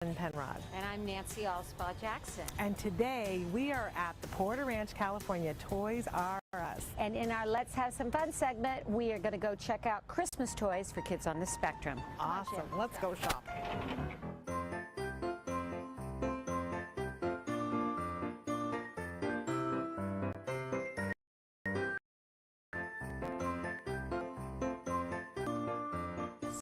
Penrod. And I'm Nancy Allspaw Jackson. And today we are at the Porter Ranch, California Toys R Us. And in our Let's Have Some Fun segment, we are going to go check out Christmas toys for kids on the spectrum. Awesome. Let's go shopping.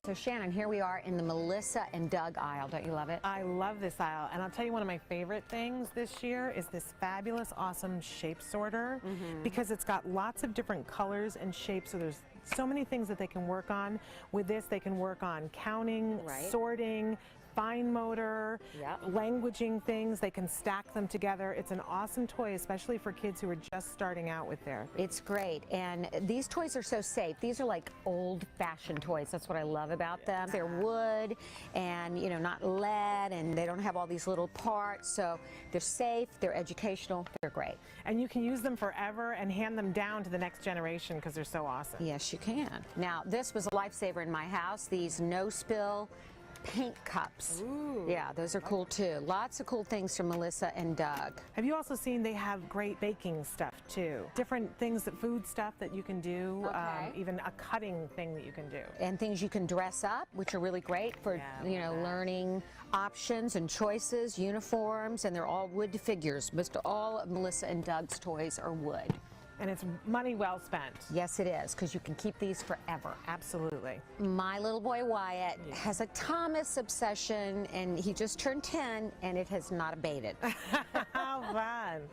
So Shannon, here we are in the Melissa and Doug aisle. Don't you love it? I love this aisle, and I'll tell you one of my favorite things this year is this fabulous, awesome shape sorter, because it's got lots of different colors and shapes, so there's so many things that they can work on. With this, they can work on counting, sorting, fine motor, languaging things. They can stack them together. It's an awesome toy, especially for kids who are just starting out with therapy. It's great, and these toys are so safe. These are like old-fashioned toys. That's what I love about them. They're wood and, you know, not lead, and they don't have all these little parts, so they're safe, they're educational, they're great. And you can use them forever and hand them down to the next generation because they're so awesome. Yes, you can. Now, this was a lifesaver in my house, these no-spill paint cups. Ooh. Yeah, those are cool too. Lots of cool things from Melissa and Doug. Have you also seen they have great baking stuff too? Different things, that food stuff that you can do, even a cutting thing that you can do. And things you can dress up, which are really great for, you know, learning options and choices, uniforms, and they're all wood figures. Most all of Melissa and Doug's toys are wood. And it's money well spent. Yes, it is, because you can keep these forever. Absolutely. My little boy Wyatt has a Thomas obsession, and he just turned 10, and it has not abated. How fun.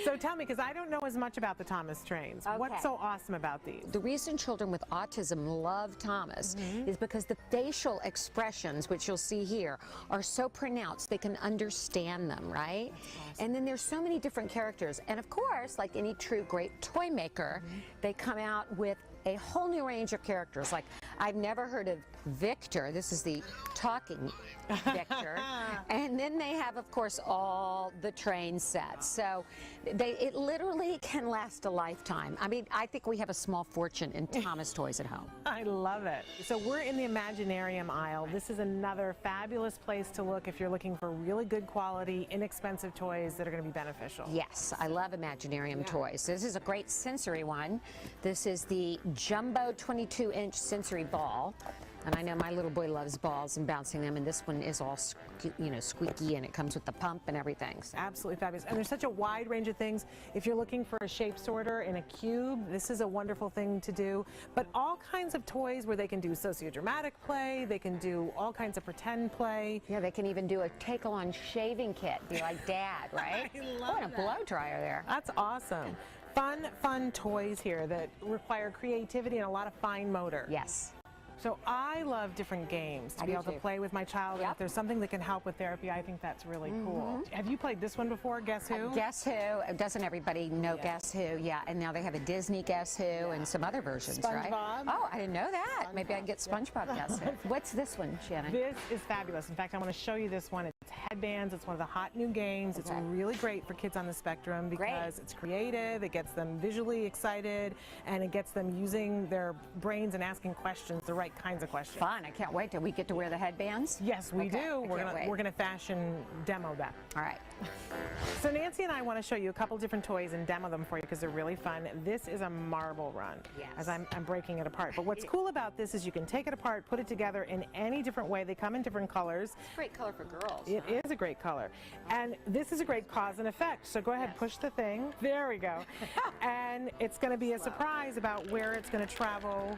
So tell me, because I don't know as much about the Thomas trains. What's so awesome about these? The reason children with autism love Thomas is because the facial expressions, which you'll see here, are so pronounced they can understand them, right? Awesome. And then there's so many different characters. And of course, like any true great toy maker, they come out with a whole new range of characters. Like, I've never heard of Victor. This is the talking Victor. And then they have, of course, all the train sets. So it literally can last a lifetime. I mean, I think we have a small fortune in Thomas toys at home. I love it. So we're in the Imaginarium aisle. This is another fabulous place to look if you're looking for really good quality, inexpensive toys that are going to be beneficial. Yes, I love Imaginarium toys. This is a great sensory one. This is the Jumbo 22-inch sensory ball. And I know my little boy loves balls and bouncing them, and this one is all, you know, squeaky, and it comes with the pump and everything. So. Absolutely fabulous. And there's such a wide range of things. If you're looking for a shape sorter in a cube, this is a wonderful thing to do. But all kinds of toys where they can do sociodramatic play, they can do all kinds of pretend play. Yeah, they can even do a take-on shaving kit, be like Dad, right? I love and a blow dryer there. That's awesome. Fun toys here that require creativity and a lot of fine motor. Yes. So I love different games to be able to play with my child. And if there's something that can help with therapy, I think that's really cool. Have you played this one before, Guess Who? Guess Who. Doesn't everybody know Guess Who? Yeah, and now they have a Disney Guess Who and some other versions, right? Oh, I didn't know that. Maybe I can get SpongeBob Guess Who. What's this one, Shannon? This is fabulous. In fact, I want to show you this one. It's headbands. It's one of the hot new games. It's really great for kids on the spectrum because it's creative, it gets them visually excited, and it gets them using their brains and asking questions, the right kinds of questions. Fun. I can't wait till we get to wear the headbands. Yes, we do. We're gonna fashion demo that. All right. So Nancy and I want to show you a couple different toys and demo them for you because they're really fun. This is a marble run, as I'm breaking it apart. But what's cool about this is you can take it apart, put it together in any different way. They come in different colors. It's a great color for girls. It is a great color. And this is a great cause and effect. So go ahead, push the thing. There we go. And it's going to be a surprise about where it's going to travel,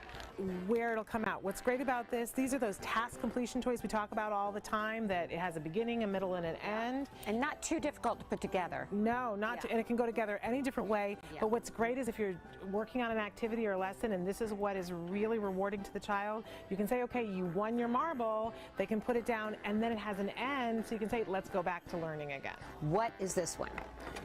where it'll come out. What's great about this, these are those task completion toys we talk about all the time, that it has a beginning, a middle, and an end. And not too difficult to put together. No, not and it can go together any different way. But what's great is if you're working on an activity or a lesson and this is what is really rewarding to the child, you can say, okay, you won your marble, they can put it down, and then it has an end, so you can say, let's go back to learning again. What is this one?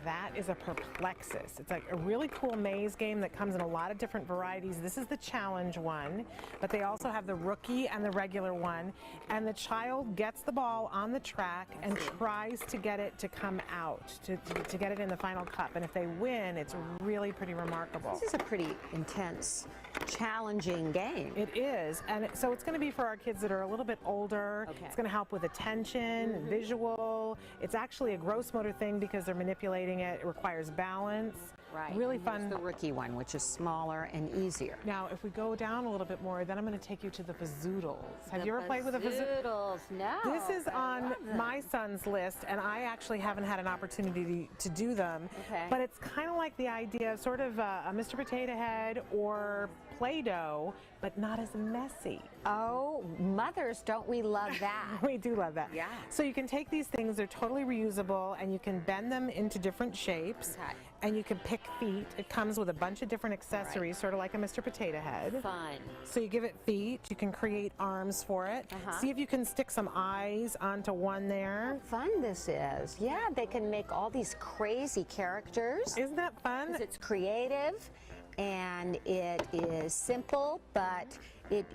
That is a Perplexus. It's like a really cool maze game that comes in a lot of different varieties. This is the challenge one. one, but they also have the rookie and the regular one. And the child gets the ball on the track and tries to get it to come out, to get it in the final cup. And if they win, it's really pretty remarkable. This is a pretty intense, challenging game. It is, and so it's going to be for our kids that are a little bit older. Okay. It's going to help with attention, visual. It's actually a gross motor thing because they're manipulating it. It requires balance. Right. Really And fun. here's the rookie one, which is smaller and easier. Now, if we go down a little bit more, then I'm going to take you to the fazoodles. Have you ever played with a fazoodle? Fazoodles? No. This is but I on love them. my son's list, and I actually haven't had an opportunity to do them. Okay. But it's kind of like the idea of sort of a Mr. Potato Head or Play-Doh, but not as messy. Oh, mothers, don't we love that? We do love that. Yeah. So you can take these things, they're totally reusable, and you can bend them into different shapes. Okay. And you can pick feet. It comes with a bunch of different accessories, sort of like a Mr. Potato Head. Fun. So you give it feet, you can create arms for it. See if you can stick some eyes onto one there. Fun this is. Yeah, they can make all these crazy characters. Isn't that fun? 'Cause it's creative and it is simple, but it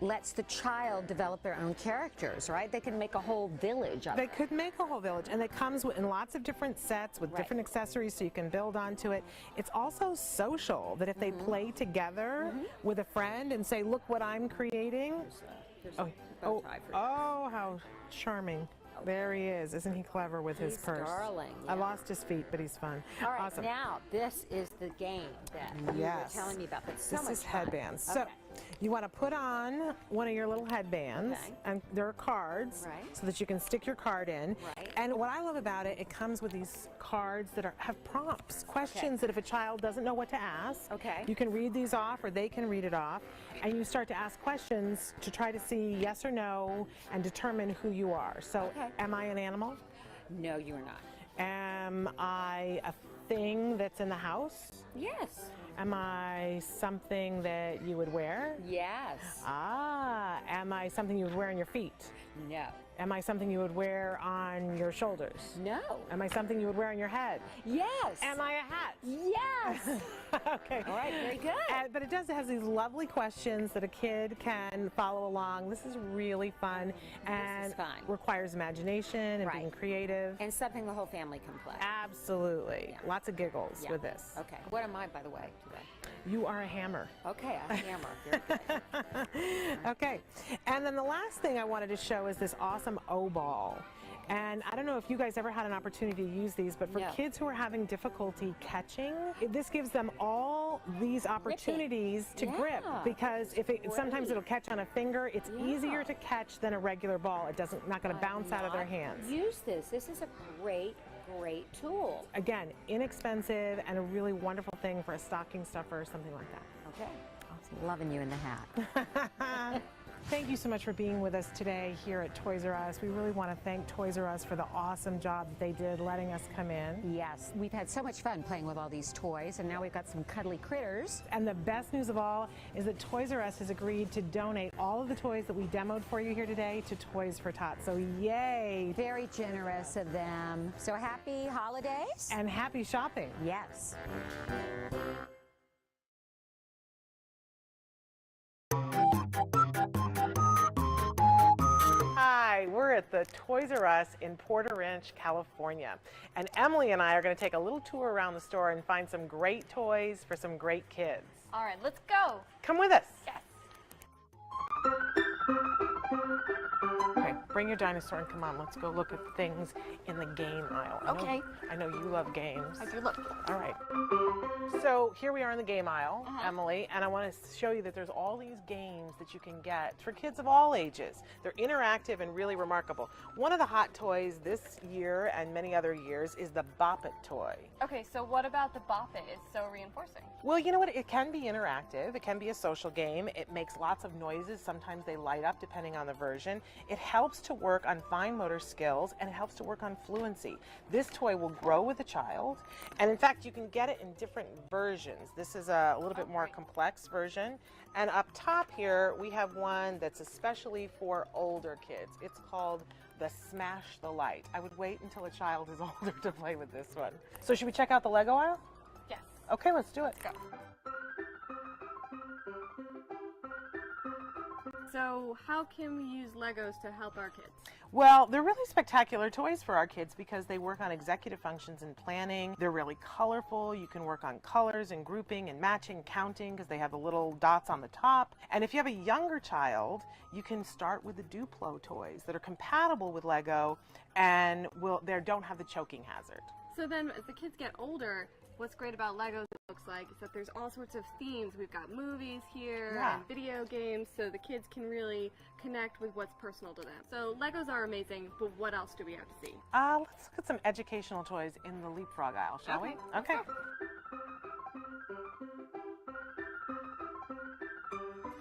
lets the child develop their own characters, right? They can make a whole village of They it. could make a whole village, and it comes in lots of different sets with different accessories so you can build onto it. It's also social, that if they play together with a friend and say, look what I'm creating. Oh, how charming. There he is. Isn't he clever with his He's purse? darling, I yeah. lost his feet, but he's fun. All right, Awesome. now this is the game that you were telling me about. That's so This much is fun. headbands. So Okay. you want to put on one of your little headbands, Okay. and there are cards Right. so that you can stick your card in. Right. And what I love about it, it comes with these cards that have prompts, questions that if a child doesn't know what to ask, you can read these off or they can read it off, and you start to ask questions to try to see yes or no and determine who you are. So, am I an animal? No, you are not. Am I a thing that's in the house? Yes. Am I something that you would wear? Yes. Ah, am I something you would wear on your feet? No. Am I something you would wear on your shoulders? No. Am I something you would wear on your head? Yes. Am I a hat? Yes. Okay. All right, very good. But it has these lovely questions that a kid can follow along. This is really fun and fun. requires imagination and being creative. And something the whole family can play. Absolutely. Yeah. Lots of giggles Yeah. with this. Okay. What am I, by the way, today? You are a hammer. Okay, a hammer. Very good. Okay, and then the last thing I wanted to show is this awesome O ball. And I don't know if you guys ever had an opportunity to use these, but for kids who are having difficulty catching, this gives them all these opportunities to grip, because sometimes it'll catch on a finger. It's easier to catch than a regular ball. It not going to bounce out of their hands. Use this. This is a great tool. Again, inexpensive and a really wonderful thing for a stocking stuffer or something like that. Okay. Awesome. Loving you in the hat. Thank you so much for being with us today here at Toys R Us. We really want to thank Toys R Us for the awesome job that they did letting us come in. Yes, we've had so much fun playing with all these toys, and now we've got some cuddly critters. And the best news of all is that Toys R Us has agreed to donate all of the toys that we demoed for you here today to Toys for Tots. So yay! Very generous of them. So happy holidays. And happy shopping. Yes. Hi, we're at the Toys R Us in Porter Ranch, California. And Emily and I are going to take a little tour around the store and find some great toys for some great kids. All right, let's go. Come with us. Yes. Okay, bring your dinosaur and come on, let's go look at things in the game aisle. Okay. I know you love games. I do look. All right. So here we are in the game aisle, Emily, and I want to show you that there's all these games that you can get for kids of all ages. They're interactive and really remarkable. One of the hot toys this year and many other years is the Bop It toy. Okay, so what about the Bop It? It's so reinforcing. Well, you know what? It can be interactive. It can be a social game. It makes lots of noises. Sometimes they light up depending on the version. It helps to work on fine motor skills, and it helps to work on fluency. This toy will grow with the child, and in fact, you can get it in different versions. This is a little bit more complex version, and up top here, we have one that's especially for older kids. It's called the Smash the Light. I would wait until a child is older to play with this one. So should we check out the Lego aisle? Yes. Okay, let's do it. Go. So how can we use Legos to help our kids? Well, they're really spectacular toys for our kids because they work on executive functions and planning. They're really colorful. You can work on colors and grouping and matching, counting because they have the little dots on the top. And if you have a younger child, you can start with the Duplo toys that are compatible with Lego and they don't have the choking hazard. So then as the kids get older, what's great about Legos, it looks like, is that there's all sorts of themes. We've got movies here and video games, so the kids can really connect with what's personal to them. So Legos are amazing, but what else do we have to see? Let's look at some educational toys in the leapfrog aisle, shall we? Okay.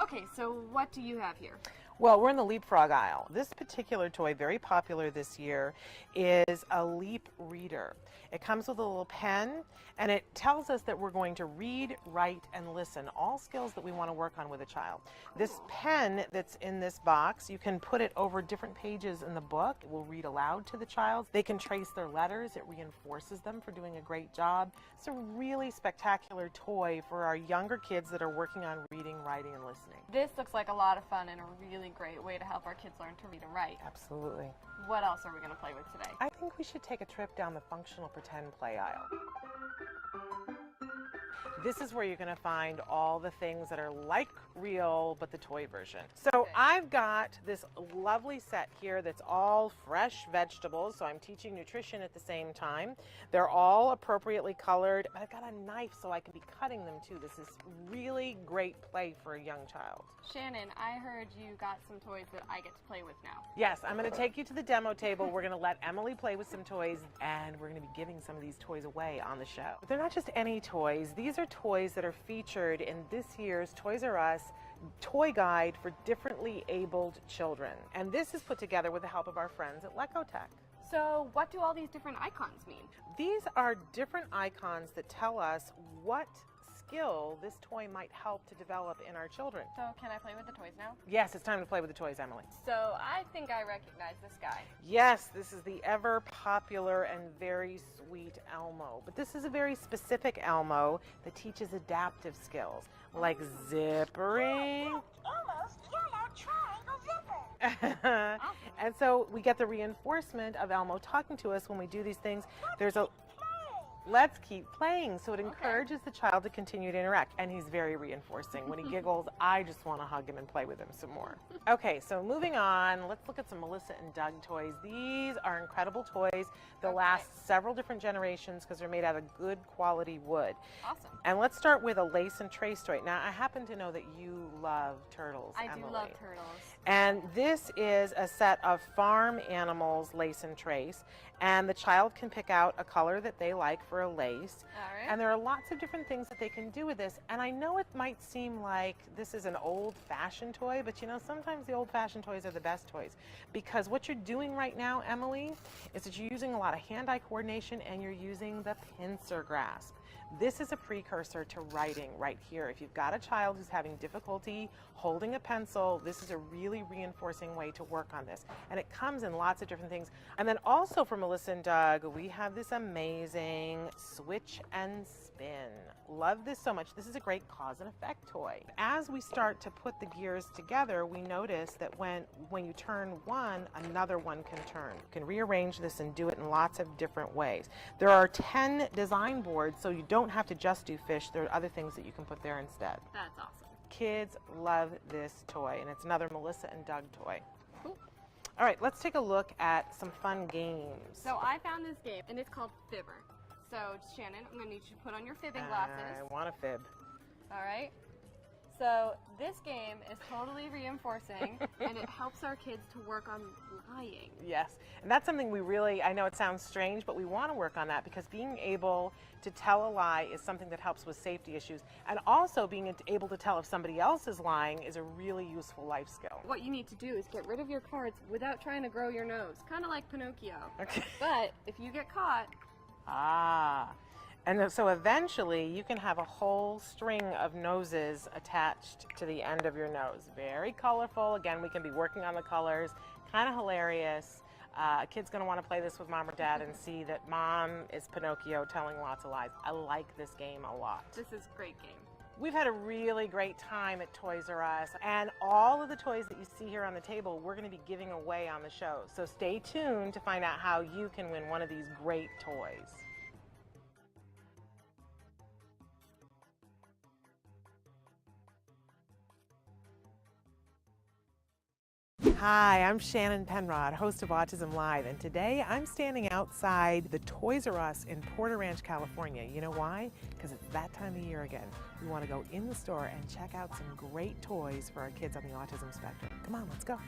Okay, so what do you have here? Well, we're in the leapfrog aisle. This particular toy, very popular this year, is a leap reader. It comes with a little pen, and it tells us that we're going to read, write, and listen, all skills that we want to work on with a child. This pen that's in this box, you can put it over different pages in the book. It will read aloud to the child. They can trace their letters. It reinforces them for doing a great job. It's a really spectacular toy for our younger kids that are working on reading, writing, and listening. This looks like a lot of fun and a really great way to help our kids learn to read and write. Absolutely. What else are we going to play with today? I think we should take a trip down the functional pretend play aisle. This is where you're going to find all the things that are like real, but the toy version. So I've got this lovely set here that's all fresh vegetables. So I'm teaching nutrition at the same time. They're all appropriately colored. But I've got a knife so I can be cutting them too. This is really great play for a young child. Shannon, I heard you got some toys that I get to play with now. Yes, I'm going to take you to the demo table. We're going to let Emily play with some toys, and we're going to be giving some of these toys away on the show. But they're not just any toys. These are toys that are featured in this year's Toys R Us toy guide for differently abled children. And this is put together with the help of our friends at Lecotech. So what do all these different icons mean? These are different icons that tell us what skill this toy might help to develop in our children. So can I play with the toys now? Yes, it's time to play with the toys, Emily. So I think I recognize this guy. Yes, this is the ever popular and very sweet Elmo. But this is a very specific Elmo that teaches adaptive skills like zippering. Almost yellow triangle zipper. And so we get the reinforcement of Elmo talking to us when we do these things. There's a let's keep playing. So it encourages the child to continue to interact. And he's very reinforcing. When he giggles, I just want to hug him and play with him some more. Okay, so moving on, let's look at some Melissa and Doug toys. These are incredible toys. They'll last several different generations because they're made out of good quality wood. Awesome. And let's start with a lace and trace toy. Now, I happen to know that you love turtles, I Emily. do love turtles. And this is a set of farm animals lace and trace. And the child can pick out a color that they like for a lace. All right. And there are lots of different things that they can do with this. And I know it might seem like this is an old-fashioned toy, but you know, sometimes the old-fashioned toys are the best toys. Because what you're doing right now, Emily, is that you're using a lot of hand-eye coordination and you're using the pincer grasp. This is a precursor to writing right here. If you've got a child who's having difficulty holding a pencil, this is a really reinforcing way to work on this. And it comes in lots of different things. And then also for Melissa and Doug, we have this amazing switch and spin. Love this so much. This is a great cause and effect toy. As we start to put the gears together, we notice that when you turn one, another one can turn. You can rearrange this and do it in lots of different ways. There are 10 design boards, so you don't have to just do fish. There are other things that you can put there instead. That's awesome. Kids love this toy, and it's another Melissa and Doug toy. Cool. All right, let's take a look at some fun games. So I found this game, and it's called Fibber. So Shannon, I'm going to need you to put on your fibbing glasses. I want a fib. All right. So this game is totally reinforcing, and it helps our kids to work on lying. Yes, and that's something we really, I know it sounds strange, but we want to work on that because being able to tell a lie is something that helps with safety issues. And also being able to tell if somebody else is lying is a really useful life skill. What you need to do is get rid of your cards without trying to grow your nose, kind of like Pinocchio. Okay. But if you get caught... And so eventually you can have a whole string of noses attached to the end of your nose. Very colorful. Again, we can be working on the colors. Kind of hilarious. A kid's going to want to play this with mom or dad and see that mom is Pinocchio telling lots of lies. I like this game a lot. This is a great game. We've had a really great time at Toys R Us, and all of the toys that you see here on the table, we're going to be giving away on the show. So stay tuned to find out how you can win one of these great toys. Hi, I'm Shannon Penrod, host of Autism Live, and today I'm standing outside the Toys R Us in Porter Ranch, California. You know why? Because it's that time of year again. We want to go in the store and check out some great toys for our kids on the autism spectrum. Come on, let's go.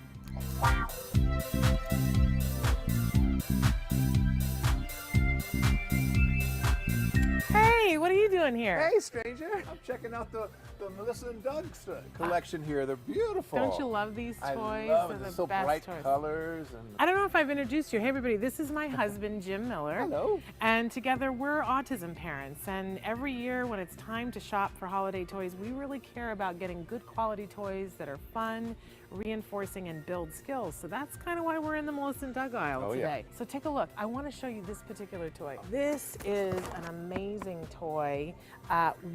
Hey, what are you doing here? Hey, stranger. I'm checking out the Melissa and Doug's collection here. They're beautiful. Don't you love these toys? I love They're it. the They're so best bright toys. colors. And I don't know if I've introduced you. Hey, everybody, this is my husband, Jim Miller. Hello. And together we're autism parents. And every year when it's time to shop for holiday toys, we really care about getting good quality toys that are fun, reinforcing, and build skills. So that's kind of why we're in the Melissa and Doug aisle today. So take a look. I want to show you this particular toy. This is an amazing toy.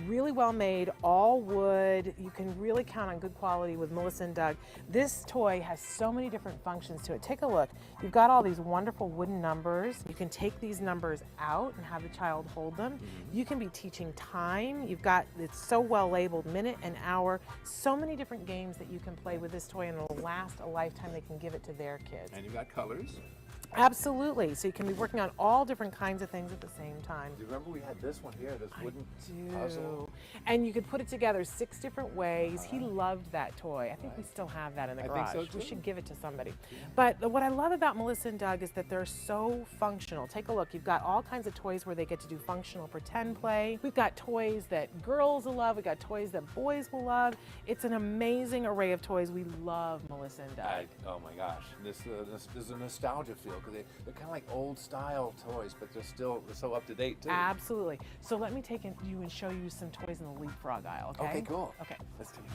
Really well made, all wood. You can really count on good quality with Melissa and Doug. This toy has so many different functions to it. Take a look. You've got all these wonderful wooden numbers. You can take these numbers out and have the child hold them. You can be teaching time. It's so well labeled, minute and hour. So many different games that you can play with this toy, and it'll last a lifetime. They can give it to their kids. And you've got colors. Absolutely. So you can be working on all different kinds of things at the same time. Do you remember we had this one here, this wooden puzzle? And you could put it together 6 different ways. He loved that toy. I think we still have that in the garage. think so, We too. should give it to somebody. But what I love about Melissa and Doug is that they're so functional. Take a look. You've got all kinds of toys where they get to do functional pretend play. We've got toys that girls will love. We've got toys that boys will love. It's an amazing array of toys. We love Melissa and Doug. Oh my gosh, there's a nostalgia feel because they're kind of like old style toys, but they're so up to date too. Absolutely. So let me take you and show you some toys in the leapfrog aisle, okay? Okay, cool. Okay. Let's do it.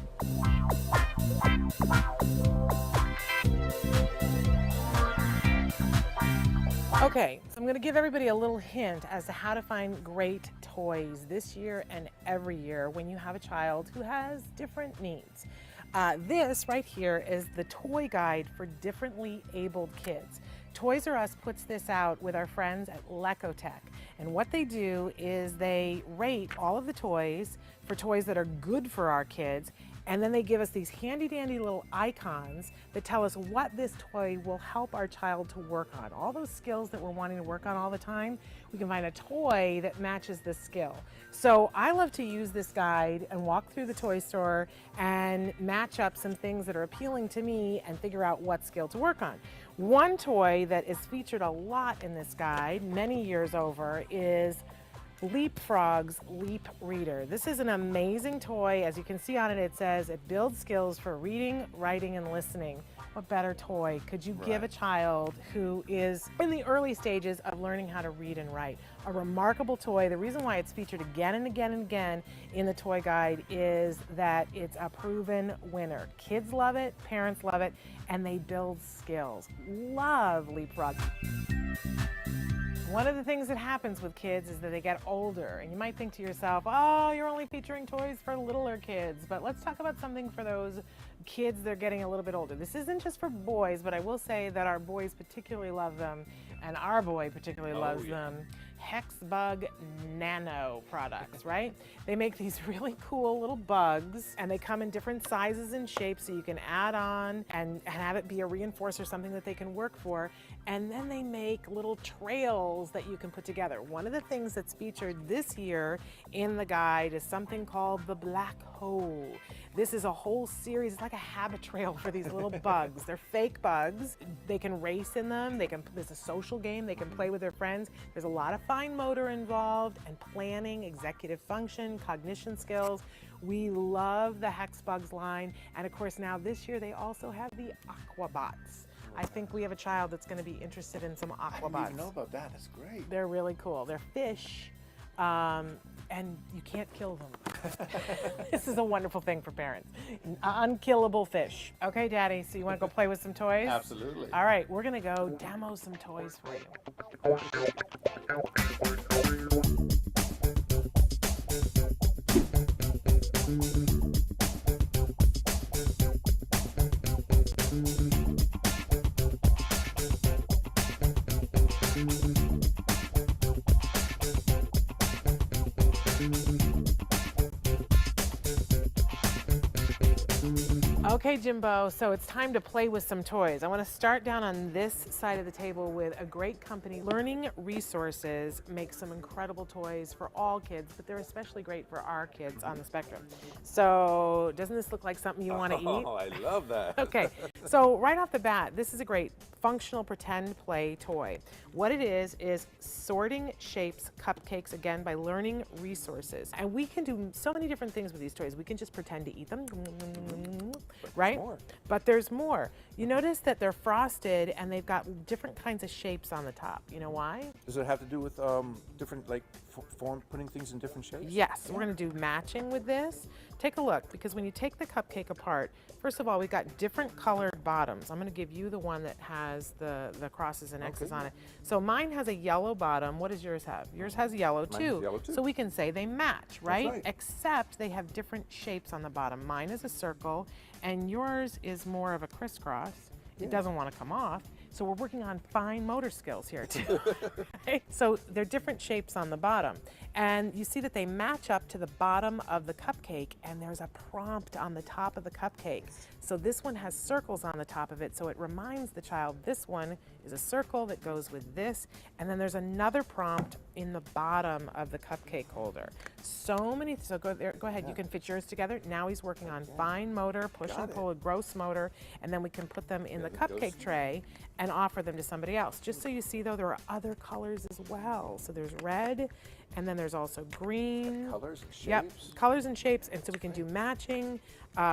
Okay, so I'm going to give everybody a little hint as to how to find great toys this year and every year when you have a child who has different needs. This right here is the toy guide for differently abled kids. Toys R Us puts this out with our friends at Lecotech. And what they do is they rate all of the toys for toys that are good for our kids, and then they give us these handy dandy little icons that tell us what this toy will help our child to work on. All those skills that we're wanting to work on all the time, we can find a toy that matches the skill. So I love to use this guide and walk through the toy store and match up some things that are appealing to me and figure out what skill to work on. One toy that is featured a lot in this guide, many years over, is Leapfrog's Leap Reader. This is an amazing toy. As you can see on it, it says it builds skills for reading, writing, and listening. What better toy could you give a child who is in the early stages of learning how to read and write? A remarkable toy. The reason why it's featured again and again and again in the toy guide is that it's a proven winner. Kids love it, parents love it, and they build skills. Love Leapfrog. One of the things that happens with kids is that they get older, and you might think to yourself, oh, you're only featuring toys for littler kids, but let's talk about something for those kids that are getting a little bit older. This isn't just for boys, but I will say that our boys particularly love them, and our boy particularly loves them. Hexbug Nano products, right? They make these really cool little bugs, and they come in different sizes and shapes, so you can add on and have it be a reinforcer, something that they can work for. And then they make little trails that you can put together. One of the things that's featured this year in the guide is something called the Black Hole. This is a whole series. It's like a habit trail for these little bugs. They're fake bugs. They can race in them. There's a social game. They can play with their friends. There's a lot of fine motor involved and planning, executive function, cognition skills. We love the Hexbugs line. And of course, now this year they also have the Aquabots. I think we have a child that's going to be interested in some Aquabots. I didn't even know about that. That's great. They're really cool. They're fish, and you can't kill them. This is a wonderful thing for parents. Unkillable fish. Okay, Daddy, so you want to go play with some toys? Absolutely. All right, we're going to go demo some toys for you. Okay, Jimbo, so it's time to play with some toys. I want to start down on this side of the table with a great company. Learning Resources makes some incredible toys for all kids, but they're especially great for our kids on the spectrum. So doesn't this look like something you want to eat? Oh, I love that. Okay, so right off the bat, this is a great functional pretend play toy. What it is sorting shapes cupcakes, again, by Learning Resources. And we can do so many different things with these toys. We can just pretend to eat them, right? But there's more. You notice that they're frosted and they've got different kinds of shapes on the top. You know why? Does it have to do with different, like, form, putting things in different shapes? Yes, we're going to do matching with this. Take a look, because when you take the cupcake apart, first of all, we've got different colored bottoms. I'm going to give you the one that has the crosses and X's on it. So mine has a yellow bottom. What does yours have? Yours has yellow too. Yellow too. So we can say they match, right? right. Except they have different shapes on the bottom. Mine is a circle, and yours is more of a crisscross. It doesn't want to come off. So we're working on fine motor skills here too. Right? So they're different shapes on the bottom. And you see that they match up to the bottom of the cupcake, and there's a prompt on the top of the cupcake. So this one has circles on the top of it, so it reminds the child this one is a circle that goes with this, and then there's another prompt in the bottom of the cupcake holder. So many, so go ahead, you can fit yours together. Now he's working on fine motor, push and pull, a gross motor, and then we can put them in the cupcake tray and offer them to somebody else. Just so you see though, there are other colors as well. So there's red, and then there's also green. Colors and shapes? Yep, colors and shapes, and so we can do matching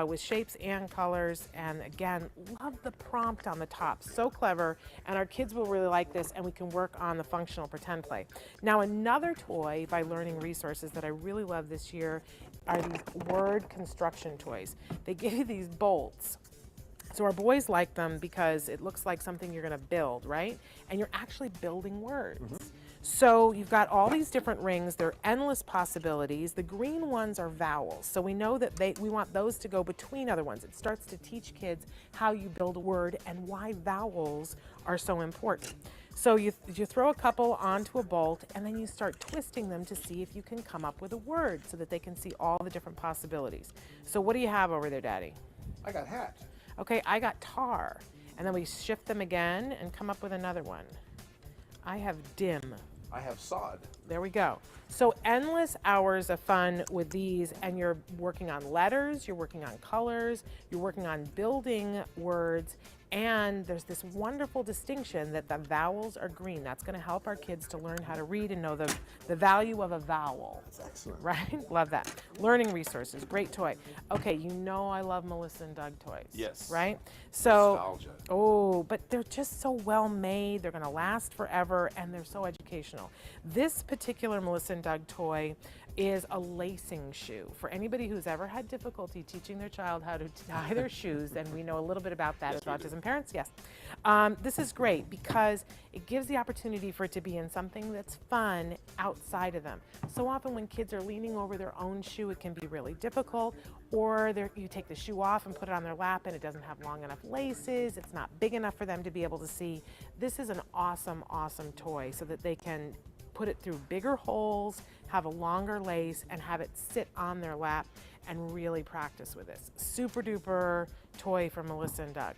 with shapes and colors. And again, love the prompt on the top, so clever, and our kids will really like this, and we can work on the functional pretend play. Now another toy by Learning Resources that I really love this year are these word construction toys. They give you these bolts. So our boys like them because it looks like something you're going to build, right? And you're actually building words. So you've got all these different rings. There are endless possibilities. The green ones are vowels. So we know that we want those to go between other ones. It starts to teach kids how you build a word and why vowels are so important. So you throw a couple onto a bolt, and then you start twisting them to see if you can come up with a word so that they can see all the different possibilities. So what do you have over there, Daddy? I got hat. Okay, I got tar. And then we shift them again and come up with another one. I have dim. I have sod. There we go. So endless hours of fun with these, and you're working on letters, you're working on colors, you're working on building words, and there's this wonderful distinction that the vowels are green. That's going to help our kids to learn how to read and know the value of a vowel. That's excellent. Right? Love that. Learning Resources, great toy. Okay, you know I love Melissa and Doug toys. Yes. Right? So, Nostalgia. oh, but they're just so well made. They're going to last forever, and they're so educational. This particular Melissa and Doug toy is a lacing shoe. For anybody who's ever had difficulty teaching their child how to tie their shoes, and we know a little bit about that as autism parents, yes. This is great because it gives the opportunity for it to be in something that's fun outside of them. So often when kids are leaning over their own shoe, it can be really difficult, or you take the shoe off and put it on their lap and it doesn't have long enough laces, it's not big enough for them to be able to see. This is an awesome, awesome toy so that they can put it through bigger holes, have a longer lace, and have it sit on their lap and really practice with this. Super duper toy for Melissa and Doug.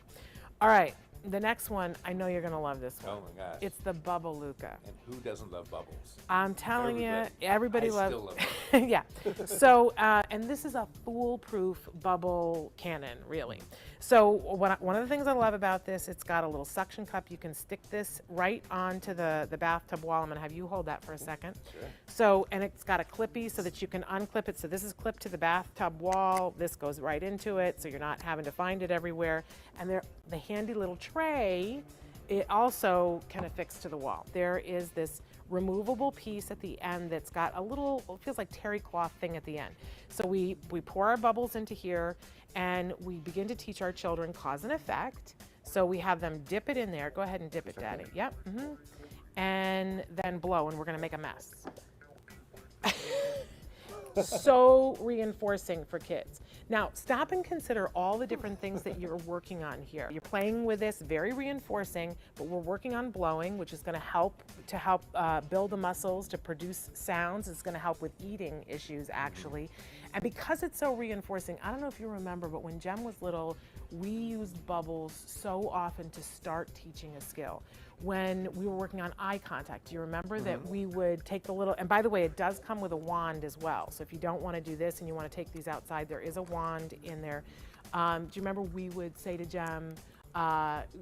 All right, the next one, I know you're gonna love this one. Oh my gosh. It's the Bubble Luca. And who doesn't love bubbles? I'm telling you, everybody I loves still love bubbles. Yeah. So, and this is a foolproof bubble cannon, really. So one of the things I love about this, it's got a little suction cup. You can stick this right onto the bathtub wall. I'm going to have you hold that for a second. Sure. So, and it's got a clippy so that you can unclip it. So this is clipped to the bathtub wall. This goes right into it, so you're not having to find it everywhere. And the handy little tray, it also can affix to the wall. There is this removable piece at the end that's got a little, it feels like terry cloth thing at the end. So we pour our bubbles into here, and we begin to teach our children cause and effect. So we have them dip it in there. Go ahead and dip it, Daddy. Yep. And then blow, and we're going to make a mess. So reinforcing for kids. Now, stop and consider all the different things that you're working on here. You're playing with this, very reinforcing, but we're working on blowing, which is going to help build the muscles to produce sounds. It's going to help with eating issues, actually. And because it's so reinforcing, I don't know if you remember, but when Jem was little, we used bubbles so often to start teaching a skill. When we were working on eye contact, do you remember that we would take the little, and by the way, it does come with a wand as well. So if you don't want to do this and you want to take these outside, there is a wand in there. Do you remember we would say to Jem,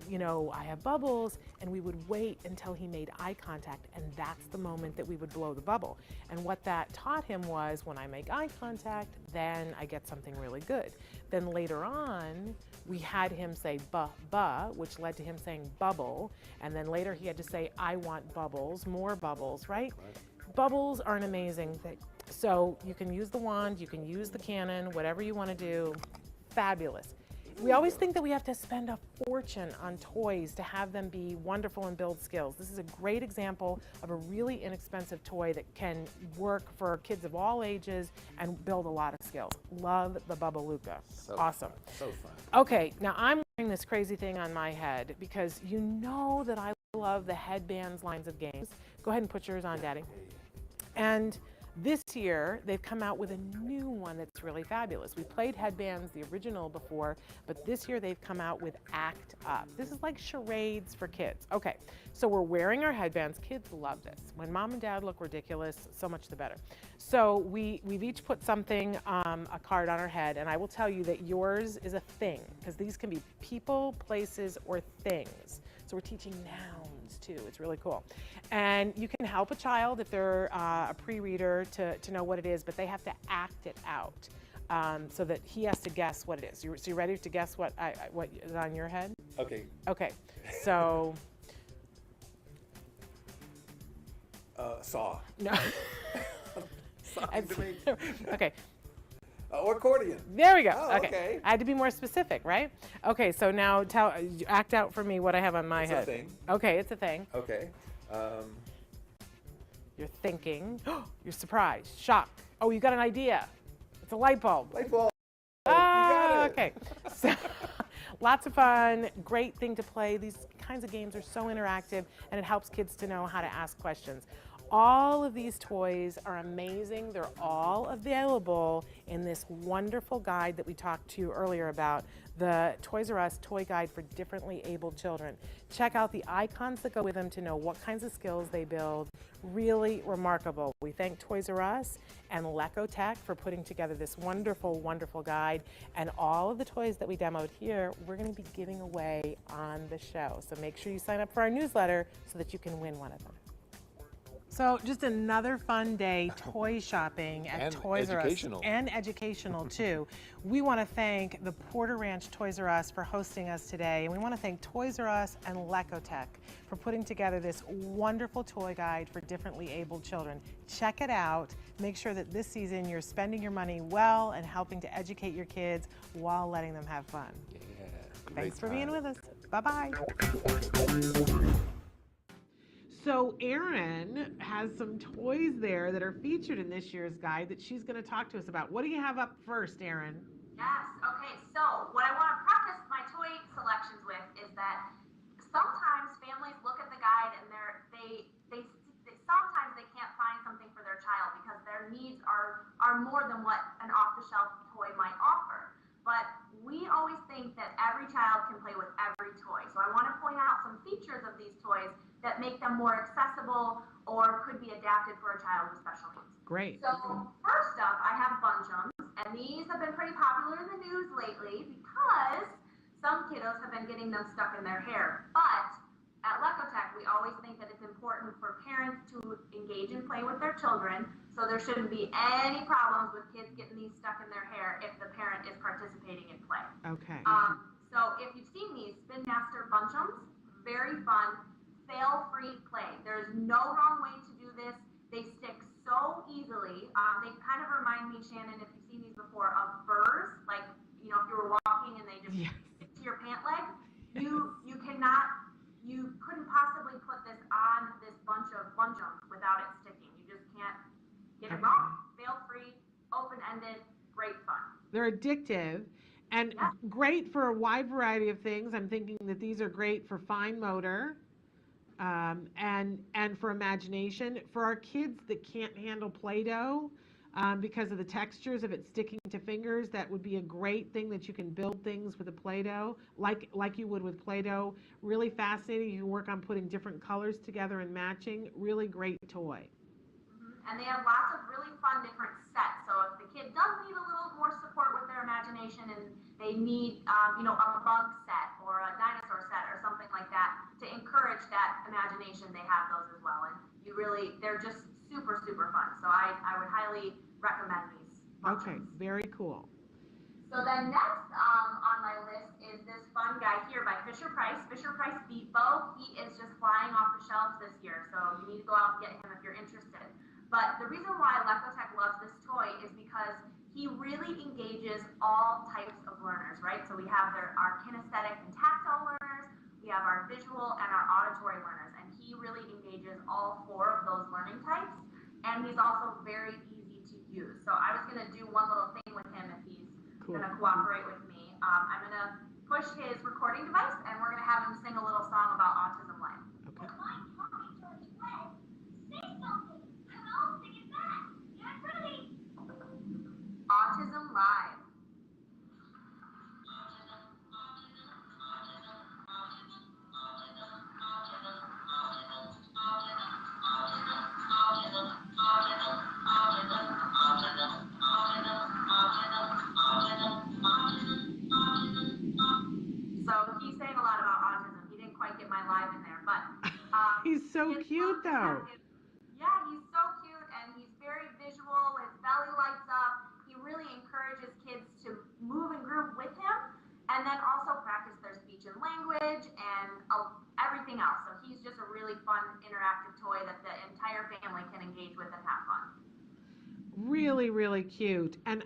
you know, I have bubbles, and we would wait until he made eye contact, and that's the moment that we would blow the bubble. And what that taught him was, when I make eye contact, then I get something really good. Then later on, we had him say buh, which led to him saying bubble, and then later he had to say, I want bubbles, more bubbles, right? Bubbles are an amazing thing. So you can use the wand, you can use the cannon, whatever you want to do, fabulous. We always think that we have to spend a fortune on toys to have them be wonderful and build skills. This is a great example of a really inexpensive toy that can work for kids of all ages and build a lot of skills. Love the Bubbalooka. So Awesome. Fun. So fun. Okay, now I'm wearing this crazy thing on my head because you know that I love the headbands lines of games. Go ahead and put yours on, Daddy. And this year, they've come out with a new one that's really fabulous. We played Headbands, the original, before, but this year they've come out with Act Up. This is like charades for kids. Okay, so we're wearing our headbands. Kids love this. When mom and dad look ridiculous, so much the better. So we've each put something, a card on our head, and I will tell you that yours is a thing, because these can be people, places, or things. So we're teaching nouns too. It's really cool. And you can help a child if they're a pre-reader to know what it is, but they have to act it out so that he has to guess what it is. So you ready to guess what is on your head? Okay. Okay. So. Saw. No. Something to me. Okay. Or accordion. There we go. Oh, okay. okay. I had to be more specific, right? Okay, so now act out for me what I have on my It's head. a thing. Okay, it's a thing. Okay. You're thinking. You're surprised. Shocked. Oh, you got an idea. It's a light bulb. Light bulb. Ah, You got it. okay. So, lots of fun. Great thing to play. These kinds of games are so interactive, and it helps kids to know how to ask questions. All of these toys are amazing. They're all available in this wonderful guide that we talked to you earlier about, the Toys R Us Toy Guide for Differently Abled Children. Check out the icons that go with them to know what kinds of skills they build. Really remarkable. We thank Toys R Us and Lecotech for putting together this wonderful, wonderful guide. And all of the toys that we demoed here, we're going to be giving away on the show. So make sure you sign up for our newsletter so that you can win one of them. So just another fun day toy shopping at Toys R Us. Educational. And educational too. We want to thank the Porter Ranch Toys R Us for hosting us today. And we want to thank Toys R Us and Lecotech for putting together this wonderful toy guide for differently abled children. Check it out. Make sure that this season you're spending your money well and helping to educate your kids while letting them have fun. Yeah. Thanks for great being time. with us. Bye-bye. So Erin has some toys there that are featured in this year's guide that she's going to talk to us about. What do you have up first, Erin? Yes, okay, so what I want to preface my toy selections with is that sometimes families look at the guide and they sometimes they can't find something for their child because their needs are more than what an off-the-shelf toy might offer. But we always think that every child can play with every toy. So I want to point out some features of these toys that make them more accessible or could be adapted for a child with special needs. Great. So first up, I have Bunchums, and these have been pretty popular in the news lately because some kiddos have been getting them stuck in their hair. But at Lecotech, we always think that it's important for parents to engage in play with their children, so there shouldn't be any problems with kids getting these stuck in their hair if the parent is participating in play. Okay. So if you've seen these Spin Master Bunchums, very fun, fail-free play. There's no wrong way to do this. They stick so easily. They kind of remind me, Shannon, if you've seen these before, of burrs. Like, you know, if you were walking and they just stick to your pant leg. You couldn't possibly put this on this bunch of Bunchums without it sticking. You just can't get it wrong. Fail-free, open-ended, great fun. They're addictive and great for a wide variety of things. I'm thinking that these are great for fine motor, and for imagination. For our kids that can't handle Play-Doh, because of the textures of it sticking to fingers, that would be a great thing that you can build things with a Play-Doh, like you would with Play-Doh. Really fascinating. You can work on putting different colors together and matching. Really great toy. And they have lots of really fun different sets. So if the kid does need a little more support with their imagination and they need, a bug set or a dinosaur set or something like that to encourage that imagination, they have those as well. And they're just super, super fun. So I would highly recommend these. Okay, very cool. So then next on my list is this fun guy here by Fisher Price. Fisher Price Beat Bow. He is just flying off the shelves this year, so you need to go out and get him if you're interested. But the reason why Lecotech loves this toy is because he really engages all types of learners, right? So we have our kinesthetic and tactile learners, we have our visual and our auditory learners, and he really engages all 4 of those learning types, and he's also very easy to use. So I was going to do one little thing with him if he's going to cooperate with me. I'm going to push his recording device, and we're going to have him sing a little song about Autism Live. Okay. Autism Live. So he's saying a lot about autism. He didn't quite get my live in there, but he's so cute though. Yeah, he's so cute and he's very visual. His belly lights up. He really encourages kids to move and groove with him, and then also practice their speech and language and everything else. So he's just a really fun, interactive toy that the entire family can engage with and have fun. Really, really cute. And,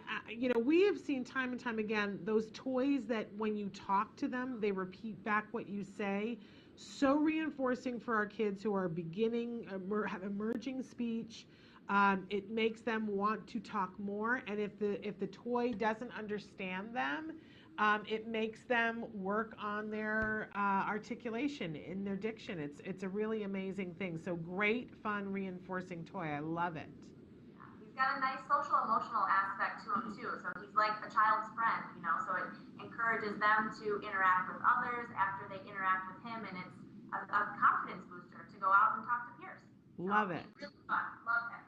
we have seen time and time again those toys that when you talk to them, they repeat back what you say. So reinforcing for our kids who are have emerging speech. It makes them want to talk more. And if the toy doesn't understand them, it makes them work on their articulation in their diction. It's a really amazing thing. So great, fun, reinforcing toy. I love it. He's got a nice social emotional aspect to him too. So he's like a child's friend, so it encourages them to interact with others after they interact with him, and it's a confidence booster to go out and talk to peers. Love it. Really fun. Love him.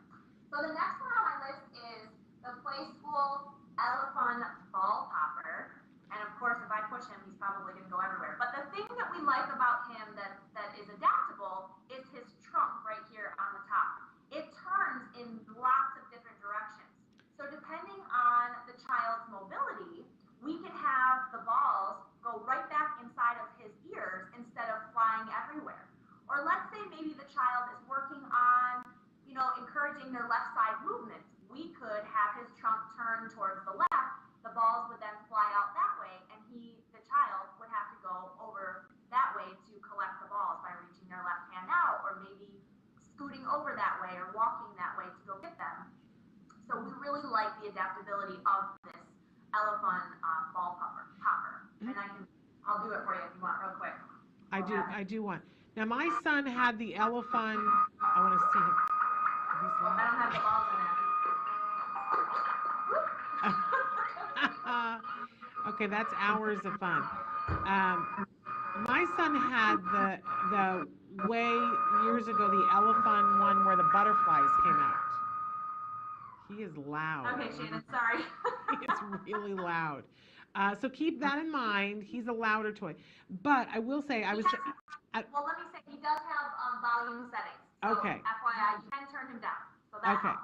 So the next one on my list is the Play School Elephant Ball Popper. And of course, if I push him, he's probably going to go everywhere. But the thing that we like about him that is adaptable is his trunk right here on the top. It turns in lots of different directions. So depending on the child's mobility, we can have the balls go right back inside of his ears instead of flying everywhere. Or let's say maybe the child is working on, encouraging their left side movements. We could have his trunk turn towards the left. The balls would then fly out that way, and the child would have to go over that way to collect the balls by reaching their left hand out, or maybe scooting over that way or walking that way to go get them. So we really like the adaptability of this elephant ball popper. And I'll do it for you if you want real quick. I do want. Now my son had the elephant. I want to see him. I don't have the balls in it. Okay, that's hours of fun. My son had the way years ago the elephant one where the butterflies came out. He is loud. Okay, Shannon, sorry. It's really loud. So keep that in mind. He's a louder toy. But I will say, Well, let me say, he does have volume settings. So Okay. FYI, you can turn him down. So that Okay. helps.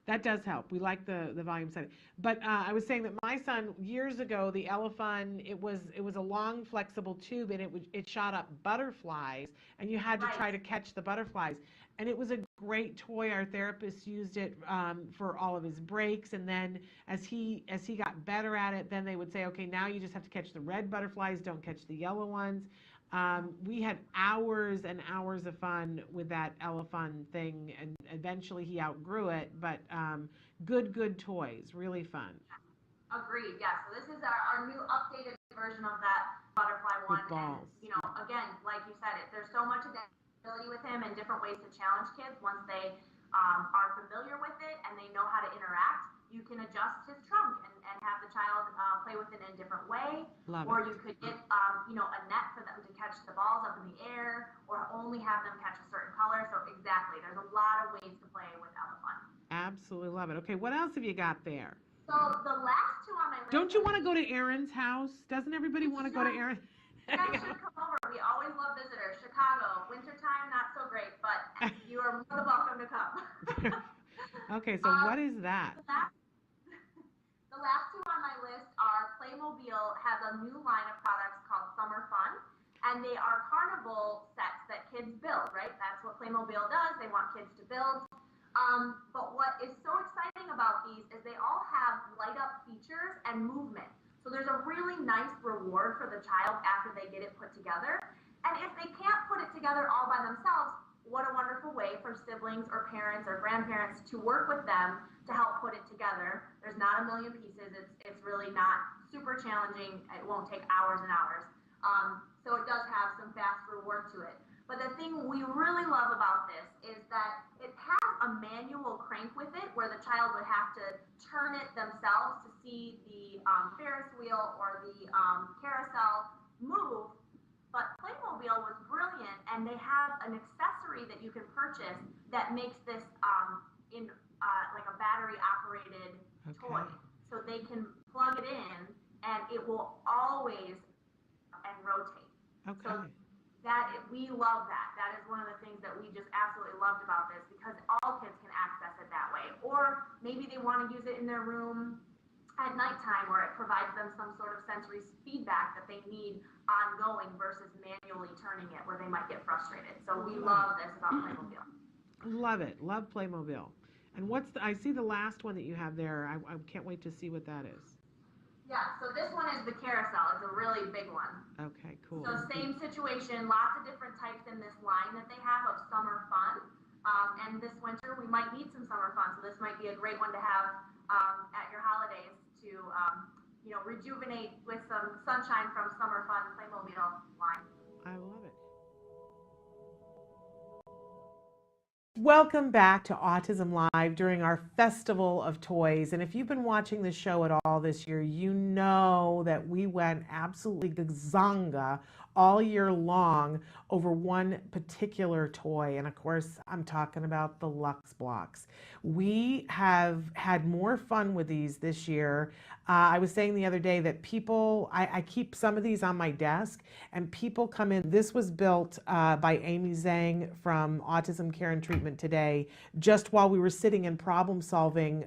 That does help. We like the volume setting. But I was saying that my son years ago, the elephant, it was a long flexible tube, and it shot up butterflies, and you had to try to catch the butterflies. And it was a great toy. Our therapist used it for all of his breaks, and then as he got better at it, then they would say, okay, now you just have to catch the red butterflies, don't catch the yellow ones. We had hours and hours of fun with that elephant thing, and eventually he outgrew it, but good toys, really fun. Agreed, yeah. So this is our new updated version of that butterfly one. And, you know, again, like you said, there's so much adaptability with him and different ways to challenge kids. Once they are familiar with it and they know how to interact, you can adjust his trunk and have the child play with it in a different way. Or you could get, you know, a net for them to catch the balls up in the air, or only have them catch a certain color. So exactly, there's a lot of ways to play with Elephant. Absolutely love it. Okay, what else have you got there? So the last two on my list. Don't you want to go to Erin's house? Doesn't everybody want to go to Erin? You guys should come over. We always love visitors. Chicago, wintertime, not so great, but you are more than welcome to come. Okay, so what is that? The last two on my list are Playmobil has a new line of products called Summer Fun, and they are carnival sets that kids build, right? That's what Playmobil does. They want kids to build. But what is so exciting about these is they all have light up features and movement. So there's a really nice reward for the child after they get it put together. And if they can't put it together all by themselves, what a wonderful way for siblings or parents or grandparents to work with them to help put it together. There's not a million pieces. It's really not super challenging. It won't take hours and hours. So it does have some fast reward to it. But the thing we really love about this is that it has a manual crank with it where the child would have to turn it themselves to see the Ferris wheel or the carousel move. But Playmobil was brilliant, and they have an accessory that you can purchase that makes this like a battery operated toy. So they can plug it in and it will always and rotate. So we love that. That is one of the things that we just absolutely loved about this, because all kids can access it that way. Or maybe they want to use it in their room at nighttime, where it provides them some sort of sensory feedback that they need ongoing versus manually turning it where they might get frustrated. So we love this about Playmobil. Love it. Love Playmobil. And I see the last one that you have there. I can't wait to see what that is. Yeah, so this one is the carousel. It's a really big one. Okay, cool. So same situation, lots of different types in this line that they have of summer fun. And this winter we might need some summer fun, so this might be a great one to have at your holidays to you know, rejuvenate with some sunshine from Summer Fun Playmobil line. I love it. Welcome back to Autism Live during our Festival of Toys. And if you've been watching the show at all this year, you know that we went absolutely gazanga all year long over one particular toy. And of course, I'm talking about the Lux Blocks. We have had more fun with these this year. I was saying the other day that people, I keep some of these on my desk, and people come in. This was built by Amy Zhang from Autism Care and Treatment Today. Just while we were sitting and problem solving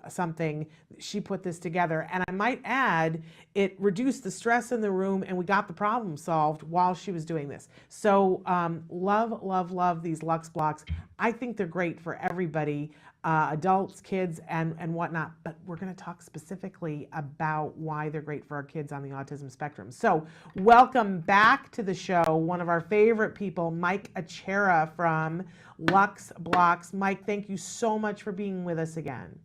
something, she put this together. And I might add, it reduced the stress in the room, and we got the problem solved while she was doing this. So love, love, love these Lux Blocks. I think they're great for everybody. Adults, kids, and whatnot, but we're going to talk specifically about why they're great for our kids on the autism spectrum. So welcome back to the show, one of our favorite people, Mike Achera from Lux Blocks. Mike, thank you so much for being with us again.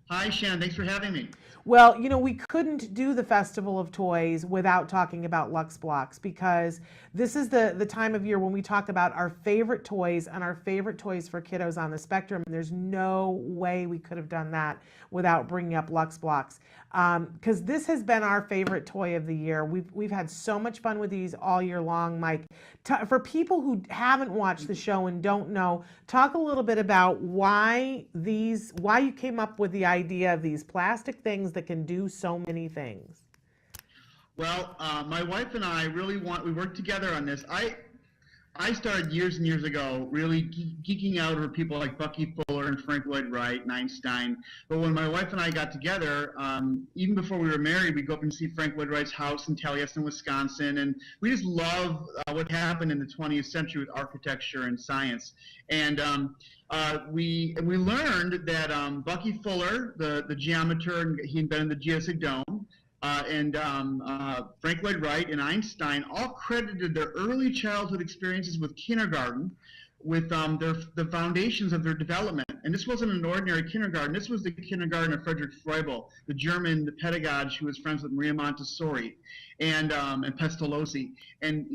Hi, Shannon. Thanks for having me. Well, you know, we couldn't do the Festival of Toys without talking about Lux Blocks, because this is the time of year when we talk about our favorite toys and our favorite toys for kiddos on the spectrum. And there's no way we could have done that without bringing up Lux Blocks, because this has been our favorite toy of the year. We've had so much fun with these all year long, Mike. For people who haven't watched the show and don't know, talk a little bit about why you came up with the idea of these plastic things that can do so many things. Well, my wife and I we worked together on this. I started years and years ago really geeking out over people like Bucky Fuller and Frank Lloyd Wright and Einstein. But when my wife and I got together, even before we were married, we'd go up and see Frank Lloyd Wright's house in Taliesin, Wisconsin. And we just love what happened in the 20th century with architecture and science. And we learned that Bucky Fuller, the geometer, he invented the geodesic dome. And Frank Lloyd Wright and Einstein all credited their early childhood experiences with kindergarten with the foundations of their development. And this wasn't an ordinary kindergarten. This was the kindergarten of Frederick Froebel, the German pedagogue who was friends with Maria Montessori and Pestalozzi. And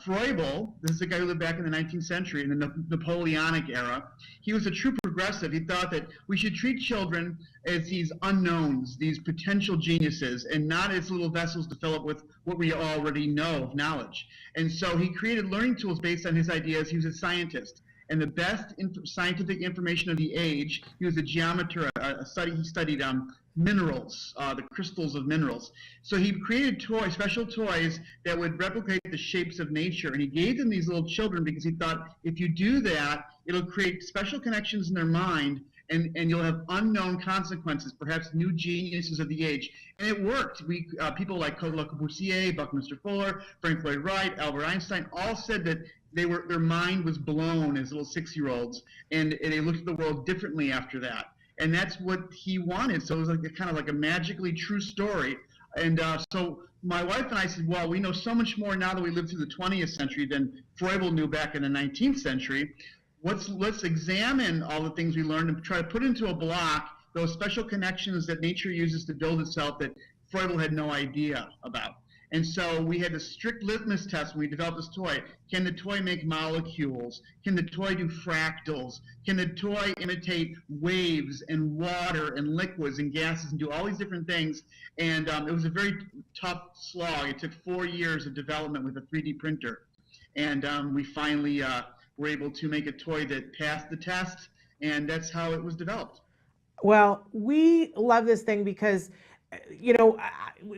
Froebel, this is a guy who lived back in the 19th century, in the Napoleonic era. He was a true progressive. He thought that we should treat children as these unknowns, these potential geniuses, and not as little vessels to fill up with what we already know of knowledge. And so he created learning tools based on his ideas. He was a scientist. And the best scientific information of the age, he was a geometer, he studied minerals, the crystals of minerals. So he created special toys that would replicate the shapes of nature. And he gave them these little children because he thought, if you do that, it'll create special connections in their mind, and you'll have unknown consequences, perhaps new geniuses of the age. And it worked. People like Le Corbusier, Buckminster Fuller, Frank Lloyd Wright, Albert Einstein, all said that their mind was blown as little 6-year-olds, and they looked at the world differently after that. And that's what he wanted. So it was kind of like a magically true story. And so my wife and I said, well, we know so much more now that we lived through the 20th century than Froebel knew back in the 19th century. Let's examine all the things we learned and try to put into a block those special connections that nature uses to build itself that Froebel had no idea about. And so we had a strict litmus test when we developed this toy. Can the toy make molecules? Can the toy do fractals? Can the toy imitate waves and water and liquids and gases and do all these different things? And it was a very tough slog. It took 4 years of development with a 3D printer. And we finally were able to make a toy that passed the test, and that's how it was developed. Well, we love this thing because,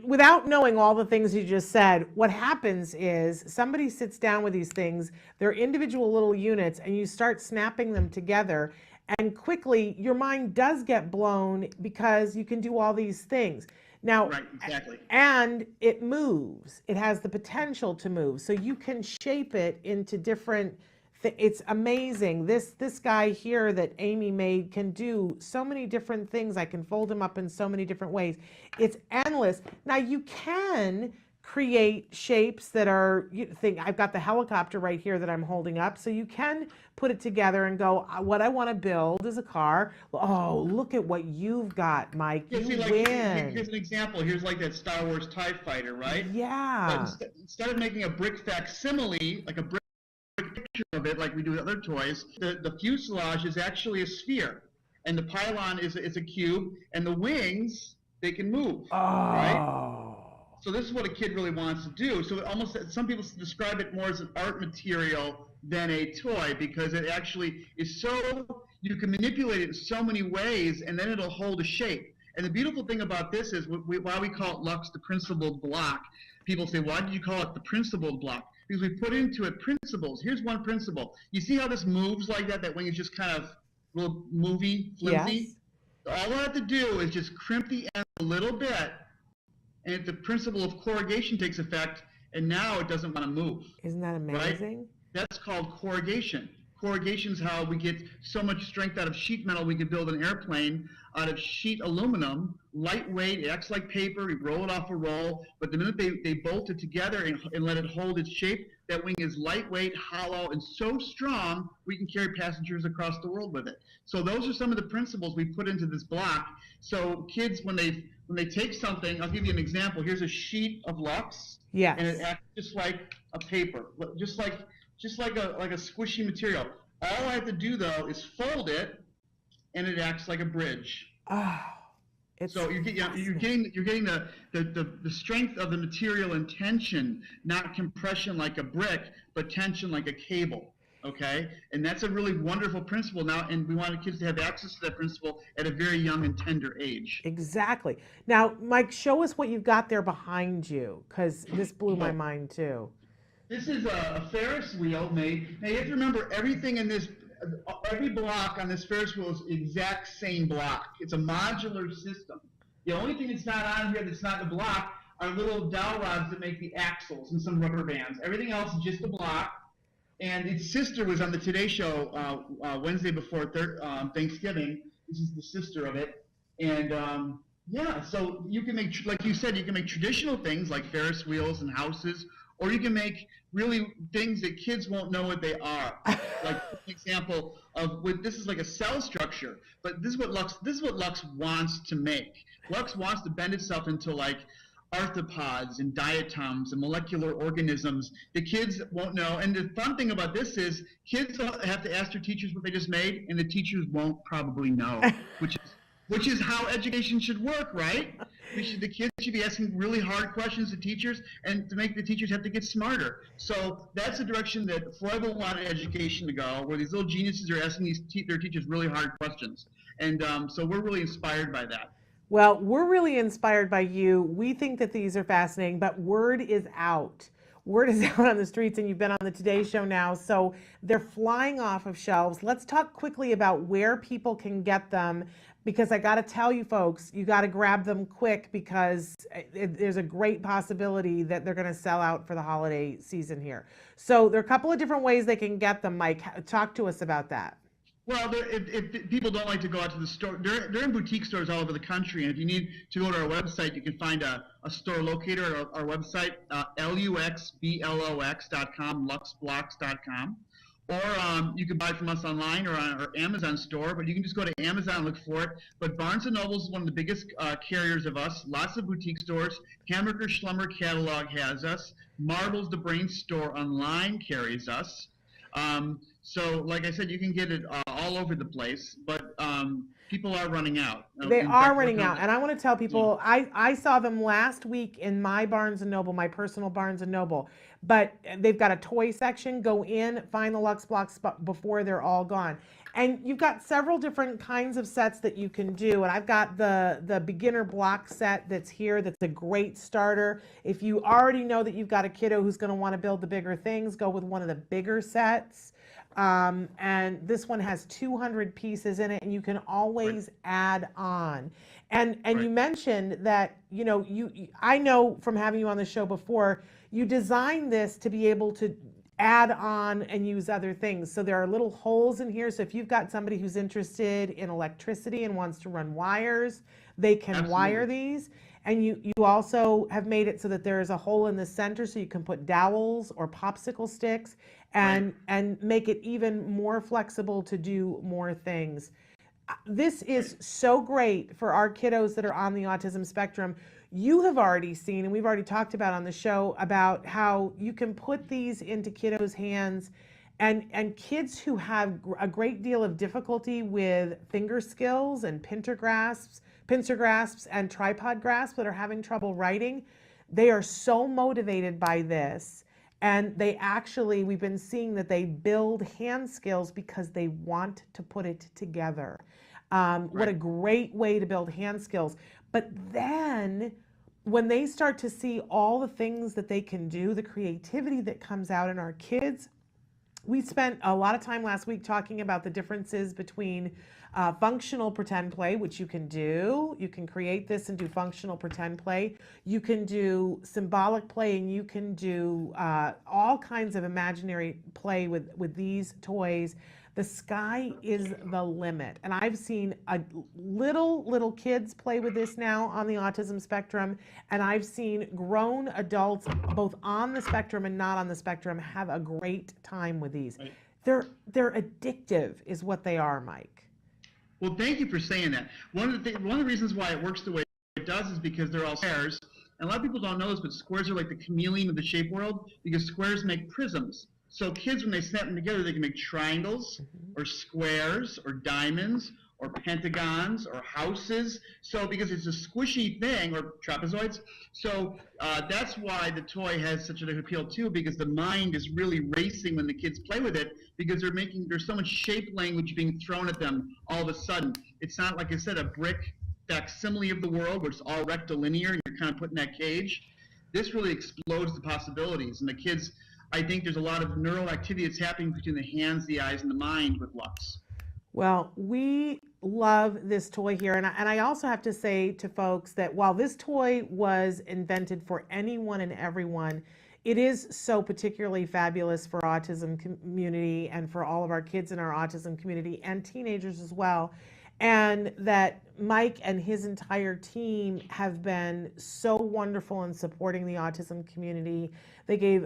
without knowing all the things you just said, what happens is somebody sits down with these things, they're individual little units, and you start snapping them together, and quickly your mind does get blown because you can do all these things. Now, right, exactly. And it moves. It has the potential to move. So you can shape it into different it's amazing. This guy here that Amy made can do so many different things. I can fold him up in so many different ways. It's endless. Now you can create shapes that are, I've got the helicopter right here that I'm holding up. So you can put it together and go, what I want to build is a car. Oh, look at what you've got, Mike. You win. Here's an example. Here's like that Star Wars TIE Fighter, right? Yeah. But instead of making a brick facsimile, like a brick picture of it like we do with other toys, the fuselage is actually a sphere, and the pylon is a cube, and the wings, they can move, right? So this is what a kid really wants to do. So almost, some people describe it more as an art material than a toy, because it actually is you can manipulate it in so many ways, and then it'll hold a shape. And the beautiful thing about this is why we call it Lux the principled block. People say, why did you call it the principled block? Because we put into it principles. Here's one principle. You see how this moves like that? That wing is just kind of a little flimsy? Yes. All I have to do is just crimp the end a little bit, and the principle of corrugation takes effect, and now it doesn't want to move. Isn't that amazing? Right? That's called corrugation. Corrugation is how we get so much strength out of sheet metal. We can build an airplane out of sheet aluminum, lightweight. It acts like paper. We roll it off a roll. But the minute they bolt it together and let it hold its shape, that wing is lightweight, hollow, and so strong we can carry passengers across the world with it. So those are some of the principles we put into this block. So kids, when they take something, I'll give you an example. Here's a sheet of Lux. Yes. And it acts just like a paper, just like a squishy material. All I have to do though is fold it, and it acts like a bridge. Oh, so you're getting the strength of the material and tension, not compression like a brick, but tension like a cable. Okay, and that's a really wonderful principle now, and we want kids to have access to that principle at a very young and tender age. Exactly. Now, Mike, show us what you've got there behind you, because this blew my mind too. This is a Ferris wheel made. Now you have to remember, everything in this, every block on this Ferris wheel is the exact same block. It's a modular system. The only thing that's not on here that's not in the block are little dowel rods that make the axles and some rubber bands. Everything else is just a block. And its sister was on the Today Show Wednesday before Thanksgiving. This is the sister of it. And yeah, so you can make, like you said, you can make traditional things like Ferris wheels and houses, or you can make really things that kids won't know what they are. Like an example of this is like a cell structure, but this is what Lux wants to make. Lux wants to bend itself into like arthropods and diatoms and molecular organisms. The kids won't know. And the fun thing about this is kids have to ask their teachers what they just made, and the teachers won't probably know, which is how education should work, right? The kids should be asking really hard questions to teachers, and to make the teachers have to get smarter. So that's the direction that Freuble wanted education to go, where these little geniuses are asking their teachers really hard questions. And so we're really inspired by that. Well, we're really inspired by you. We think that these are fascinating, but word is out. Word is out on the streets, and you've been on the Today Show now, so they're flying off of shelves. Let's talk quickly about where people can get them, because I got to tell you folks, you got to grab them quick, because there's a great possibility that they're going to sell out for the holiday season here. So there are a couple of different ways they can get them. Mike, talk to us about that. Well, if people don't like to go out to the store, they're in boutique stores all over the country. And if you need to go to our website, you can find a store locator at our website, luxblox.com, luxblocks.com. Or you can buy from us online or on our Amazon store, but you can just go to Amazon and look for it. But Barnes & Noble is one of the biggest carriers of us. Lots of boutique stores. Hamburger Schlummer Catalog has us. Marbles, the Brain Store online carries us. So, like I said, you can get it all over the place, but people are running out. They are running out, and I want to tell people, I saw them last week in my Barnes & Noble, my personal Barnes & Noble, but they've got a toy section. Go in, find the Lux Blocks before they're all gone. And you've got several different kinds of sets that you can do, and I've got the beginner block set that's here. That's a great starter. If you already know that you've got a kiddo who's going to want to build the bigger things, go with one of the bigger sets. And this one has 200 pieces in it, and you can always add on. And you mentioned that, you know, I know from having you on the show before, you designed this to be able to add on and use other things. So there are little holes in here. So if you've got somebody who's interested in electricity and wants to run wires, they can wire these. And you also have made it so that there is a hole in the center so you can put dowels or popsicle sticks and make it even more flexible to do more things. This is so great for our kiddos that are on the autism spectrum. You have already seen, and we've already talked about on the show, about how you can put these into kiddos' hands, and kids who have a great deal of difficulty with finger skills and pincer grasps and tripod grasp that are having trouble writing, they are so motivated by this. And we've been seeing that they build hand skills because they want to put it together. What a great way to build hand skills. But then when they start to see all the things that they can do, the creativity that comes out in our kids, we spent a lot of time last week talking about the differences between functional pretend play, which you can do. You can create this and do functional pretend play. You can do symbolic play, and you can do all kinds of imaginary play with these toys. The sky is the limit. And I've seen little kids play with this now on the autism spectrum, and I've seen grown adults, both on the spectrum and not on the spectrum, have a great time with these. Right. They're addictive is what they are, Mike. Well, thank you for saying that. One of the reasons why it works the way it does is because they're all squares. And a lot of people don't know this, but squares are like the chameleon of the shape world, because squares make prisms. So kids, when they snap them together, they can make triangles or squares or diamonds or pentagons or houses. So because it's a squishy thing, or trapezoids. So that's why the toy has such an appeal too, because the mind is really racing when the kids play with it, because there's so much shape language being thrown at them all of a sudden. It's not, like I said, a brick facsimile of the world where it's all rectilinear and you're kind of put in that cage. This really explodes the possibilities, and the kids, I think there's a lot of neural activity that's happening between the hands, the eyes, and the mind with Lux. Well, we love this toy here. And I also have to say to folks that while this toy was invented for anyone and everyone, it is so particularly fabulous for autism community and for all of our kids in our autism community and teenagers as well. and that Mike and his entire team have been so wonderful in supporting the autism community. They gave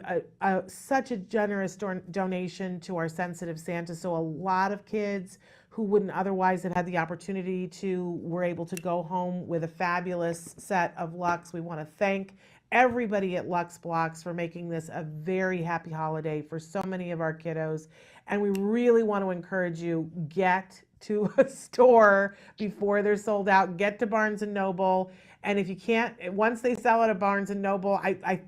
such a generous donation to our Sensitive Santa, so a lot of kids who wouldn't otherwise have had the opportunity to were able to go home with a fabulous set of Lux. We want to thank everybody at Lux Blocks for making this a very happy holiday for so many of our kiddos. And we really want to encourage you, get to a store before they're sold out. Get to Barnes & Noble. And if you can't, once they sell out at Barnes & Noble, I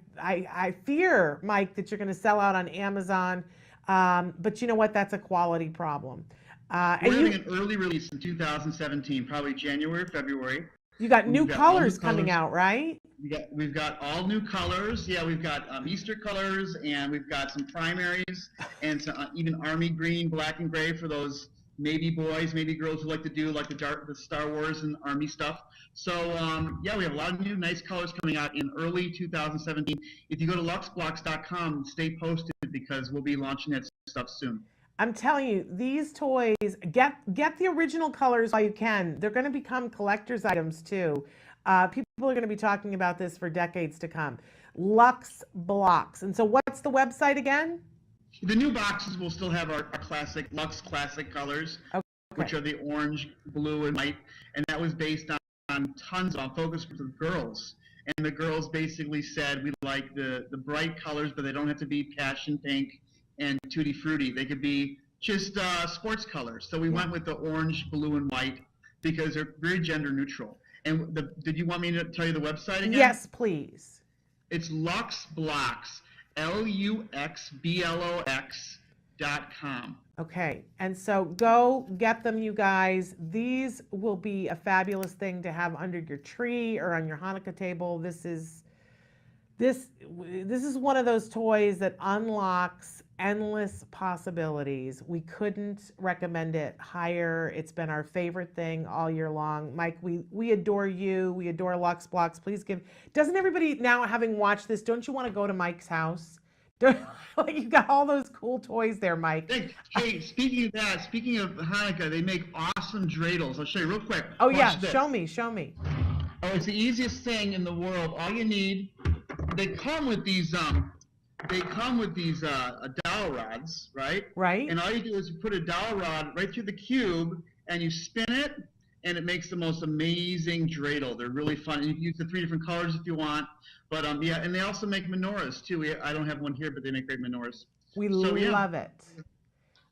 fear, Mike, that you're going to sell out on Amazon. But you know what? That's a quality problem. We're having an early release in 2017, probably January, February. You got new colors coming out, right? We've got all new colors. Yeah, we've got Easter colors, and we've got some primaries, and some, even army green, black and gray for those maybe boys, maybe girls who like to do like the Star Wars and army stuff. So yeah, we have a lot of new nice colors coming out in early 2017. If you go to luxblocks.com, stay posted because we'll be launching that stuff soon. I'm telling you, these toys, get the original colors while you can. They're going to become collector's items too. People are going to be talking about this for decades to come. Lux Blocks. And so what's the website again? The new boxes will still have our classic Lux classic colors, which are the orange, blue, and white. And that was based on tons of focus groups of girls. And the girls basically said we like the bright colors, but they don't have to be passion pink and tutti frutti. They could be just sports colors. So we went with the orange, blue, and white because they're very gender neutral. And did you want me to tell you the website again? Yes, please. It's Lux Blocks, LUXBLOX.com. Okay, and so go get them, you guys. These will be a fabulous thing to have under your tree or on your Hanukkah table. This is one of those toys that unlocks endless possibilities. We couldn't recommend it higher. It's been our favorite thing all year long. Mike, we adore you. We adore Lux Blocks. Please doesn't everybody now, having watched this, don't you want to go to Mike's house? Like, you got all those cool toys there, Mike. Hey, speaking of that, speaking of Hanukkah, they make awesome dreidels. I'll show you real quick. Oh, yeah, this. show me. Oh, it's the easiest thing in the world. All you need, they come with these dowel rods, right? Right. And all you do is you put a dowel rod right through the cube, and you spin it, and it makes the most amazing dreidel. They're really fun. You can use the 3 different colors if you want. But yeah, and they also make menorahs too. I don't have one here, but they make great menorahs. We love it.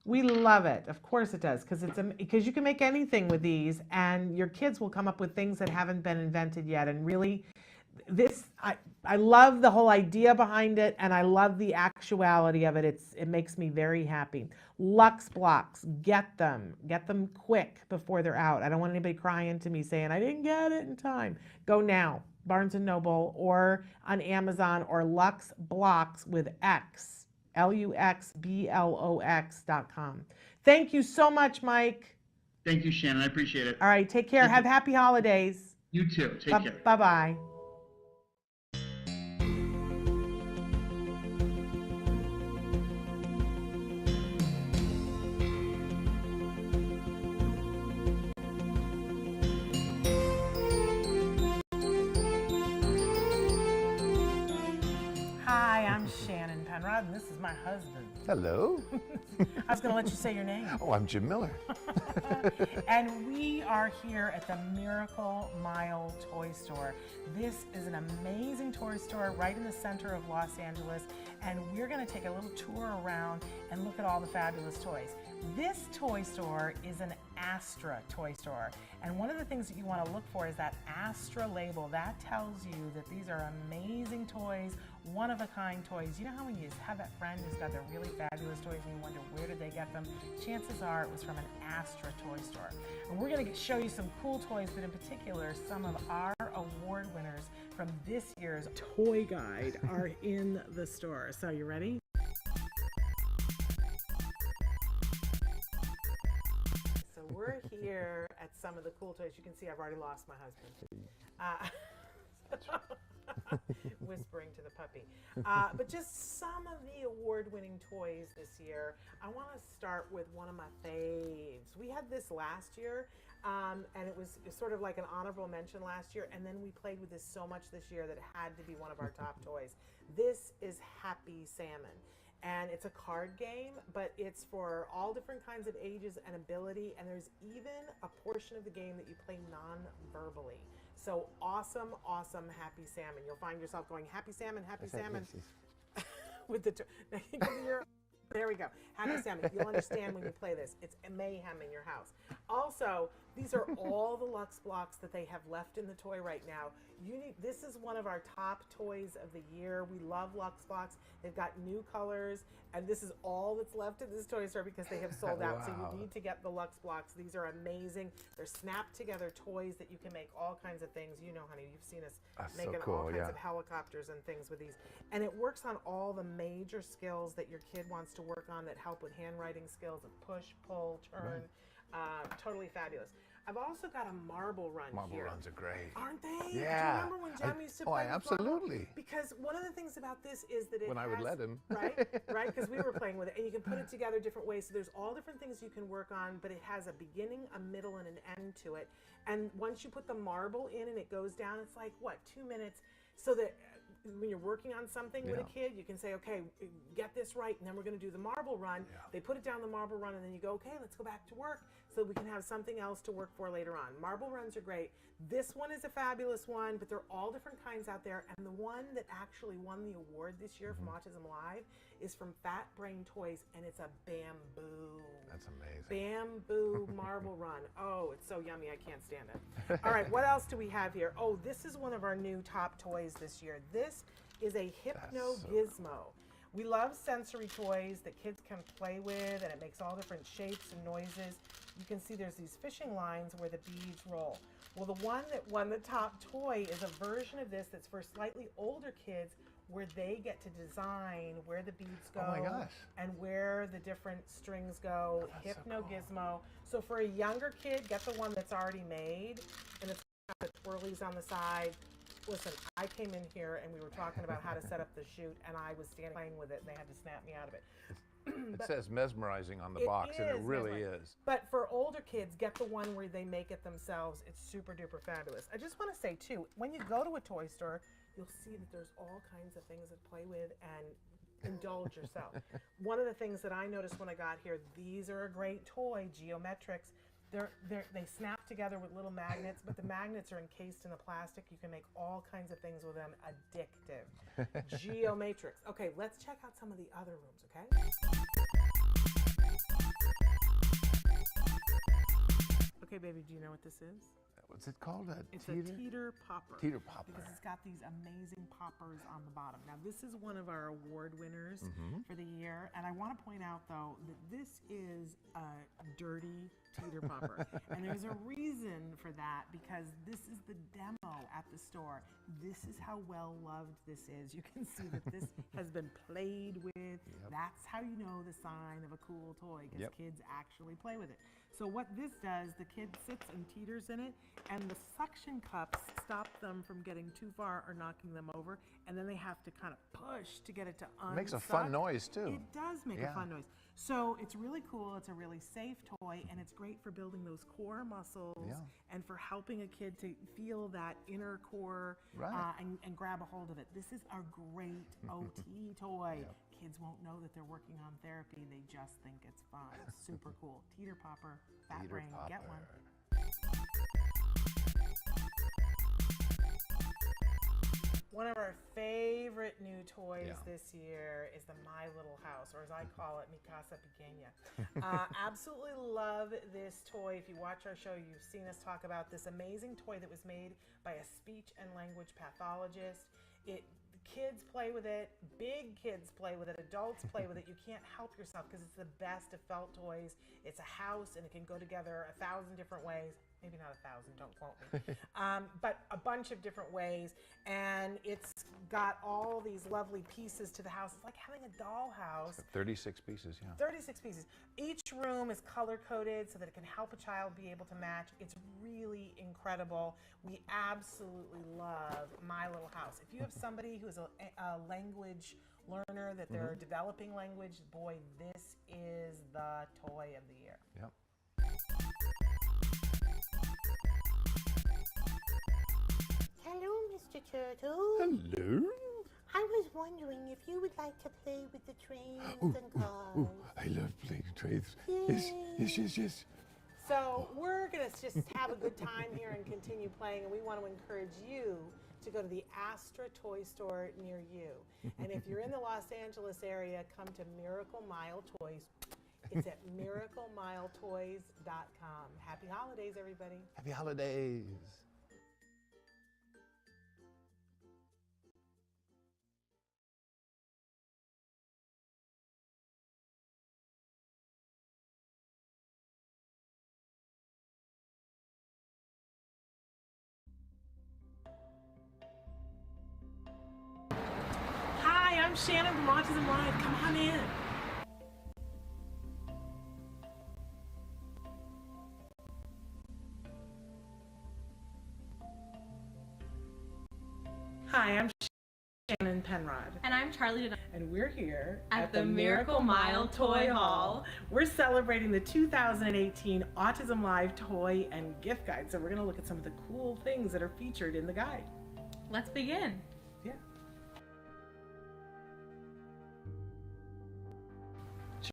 We love it. Of course it does, because you can make anything with these, and your kids will come up with things that haven't been invented yet. And really, I love the whole idea behind it, and I love the actuality of it. It makes me very happy. Lux Blocks, get them quick before they're out. I don't want anybody crying to me saying I didn't get it in time. Go now, Barnes & Noble or on Amazon, or Lux Blocks with X, LUXBLOX.com. Thank you so much, Mike. Thank you, Shannon. I appreciate it. All right, take care. Have happy holidays. You too. Take care. Bye-bye. Hi, I'm Shannon Penrod, and this is my husband. Hello. I was going to let you say your name. Oh, I'm Jim Miller. And we are here at the Miracle Mile Toy Store. This is an amazing toy store right in the center of Los Angeles, and we're going to take a little tour around and look at all the fabulous toys. This toy store is an Astra toy store, and one of the things that you want to look for is that Astra label. That tells you that these are amazing toys, one-of-a-kind toys. You know how when you have that friend who's got their really fabulous toys and you wonder where did they get them? Chances are it was from an Astra toy store. And we're going to show you some cool toys, but in particular, some of our award winners from this year's Toy Guide are in the store. So you ready? So we're here at some of the cool toys. You can see I've already lost my husband. Whispering to the puppy. But just some of the award-winning toys this year. I want to start with one of my faves. We had this last year, and it was sort of like an honorable mention last year, and then we played with this so much this year that it had to be one of our top toys. This is Happy Salmon. And it's a card game, but it's for all different kinds of ages and ability, and there's even a portion of the game that you play non-verbally. So awesome, awesome Happy Salmon. You'll find yourself going, Happy Salmon, Happy Salmon. With the there we go. Happy Salmon. You'll understand when you play this. It's a mayhem in your house. Also, these are all the Lux blocks that they have left in the toy right now. This is one of our top toys of the year. We love Lux blocks. They've got new colors, and this is all that's left in this toy store because they have sold out. Wow. So you need to get the Lux blocks. These are amazing. They're snapped together toys that you can make all kinds of things. You know, honey, you've seen us making all kinds of helicopters and things with these. And it works on all the major skills that your kid wants to work on that help with handwriting skills of push, pull, turn. Totally fabulous. I've also got a marble run here. Marble runs are great. Aren't they? Yeah. Do you remember when Jem used to play with absolutely. marble? Because one of the things about this is that it When I would let him. Right? Right? Because we were playing with it. And you can put it together different ways. So there's all different things you can work on, but it has a beginning, a middle, and an end to it. And once you put the marble in and it goes down, it's like, what, 2 minutes? So that when you're working on something with a kid, you can say, okay, get this right, and then we're going to do the marble run. They put it down the marble run, and then you go, okay, let's go back to work so we can have something else to work for later on. Marble runs are great. This one is a fabulous one, but they're all different kinds out there, and the one that actually won the award this year from Autism Live is from Fat Brain Toys, and it's a bamboo. That's amazing. Bamboo marble run. Oh, it's so yummy, I can't stand it. All right, what else do we have here? Oh, this is one of our new top toys this year. This is a Hypno Gizmo. We love sensory toys that kids can play with, and it makes all different shapes and noises. You can see there's these fishing lines where the beads roll. Well, the one that won the top toy is a version of this that's for slightly older kids, where they get to design where the beads go and where the different strings go. Hypno Gizmo. So for a younger kid, get the one that's already made, and it's got the twirlies on the side. Listen, I came in here and we were talking about how to set up the shoot, and I was standing playing with it, and they had to snap me out of it. It says mesmerizing on the box, and it really is. But for older kids, get the one where they make it themselves. It's super duper fabulous. I just want to say too, when you go to a toy store, you'll see that there's all kinds of things to play with and indulge yourself. One of the things that I noticed when I got here, these are a great toy, Geometrics. They snap together with little magnets, but the magnets are encased in the plastic. You can make all kinds of things with them. Addictive. Geomatrix. Okay, let's check out some of the other rooms, okay? Okay, baby, do you know what this is? What's it called? It's a teeter popper. Teeter popper. Because it's got these amazing poppers on the bottom. Now, this is one of our award winners for the year. And I want to point out, though, that this is a dirty teeter popper. And there's a reason for that, because this is the demo at the store. This is how well loved this is. You can see that this has been played with. That's how you know the sign of a cool toy, because kids actually play with it. So what this does, the kid sits and teeters in it, and the suction cups stop them from getting too far or knocking them over, and then they have to kind of push to get it to unsuck. It makes a fun noise, too. It does make a fun noise. So it's really cool. It's a really safe toy, and it's great for building those core muscles and for helping a kid to feel that inner core and grab a hold of it. This is a great OT toy. Kids won't know that they're working on therapy. They just think it's fun. Super cool. Teeter popper, Fat Brain, get one. One of our favorite new toys this year is the My Little House, or as I call it, Mi Casa Pequeña. Absolutely love this toy. If you watch our show, you've seen us talk about this amazing toy that was made by a speech and language pathologist. Kids play with it, big kids play with it, adults play with it. You can't help yourself because it's the best of felt toys. It's a house and it can go together 1,000 different ways. Maybe not 1,000, don't quote me. But a bunch of different ways. And it's got all these lovely pieces to the house. It's like having a dollhouse. 36 pieces, yeah. 36 pieces. Each room is color coded so that it can help a child be able to match. It's really incredible. We absolutely love My Little House. If you have somebody who's a language learner, that they're developing language, boy, this is the toy of the year. Yep. Hello, Mr. Turtle. Hello. I was wondering if you would like to play with the trains and cars. I love playing trains. Yes. So we're going to just have a good time here and continue playing, and we want to encourage you to go to the Astra Toy Store near you. And if you're in the Los Angeles area, come to Miracle Mile Toys. It's at miraclemiletoys.com. Happy holidays, everybody. Happy holidays. Hi, I'm Shannon from Autism Live. Come on in. Hi, I'm Shannon Penrod. And I'm Charlie Denali. And we're here At the Miracle Mile Toy Hall. We're celebrating the 2018 Autism Live Toy and Gift Guide. So we're going to look at some of the cool things that are featured in the guide. Let's begin. Yeah.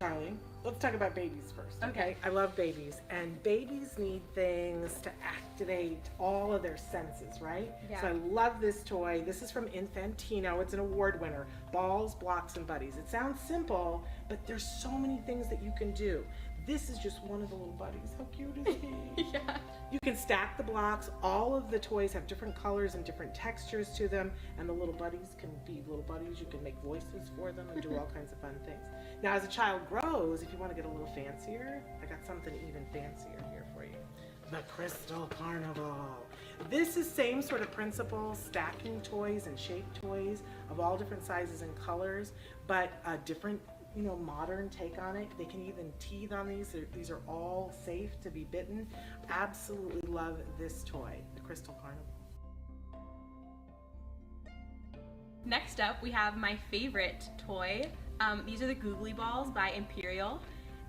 Charlie, let's talk about babies first. Okay. I love babies, and babies need things to activate all of their senses, right? Yeah. So I love this toy. This is from Infantino. It's an award winner. Balls, Blocks, and Buddies. It sounds simple, but there's so many things that you can do. This is just one of the little buddies. How cute is he? Yeah. You can stack the blocks. All of the toys have different colors and different textures to them, and the little buddies can be little buddies. You can make voices for them and do all kinds of fun things. Now, as a child grows, if you want to get a little fancier, I got something even fancier here for you. The Crystal Carnival. This is same sort of principle, stacking toys and shaped toys of all different sizes and colors, but a different modern take on it. They can even teeth on these. These are all safe to be bitten. Absolutely love this toy, the Crystal Carnival. Next up, we have my favorite toy. These are the Googly Balls by Imperial.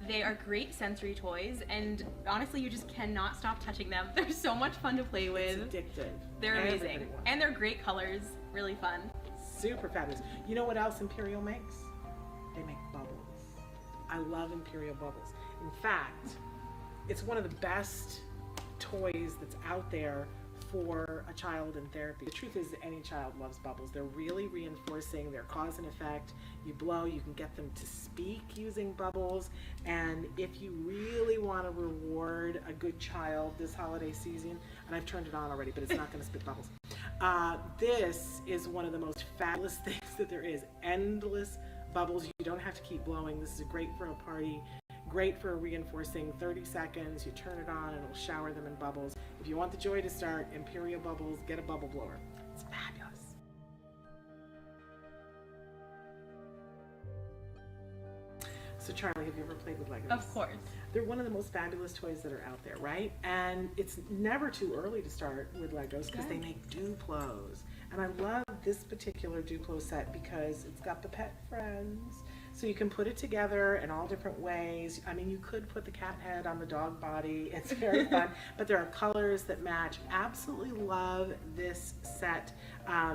They are great sensory toys, and honestly, you just cannot stop touching them. They're so much fun to play with. It's addictive. They're amazing. Everybody wants And they're great colors, really fun. Super fabulous. You know what else Imperial makes? They make bubbles. I love Imperial bubbles. In fact, it's one of the best toys that's out there for a child in therapy. The truth is that any child loves bubbles. They're really reinforcing their cause and effect. You blow, you can get them to speak using bubbles. And if you really want to reward a good child this holiday season, and I've turned it on already, but it's not going to spit bubbles. This is one of the most fabulous things that there is. Endless bubbles. You don't have to keep blowing. This is great for a party, great for reinforcing 30 seconds. You turn it on and it'll shower them in bubbles. If you want the joy to start, Imperial Bubbles, get a bubble blower. It's fabulous. So Charlie, have you ever played with Legos? Of course. They're one of the most fabulous toys that are out there, right? And it's never too early to start with Legos because they make Duplos. And I love this particular Duplo set because it's got the pet friends. So you can put it together in all different ways. I mean, you could put the cat head on the dog body. It's very fun. But there are colors that match. Absolutely love this set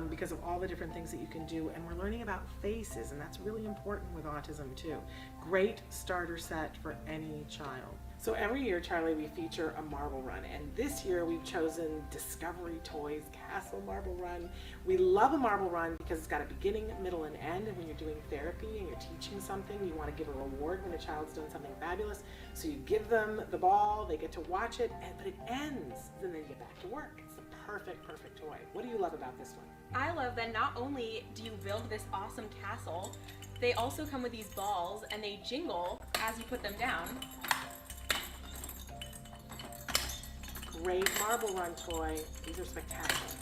because of all the different things that you can do. And we're learning about faces, and that's really important with autism too. Great starter set for any child. So every year, Charlie, we feature a marble run, and this year we've chosen Discovery Toys Castle Marble Run. We love a marble run because it's got a beginning, middle, and end, and when you're doing therapy and you're teaching something, you want to give a reward when a child's done something fabulous. So you give them the ball, they get to watch it, but it ends, and then you get back to work. It's the perfect toy. What do you love about this one? I love that not only do you build this awesome castle, they also come with these balls and they jingle as you put them down. Great marble run toy. These are spectacular.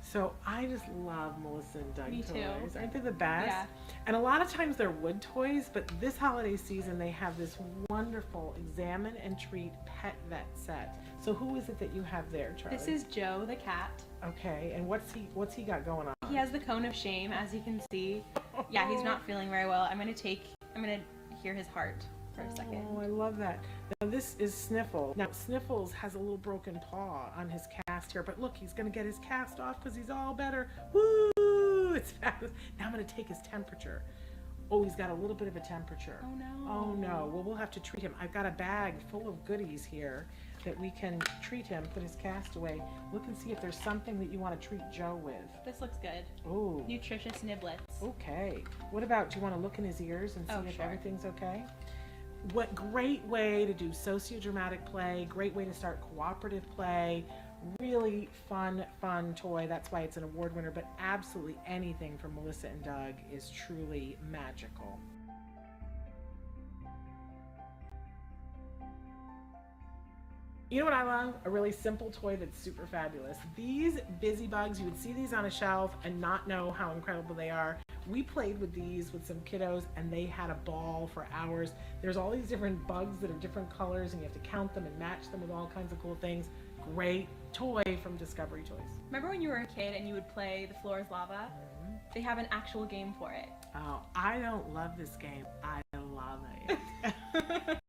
So I just love Melissa and Doug Me toys. too. Aren't they the best? Yeah. And a lot of times they're wood toys, but this holiday season they have this wonderful Examine and Treat Pet Vet set. So who is it that you have there, Charlie? This is Joe the cat. Okay, and what's he got going on? He has the cone of shame, as you can see. Yeah, he's not feeling very well. I'm gonna hear his heart for a second. Oh, I love that. Now this is Sniffle. Now Sniffles has a little broken paw on his cast here, but look, he's gonna get his cast off because he's all better. Woo! It's fabulous. Now I'm gonna take his temperature. Oh, he's got a little bit of a temperature. Oh no. Oh no. Well, we'll have to treat him. I've got a bag full of goodies here that we can treat him, put his cast away. Look and see if there's something that you want to treat Joe with. This looks good. Oh. Nutritious niblets. Okay. What about, do you want to look in his ears and see if sure. everything's okay? What great way to do sociodramatic play, great way to start cooperative play, really fun toy. That's why it's an award winner, but absolutely anything from Melissa and Doug is truly magical. You know what I love? A really simple toy that's super fabulous. These Busy Bugs, you would see these on a shelf and not know how incredible they are. We played with these with some kiddos and they had a ball for hours. There's all these different bugs that are different colors and you have to count them and match them with all kinds of cool things. Great toy from Discovery Toys. Remember when you were a kid and you would play The Floor is Lava? They have an actual game for it. Oh, I don't love this game. I love it.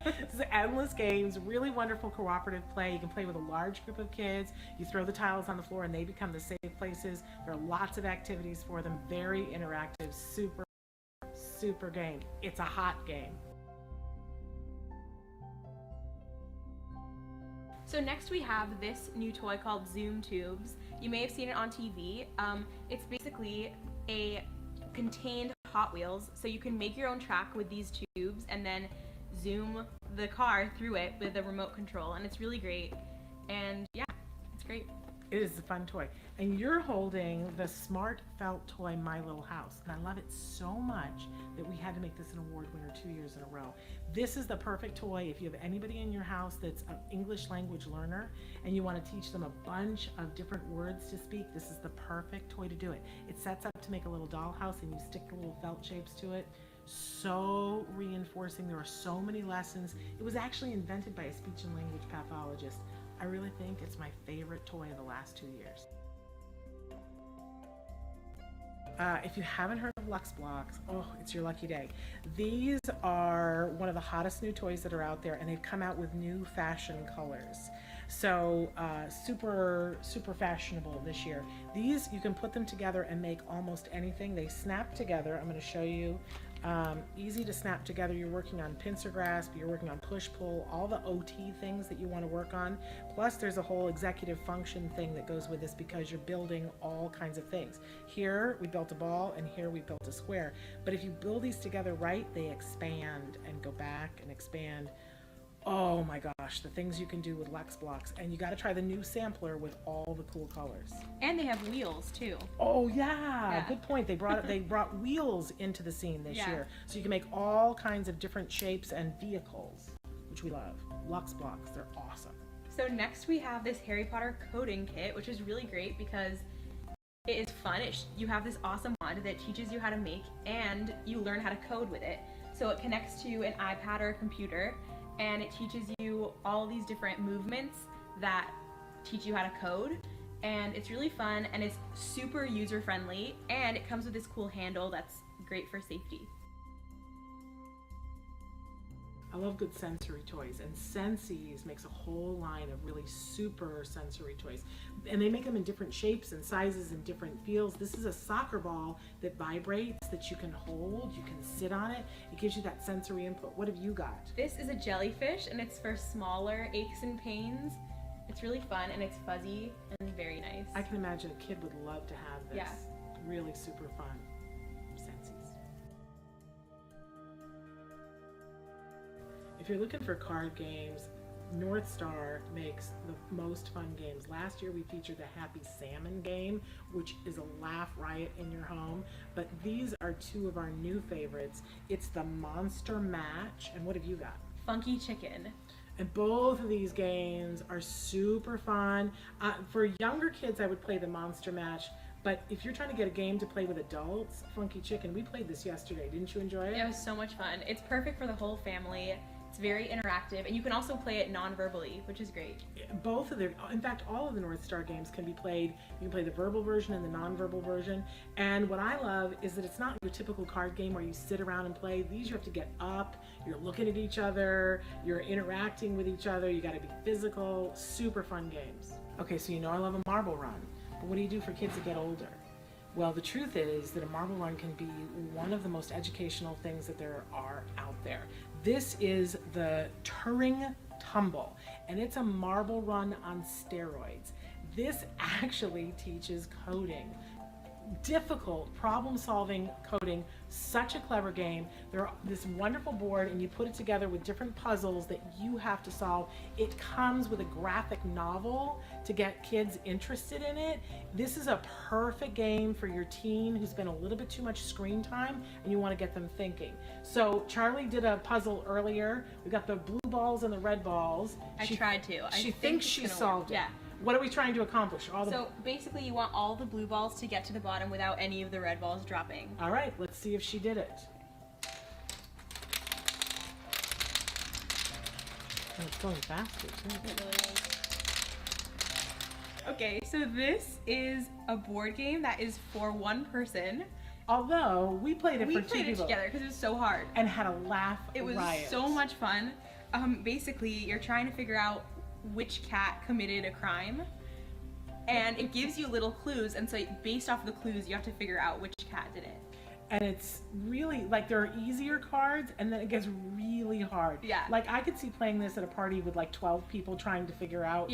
It's endless games, really wonderful cooperative play. You can play with a large group of kids. You throw the tiles on the floor and they become the safe places. There are lots of activities for them. Very interactive, super game. It's a hot game. So next we have this new toy called Zoom Tubes. You may have seen it on TV. It's basically a contained Hot Wheels, so you can make your own track with these tubes and then zoom the car through it with a remote control, and it's really great. And yeah, it's great. It is a fun toy. And you're holding the Smart Felt toy My Little House. And I love it so much that we had to make this an award winner 2 years in a row. This is the perfect toy if you have anybody in your house that's an English language learner and you want to teach them a bunch of different words to speak. This is the perfect toy to do it. It sets up to make a little dollhouse and you stick the little felt shapes to it. So reinforcing. There are so many lessons. It was actually invented by a speech and language pathologist. I really think it's my favorite toy of the last 2 years. If you haven't heard of Lux Blocks, oh, it's your lucky day. These are one of the hottest new toys that are out there, and they've come out with new fashion colors. So super fashionable this year. These, you can put them together and make almost anything. They snap together. I'm going to show you. Easy to snap together. You're working on pincer grasp, you're working on push-pull, all the OT things that you want to work on. Plus there's a whole executive function thing that goes with this because you're building all kinds of things. Here we built a ball and here we built a square. But if you build these together right, they expand and go back and expand. Oh my gosh, the things you can do with Lux Blocks. And you got to try the new sampler with all the cool colors. And they have wheels too. Oh yeah, good point. They brought wheels into the scene this year. So you can make all kinds of different shapes and vehicles, which we love. Lux Blocks, they're awesome. So next we have this Harry Potter coding kit, which is really great because it is fun. You have this awesome wand that teaches you how to make and you learn how to code with it. So it connects to an iPad or a computer, and it teaches you all these different movements that teach you how to code. And it's really fun and it's super user friendly, and it comes with this cool handle that's great for safety. I love good sensory toys, and Sensi's makes a whole line of really super sensory toys. And they make them in different shapes and sizes and different feels. This is a soccer ball that vibrates, that you can hold, you can sit on it. It gives you that sensory input. What have you got? This is a jellyfish, and it's for smaller aches and pains. It's really fun, and it's fuzzy and very nice. I can imagine a kid would love to have this. Yeah. Really super fun. Sensi's. If you're looking for card games, North Star makes the most fun games. Last year we featured the Happy Salmon game, which is a laugh riot in your home. But these are two of our new favorites. It's the Monster Match, and what have you got? Funky Chicken. And both of these games are super fun. For younger kids, I would play the Monster Match. But if you're trying to get a game to play with adults, Funky Chicken, we played this yesterday. Didn't you enjoy it? It was so much fun. It's perfect for the whole family. It's very interactive, and you can also play it non-verbally, which is great. Both of them, in fact, all of the North Star games can be played. You can play the verbal version and the non-verbal version. And what I love is that it's not your typical card game where you sit around and play. These you have to get up, you're looking at each other, you're interacting with each other, you got to be physical. Super fun games. Okay, so you know I love a marble run, but what do you do for kids that get older? Well, the truth is that a marble run can be one of the most educational things that there are out there. This is the Turing Tumble, and it's a marble run on steroids. This actually teaches coding. Difficult problem-solving coding, such a clever game. There's this wonderful board, and you put it together with different puzzles that you have to solve. It comes with a graphic novel to get kids interested in it. This is a perfect game for your teen who's been a little bit too much screen time and you want to get them thinking. So Charlie did a puzzle earlier. We got the blue balls and the red balls. She tried to. She thinks she solved it. Yeah. What are we trying to accomplish? So basically you want all the blue balls to get to the bottom without any of the red balls dropping. All right, let's see if she did it. And it's going faster too. It really is. Okay, so this is a board game that is for one person. Although we played it for two people. We played it together because it was so hard. And had a laugh It was riot. so much fun. Basically, you're trying to figure out which cat committed a crime, and it gives you little clues, and so based off the clues you have to figure out which cat did it. And it's really, like, there are easier cards and then it gets really hard. Yeah. Like, I could see playing this at a party with like 12 people trying to figure out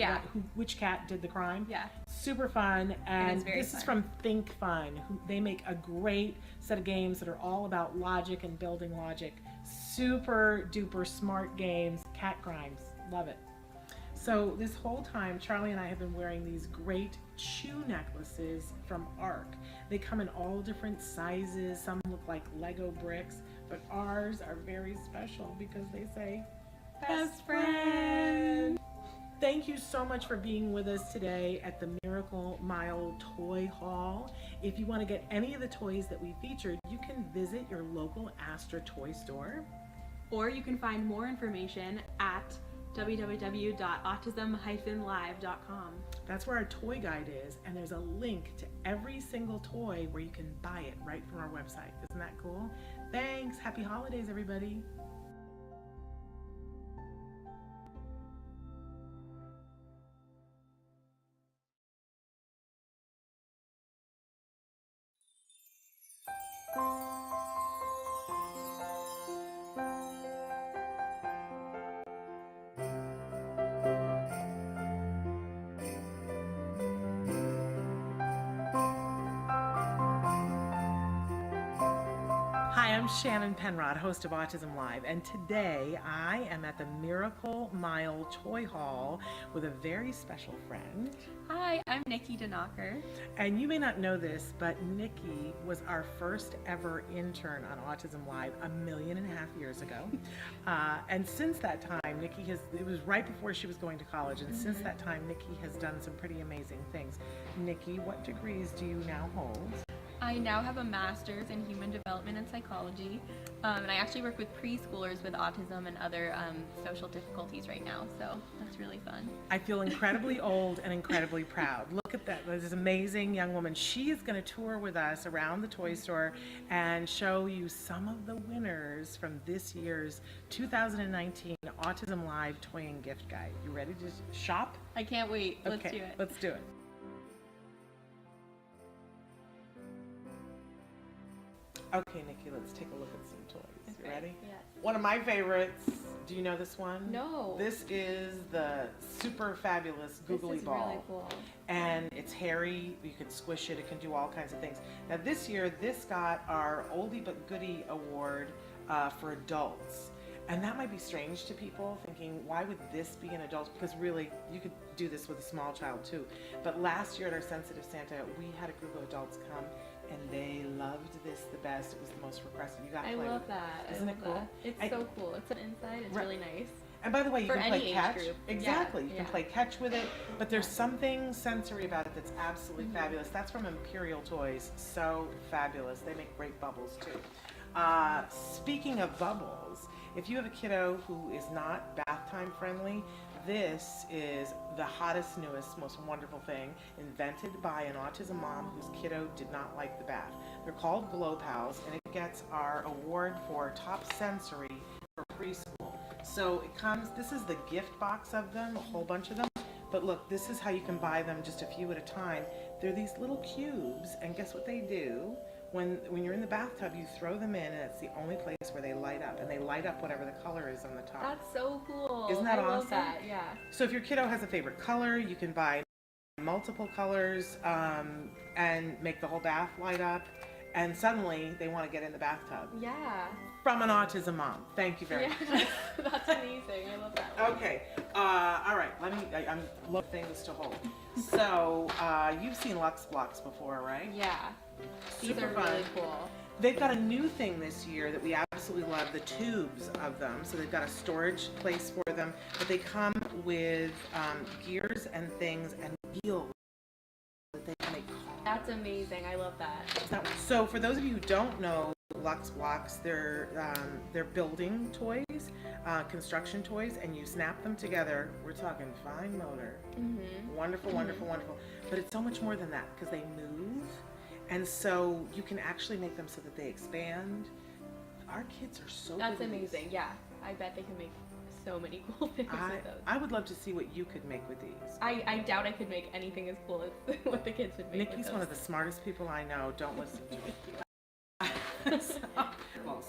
which cat did the crime. Yeah. Super fun. And this fun. is from Think Fun. They make a great set of games that are all about logic and building logic. Super duper smart games. Cat crimes. Love it. So this whole time, Charlie and I have been wearing these great shoe necklaces from ARC. They come in all different sizes. Some look like Lego bricks, but ours are very special because they say, best friend. Thank you so much for being with us today at the Miracle Mile Toy Haul. If you want to get any of the toys that we featured, you can visit your local Astra toy store. Or you can find more information at www.autism-live.com. That's where our toy guide is, and there's a link to every single toy where you can buy it right from our website. Isn't that cool? Thanks. Happy holidays, everybody. Hi, I'm Shannon Penrod, host of Autism Live, and today I am at the Miracle Mile Toy Hall with a very special friend. Hi, I'm Nikki Denocker. And you may not know this, but Nikki was our first ever intern on Autism Live 1.5 million years ago. And since that time, Nikki it was right before she was going to college, and since that time, Nikki has done some pretty amazing things. Nikki, what degrees do you now hold? I now have a master's in human development and psychology, and I actually work with preschoolers with autism and other social difficulties right now, so that's really fun. I feel incredibly old and incredibly proud. Look at that, this amazing young woman. She is going to tour with us around the toy store and show you some of the winners from this year's 2019 Autism Live Toy and Gift Guide. You ready to shop? I can't wait. Let's do it. Let's do it. Okay, Nikki, let's take a look at some toys. You ready? Yes. One of my favorites. Do you know this one? No. This is the super fabulous Googly Ball. Really cool. And it's hairy. You can squish it. It can do all kinds of things. Now this year, this got our Oldie But Goodie Award for adults. And that might be strange to people, thinking, why would this be an adult? Because really, you could do this with a small child too. But last year at our Sensitive Santa, we had a group of adults come, and they loved this the best. It was the most requested. You got to play I love with that. Isn't it cool? It's so cool. It's an inside. It's really nice. And by the way, you For can play any age catch. group. Exactly. Yeah, You can play catch with it, but there's something sensory about it that's absolutely fabulous. That's from Imperial Toys. So fabulous. They make great bubbles too. Speaking of bubbles, if you have a kiddo who is not bath time friendly, this is the hottest, newest, most wonderful thing invented by an autism mom whose kiddo did not like the bath. They're called Glow Pals, and it gets our award for top sensory for preschool. So it comes, this is the gift box of them, a whole bunch of them. But look, this is how you can buy them, just a few at a time. They're these little cubes, and guess what they do? When you're in the bathtub, you throw them in, and it's the only place where they light up, and they light up whatever the color is on the top. That's so cool. Isn't that I awesome? love that. Yeah. So if your kiddo has a favorite color, you can buy multiple colors and make the whole bath light up, and suddenly they want to get in the bathtub. Yeah. From an autism mom. Thank you very much. That's amazing. I love that one. Okay. All right. I'm looking things to hold. So you've seen Lux Blocks before, right? Yeah. These Super are fun. really cool. They've got a new thing this year that we absolutely love, the tubes of them. So they've got a storage place for them, but they come with gears and things and wheels that they can make. That's amazing. I love that. So for those of you who don't know Lux Blocks, they're building toys, construction toys, and you snap them together. We're talking fine motor. Wonderful, wonderful, wonderful. But it's so much more than that because they move. And so you can actually make them so that they expand. Our kids are so That's good at amazing. these. Yeah. I bet they can make so many cool things with those. I would love to see what you could make with these. I doubt I could make anything as cool as what the kids would make. Nikki's with one those. of the smartest people I know. Don't listen to me.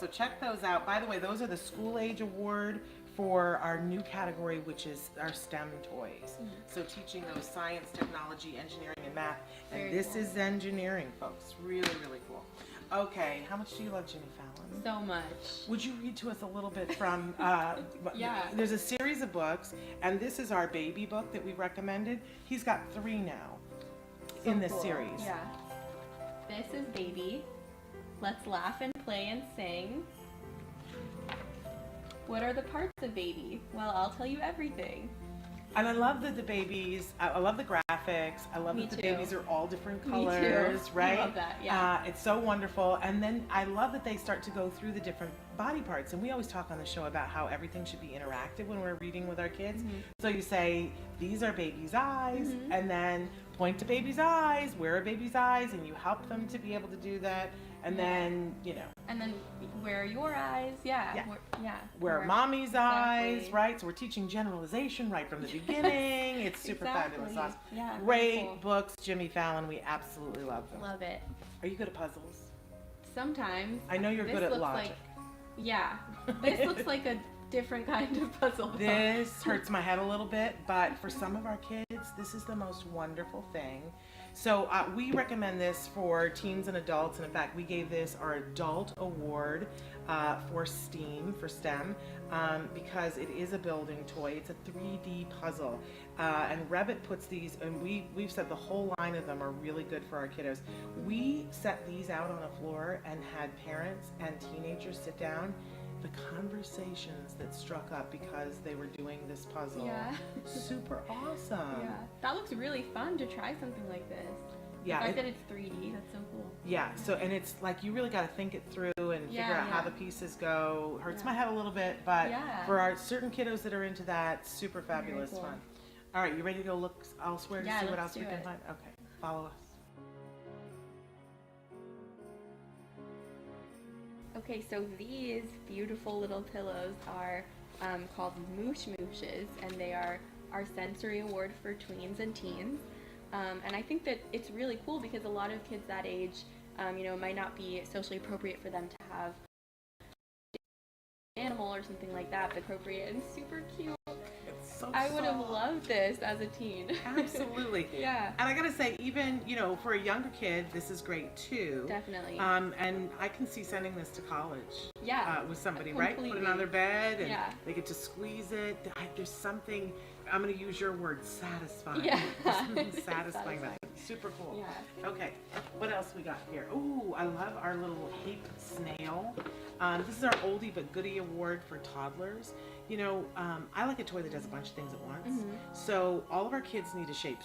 So check those out. By the way, those are the School Age Award for our new category, which is our STEM toys. So teaching those science, technology, engineering, and math. And Very this cool. is engineering, folks. Really, really cool. Okay, how much do you love Jimmy Fallon? So much. Would you read to us a little bit from, Yeah. There's a series of books, and this is our baby book that we recommended. He's got 3 now in this Cool. series. Yeah. This is Baby. Let's laugh and play and sing. What are the parts of Baby? Well, I'll tell you everything. And I love that the babies, I love the graphics. I love Me that the too. babies are all different Me colors, too. right? I love that, yeah. It's so wonderful. And then I love that they start to go through the different body parts. And we always talk on the show about how everything should be interactive when we're reading with our kids. So you say, these are baby's eyes, and then point to baby's eyes, where are baby's eyes, and you help them to be able to do that. And then, And then where are your eyes? Yeah. Yeah. Where are mommy's eyes, right? So we're teaching generalization right from the beginning. It's super fabulous. Awesome. Yeah. Really Great cool. books, Jimmy Fallon. We absolutely love them. Love it. Are you good at puzzles? Sometimes. I know you're This good at looks logic. Yeah. This looks like a different kind of puzzle. This hurts my head a little bit, but for some of our kids, this is the most wonderful thing. So we recommend this for teens and adults, and in fact, we gave this our adult award for STEM, because it is a building toy. It's a 3D puzzle, and Revit puts these, and we've said the whole line of them are really good for our kiddos. We set these out on a floor and had parents and teenagers sit down. The conversations that struck up because they were doing this puzzle. Yeah. Super awesome. Yeah. That looks really fun to try something like this. Yeah. The fact that it's 3D, that's so cool. Yeah, so, and it's like you really got to think it through and figure out how the pieces go. Hurts my head a little bit, but for our certain kiddos that are into that, super fabulous cool. fun. All right, you ready to go look elsewhere to see what else let's we do can it. find? Okay, follow us. Okay, so these beautiful little pillows are called Moosh Mooshes, and they are our sensory award for tweens and teens. And I think that it's really cool because a lot of kids that age, it might not be socially appropriate for them to have an animal or something like that, but appropriate and super cute. so I would have soft. loved this as a teen. Absolutely. Yeah. And I gotta say, even, you know, for a younger kid, this is great too. Definitely. And I can see sending this to college. Yeah. With somebody, right? Put it Completely. on their bed and Yeah. they get to squeeze it. There's something, I'm gonna use your word, satisfying. Yeah. There's something satisfying about it. Super cool. Yeah. Okay, what else we got here? Ooh, I love our little Hape snail. This is our oldie but goodie award for toddlers. You know, I like a toy that does a bunch of things at once. So all of our kids need a shape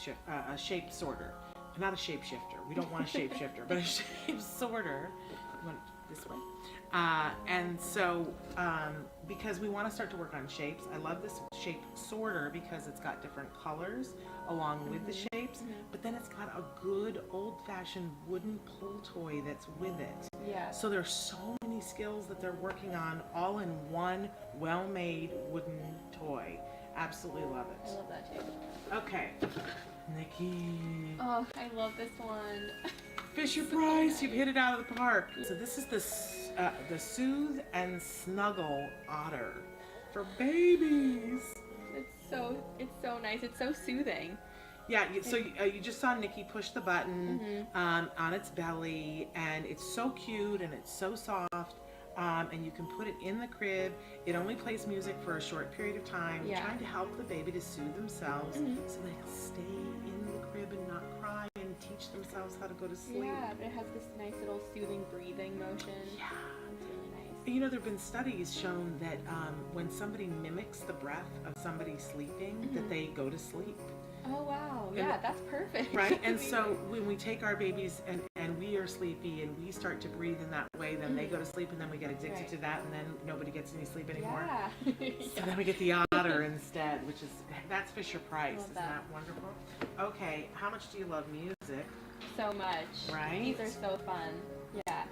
sorter. Not a shapeshifter. We don't want a shapeshifter, but a shape sorter. You want it this way. And so, because we want to start to work on shapes, I love this shape sorter because it's got different colors along with the shapes, but then it's got a good old-fashioned wooden pull toy that's with it. Yeah. So there's so many skills that they're working on all in one well-made wooden toy. Absolutely love it. I love that too. Okay, Nikki. Oh, I love this one. Fisher Price, you've hit it out of the park. So this is the Soothe and Snuggle Otter for babies. It's so nice. It's so soothing. Yeah, so you just saw Nikki push the button on its belly, and it's so cute and it's so soft. And you can put it in the crib. It only plays music for a short period of time, trying to help the baby to soothe themselves so they'll stay in the crib and not cry and teach themselves how to go to sleep. Yeah, but it has this nice little soothing breathing motion. Yeah. It's really nice. You know, there have been studies shown that when somebody mimics the breath of somebody sleeping, that they go to sleep. Oh wow, yeah, that's perfect. Right? And so when we take our babies and we are sleepy and we start to breathe in that way, then they go to sleep and then we get addicted to that and then nobody gets any sleep anymore. Yeah. So then we get the otter instead, which is, that's Fisher Price. Love Isn't that. that wonderful? Okay, how much do you love music? So much. Right? These are so fun. Yeah.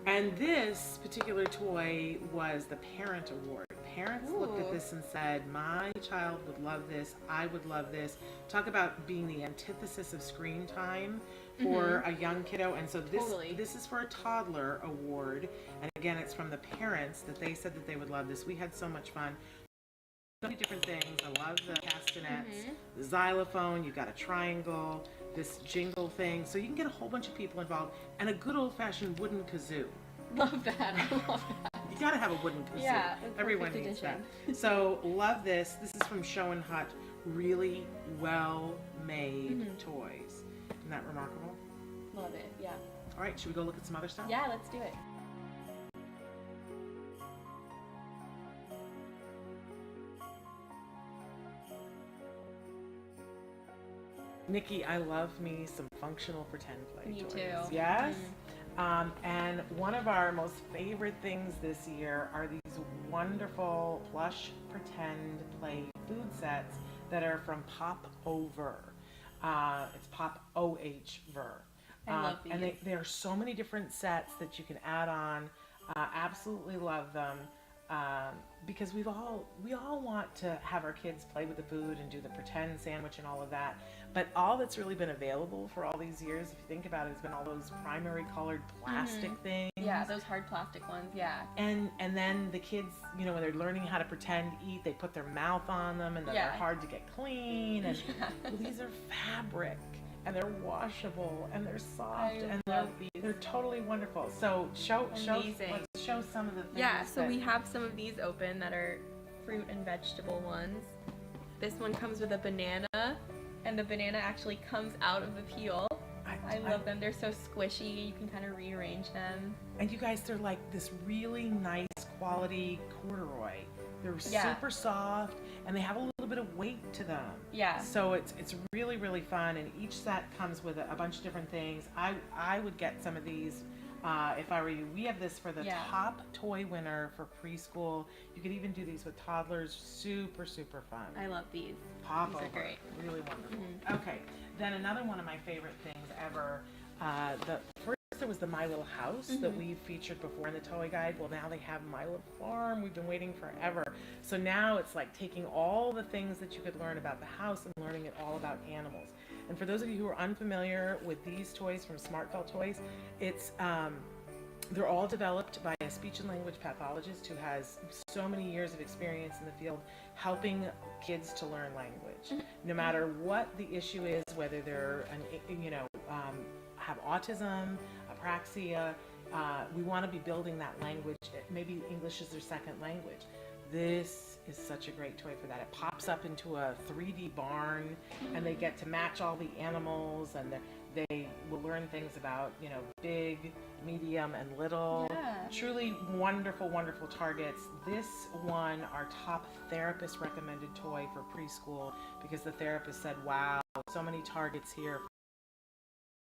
And this particular toy was the Parent Award. Parents looked at this and said, my child would love this, I would love this. Talk about being the antithesis of screen time for a young kiddo. And so this is for a toddler award. And again, it's from the parents that they said that they would love this. We had so much fun. So many different things. I love the castanets, the xylophone, you've got a triangle, this jingle thing. So you can get a whole bunch of people involved, and a good old-fashioned wooden kazoo. Love that. I love that. You gotta have a wooden kazoo. Yeah, everyone perfect needs addition. that. So love this. This is from Show and Hut. Really well-made toys. Isn't that remarkable? Love it. Yeah. All right, should we go look at some other stuff? Yeah, let's do it. Nikki, I love me some functional pretend play Me toys. too. Yes? And one of our most favorite things this year are these wonderful plush pretend play food sets that are from Pop Over. It's Pop OH Ver. I love these. And there are so many different sets that you can add on. Absolutely love them. Because we all want to have our kids play with the food and do the pretend sandwich and all of that. But all that's really been available for all these years, if you think about it, has been all those primary colored plastic things. Yeah, those hard plastic ones, yeah. And then the kids, you know, when they're learning how to pretend eat, they put their mouth on them and then they're hard to get clean. And well, these are fabric and they're washable and they're soft and they're totally wonderful. So let's show some of the things. Yeah, so we have some of these open that are fruit and vegetable ones. This one comes with a banana, and the banana actually comes out of the peel. I love them. They're so squishy. You can kind of rearrange them. And you guys, they're like this really nice quality corduroy. They're super soft and they have a little bit of weight to them. Yeah. So it's really, really fun, and each set comes with a bunch of different things. I would get some of these if I were you. We have this for the top toy winner for preschool. You could even do these with toddlers. Super, super fun. I love these. Pop These over. are great. Really wonderful. Okay, then another one of my favorite things ever. First there was the My Little House that we've featured before in the toy guide. Well, now they have My Little Farm. We've been waiting forever. So now it's like taking all the things that you could learn about the house and learning it all about animals. And for those of you who are unfamiliar with these toys from Smartfell Toys, it's They're all developed by a speech and language pathologist who has so many years of experience in the field helping kids to learn language. No matter what the issue is, whether they're, have autism, apraxia, we want to be building that language. Maybe English is their second language. This is such a great toy for that. It pops up into a 3D barn, and they get to match all the animals, and they will learn things about, big, medium, and little. Yeah. Truly wonderful, wonderful targets. This one, our top therapist recommended toy for preschool, because the therapist said, wow, so many targets here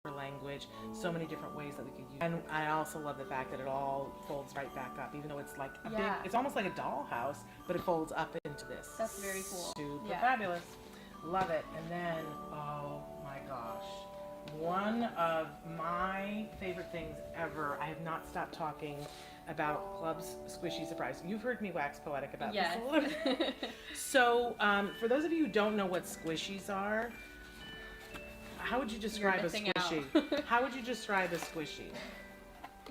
for language, so many different ways that we could use. And I also love the fact that it all folds right back up, even though it's like a big, it's almost like a dollhouse, but it folds up into this. That's very cool. Super fabulous. Love it. And then, oh my gosh, one of my favorite things ever, I have not stopped talking about Club's Squishy Surprise. You've heard me wax poetic about this a little bit. So, for those of you who don't know what squishies are, how would you describe a squishy? How would you describe a squishy?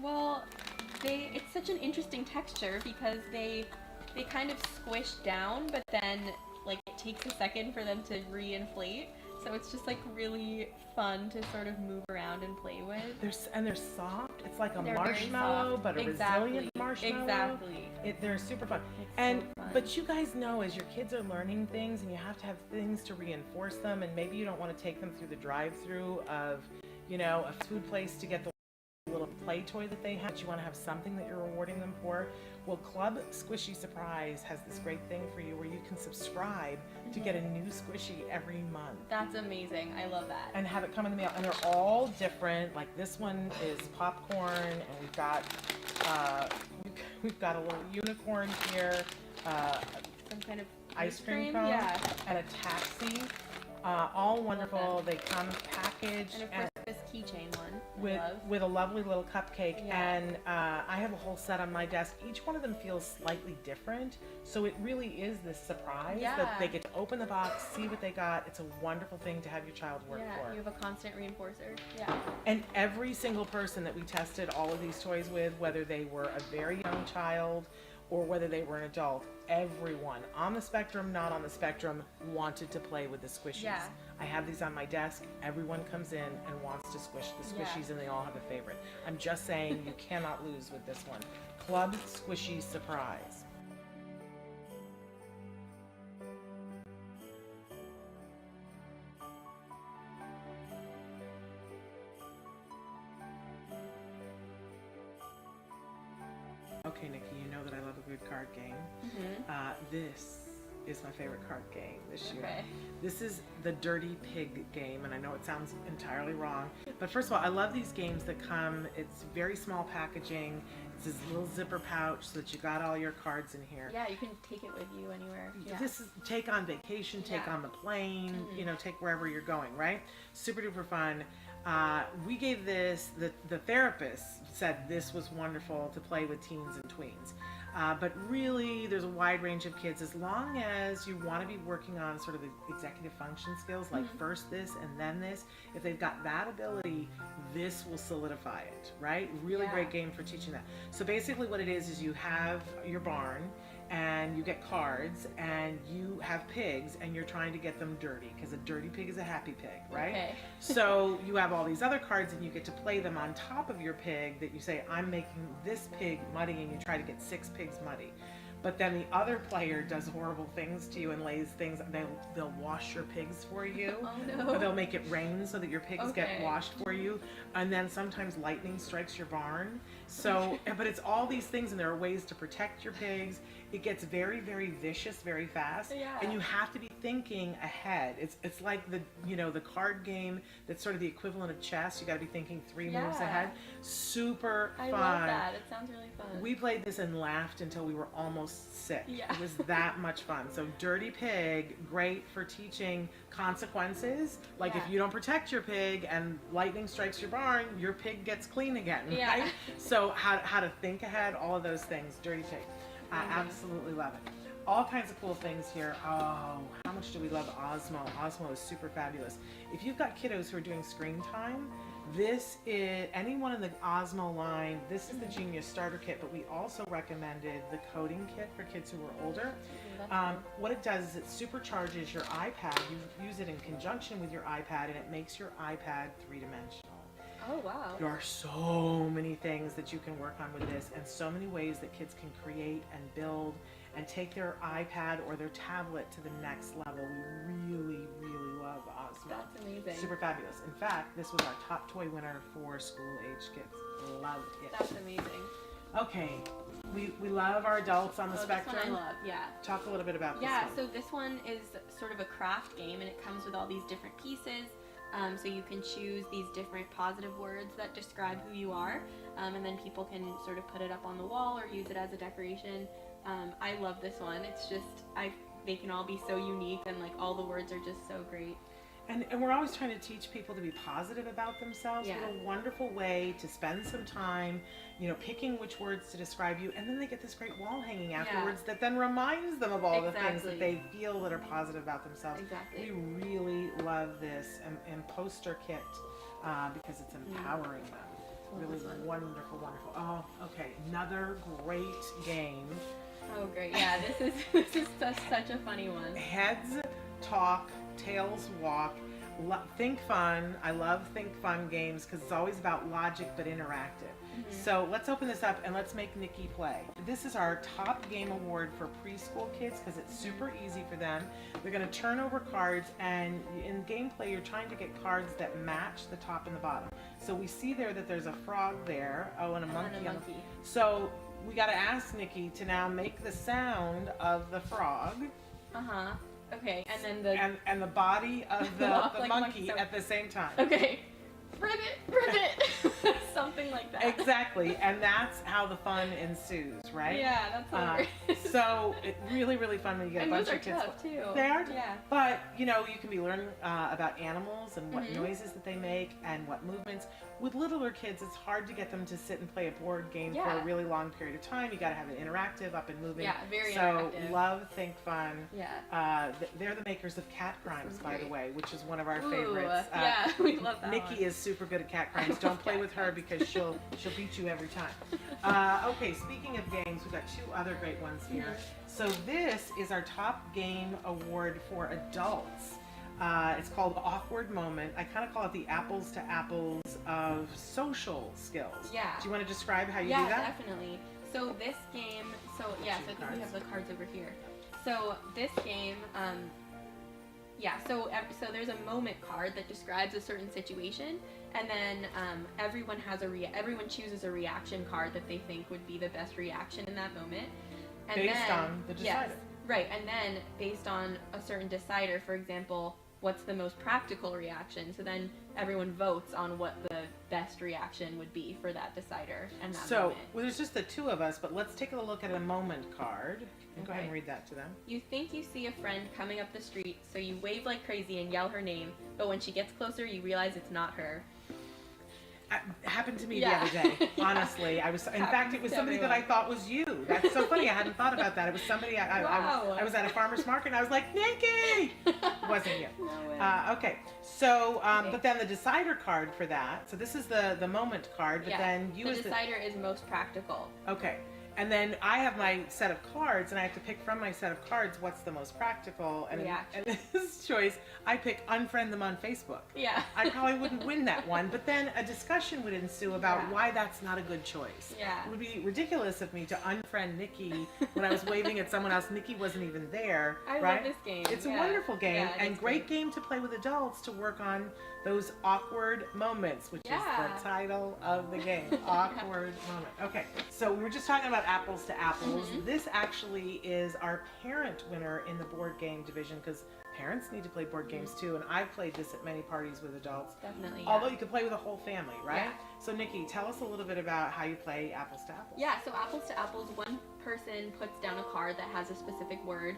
Well, it's such an interesting texture because they kind of squish down, but then like it takes a second for them to reinflate. So it's just like really fun to sort of move around and play with. They're soft. It's like a marshmallow, but a resilient marshmallow. Exactly. They're super fun. But you guys know, as your kids are learning things, and you have to have things to reinforce them, and maybe you don't want to take them through the drive-through of, a food place to get the little play toy that they have, but you want to have something that you're rewarding them for. Well, Club Squishy Surprise has this great thing for you where you can subscribe to get a new squishy every month. That's amazing. I love that. And have it come in the mail. And they're all different. Like this one is popcorn, and we've got a little unicorn here, some kind of ice cream cone, and a taxi. All wonderful. They come packaged. And of course, this keychain one. With a lovely little cupcake. And I have a whole set on my desk. Each one of them feels slightly different. So it really is this surprise that they get to open the box, see what they got. It's a wonderful thing to have your child work for. You have a constant reinforcer. Yeah. And every single person that we tested all of these toys with, whether they were a very young child or whether they were an adult, everyone on the spectrum, not on the spectrum, wanted to play with the squishies. Yeah. I have these on my desk. Everyone comes in and wants to squish the squishies, and they all have a favorite. I'm just saying, you cannot lose with this one. Club Squishy Surprise. Okay, Nikki, you know that I love a good card game. This is my favorite card game this year. Okay. This is the Dirty Pig game, and I know it sounds entirely wrong, but first of all, I love these games that come, it's very small packaging, it's this little zipper pouch so that you got all your cards in here. Yeah, you can take it with you anywhere. Yeah. This is take on vacation, take on the plane, take wherever you're going, right? Super duper fun. We gave this, the therapist said this was wonderful to play with teens and tweens. But really, there's a wide range of kids, as long as you want to be working on sort of the executive function skills, like first this and then this. If they've got that ability, this will solidify it, right? Really great game for teaching that. So basically what it is you have your barn, and you get cards, and you have pigs, and you're trying to get them dirty, because a dirty pig is a happy pig, right? Okay. So you have all these other cards, and you get to play them on top of your pig that you say, I'm making this pig muddy, and you try to get 6 pigs muddy. But then the other player does horrible things to you and lays things, they'll wash your pigs for you. Oh no. Or they'll make it rain so that your pigs get washed for you. And then sometimes lightning strikes your barn. So, but it's all these things, and there are ways to protect your pigs. It gets very, very vicious very fast. And you have to be thinking ahead. It's like the card game that's sort of the equivalent of chess. You got to be thinking 3 moves ahead. Super fun. I love that. It sounds really fun. We played this and laughed until we were almost sick. Yeah. It was that much fun. So Dirty Pig, great for teaching consequences. Like if you don't protect your pig and lightning strikes your barn, your pig gets clean again, right? So how to think ahead, all of those things. Dirty Pig. I absolutely love it. All kinds of cool things here. Oh, how much do we love Osmo? Osmo is super fabulous. If you've got kiddos who are doing screen time, This is anyone in the Osmo line. This is the Genius Starter Kit, but we also recommended the coding kit for kids who are older. What it does is it supercharges your iPad. You use it in conjunction with your iPad, and it makes your iPad three-dimensional. Oh, wow. There are so many things that you can work on with this, and so many ways that kids can create and build and take their iPad or their tablet to the next level. We really, really love Osmo. That's amazing. Super fabulous. In fact, this was our top toy winner for school-age kids. Love it. That's amazing. Okay, we love our adults on the spectrum. This one I love, yeah. Talk a little bit about this Yeah, one. so this one is sort of a craft game, and it comes with all these different pieces. So you can choose these different positive words that describe who you are, and then people can sort of put it up on the wall or use it as a decoration. I love this one. It's just, they can all be so unique, and like all the words are just so great. And we're always trying to teach people to be positive about themselves. Yeah. What a wonderful way to spend some time, picking which words to describe you, and then they get this great wall hanging afterwards that then reminds them of all the things that they feel that are positive about themselves. Exactly. We really love this and poster kit because it's empowering them. Really wonderful, wonderful. Oh, okay, another great game. Oh, great. Yeah, this is such a funny one. Heads talk, tails walk. Think fun. I love think fun games because it's always about logic but interactive. So let's open this up and let's make Nikki play. This is our top game award for preschool kids because it's super easy for them. They're going to turn over cards, and in gameplay you're trying to get cards that match the top and the bottom. So we see there that there's a frog there. Oh, and a monkey. And a monkey. So we got to ask Nikki to now make the sound of the frog. Uh-huh. Okay, and then the... And the body of the like monkey so... at the same time. Okay. Ribbit! Something like that. Exactly, and that's how the fun ensues, right? Yeah, that's hilarious. So it really, really fun when you get a bunch of kids. Tough too. They are? Yeah. But, you can be learning about animals and what noises that they make and what movements. With littler kids, it's hard to get them to sit and play a board game for a really long period of time. You got to have it interactive, up and moving. Yeah, very interactive. So love Think Fun. Yeah. They're the makers of Cat Crimes, by the way, which is one of our favorites. Yeah, we love that Nikki one. is super good at Cat Crimes. Don't play with her because she'll beat you every time. Okay, speaking of games, we've got two other great ones here. So this is our top game award for adults. It's called Awkward Moment. I kind of call it the apples to apples of social skills. Yeah. Do you want to describe how you do that? that? Yeah, definitely. So this game, so I think we have the cards over here. So this game, so there's a moment card that describes a certain situation, and then everyone chooses a reaction card that they think would be the best reaction in that moment. And based on the decider. Yes, right, and then based on a certain decider, for example, what's the most practical reaction? So then everyone votes on what the best reaction would be for that decider and that moment. Well, there's just the two of us, but let's take a look at a moment card. And go ahead and read that to them. You think you see a friend coming up the street, so you wave like crazy and yell her name, but when she gets closer, you realize it's not her. It happened to me the other day. Honestly, in fact, it was somebody that I thought was you. That's so funny. I hadn't thought about that. It was somebody. I was at a farmer's market, and I was like, Nikki. It wasn't you. No way. Okay. So, but then the decider card for that. So this is the moment card, but then you the decider is most practical. Okay. And then I have my set of cards, and I have to pick from my set of cards what's the most practical. And in this choice, I pick unfriend them on Facebook. Yeah. I probably wouldn't win that one, but then a discussion would ensue about why that's not a good choice. Yeah. It would be ridiculous of me to unfriend Nikki when I was waving at someone else. Nikki wasn't even there. I right? love this game. It's a wonderful game and great great game to play with adults to work on those awkward moments, which is the title of the game. Awkward moment. Okay, so we were just talking about apples to apples. This actually is our parent winner in the board game division because parents need to play board games too, and I've played this at many parties with adults. Definitely. Although you can play with a whole family, right? Yeah. So Nikki, tell us a little bit about how you play apples to apples. Yeah, so apples to apples, one person puts down a card that has a specific word,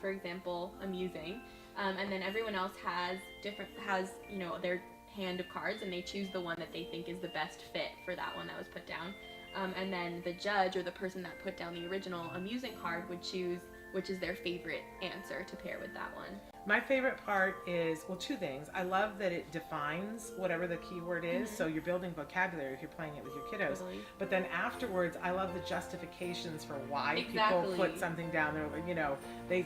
for example, amusing, and then everyone else has their hand of cards, and they choose the one that they think is the best fit for that one that was put down. And then the judge or the person that put down the original amusing card would choose which is their favorite answer to pair with that one. My favorite part is, well, two things. I love that it defines whatever the keyword is. So you're building vocabulary if you're playing it with your kiddos. Totally. But then afterwards, I love the justifications for why Exactly. people put something down there. You know, they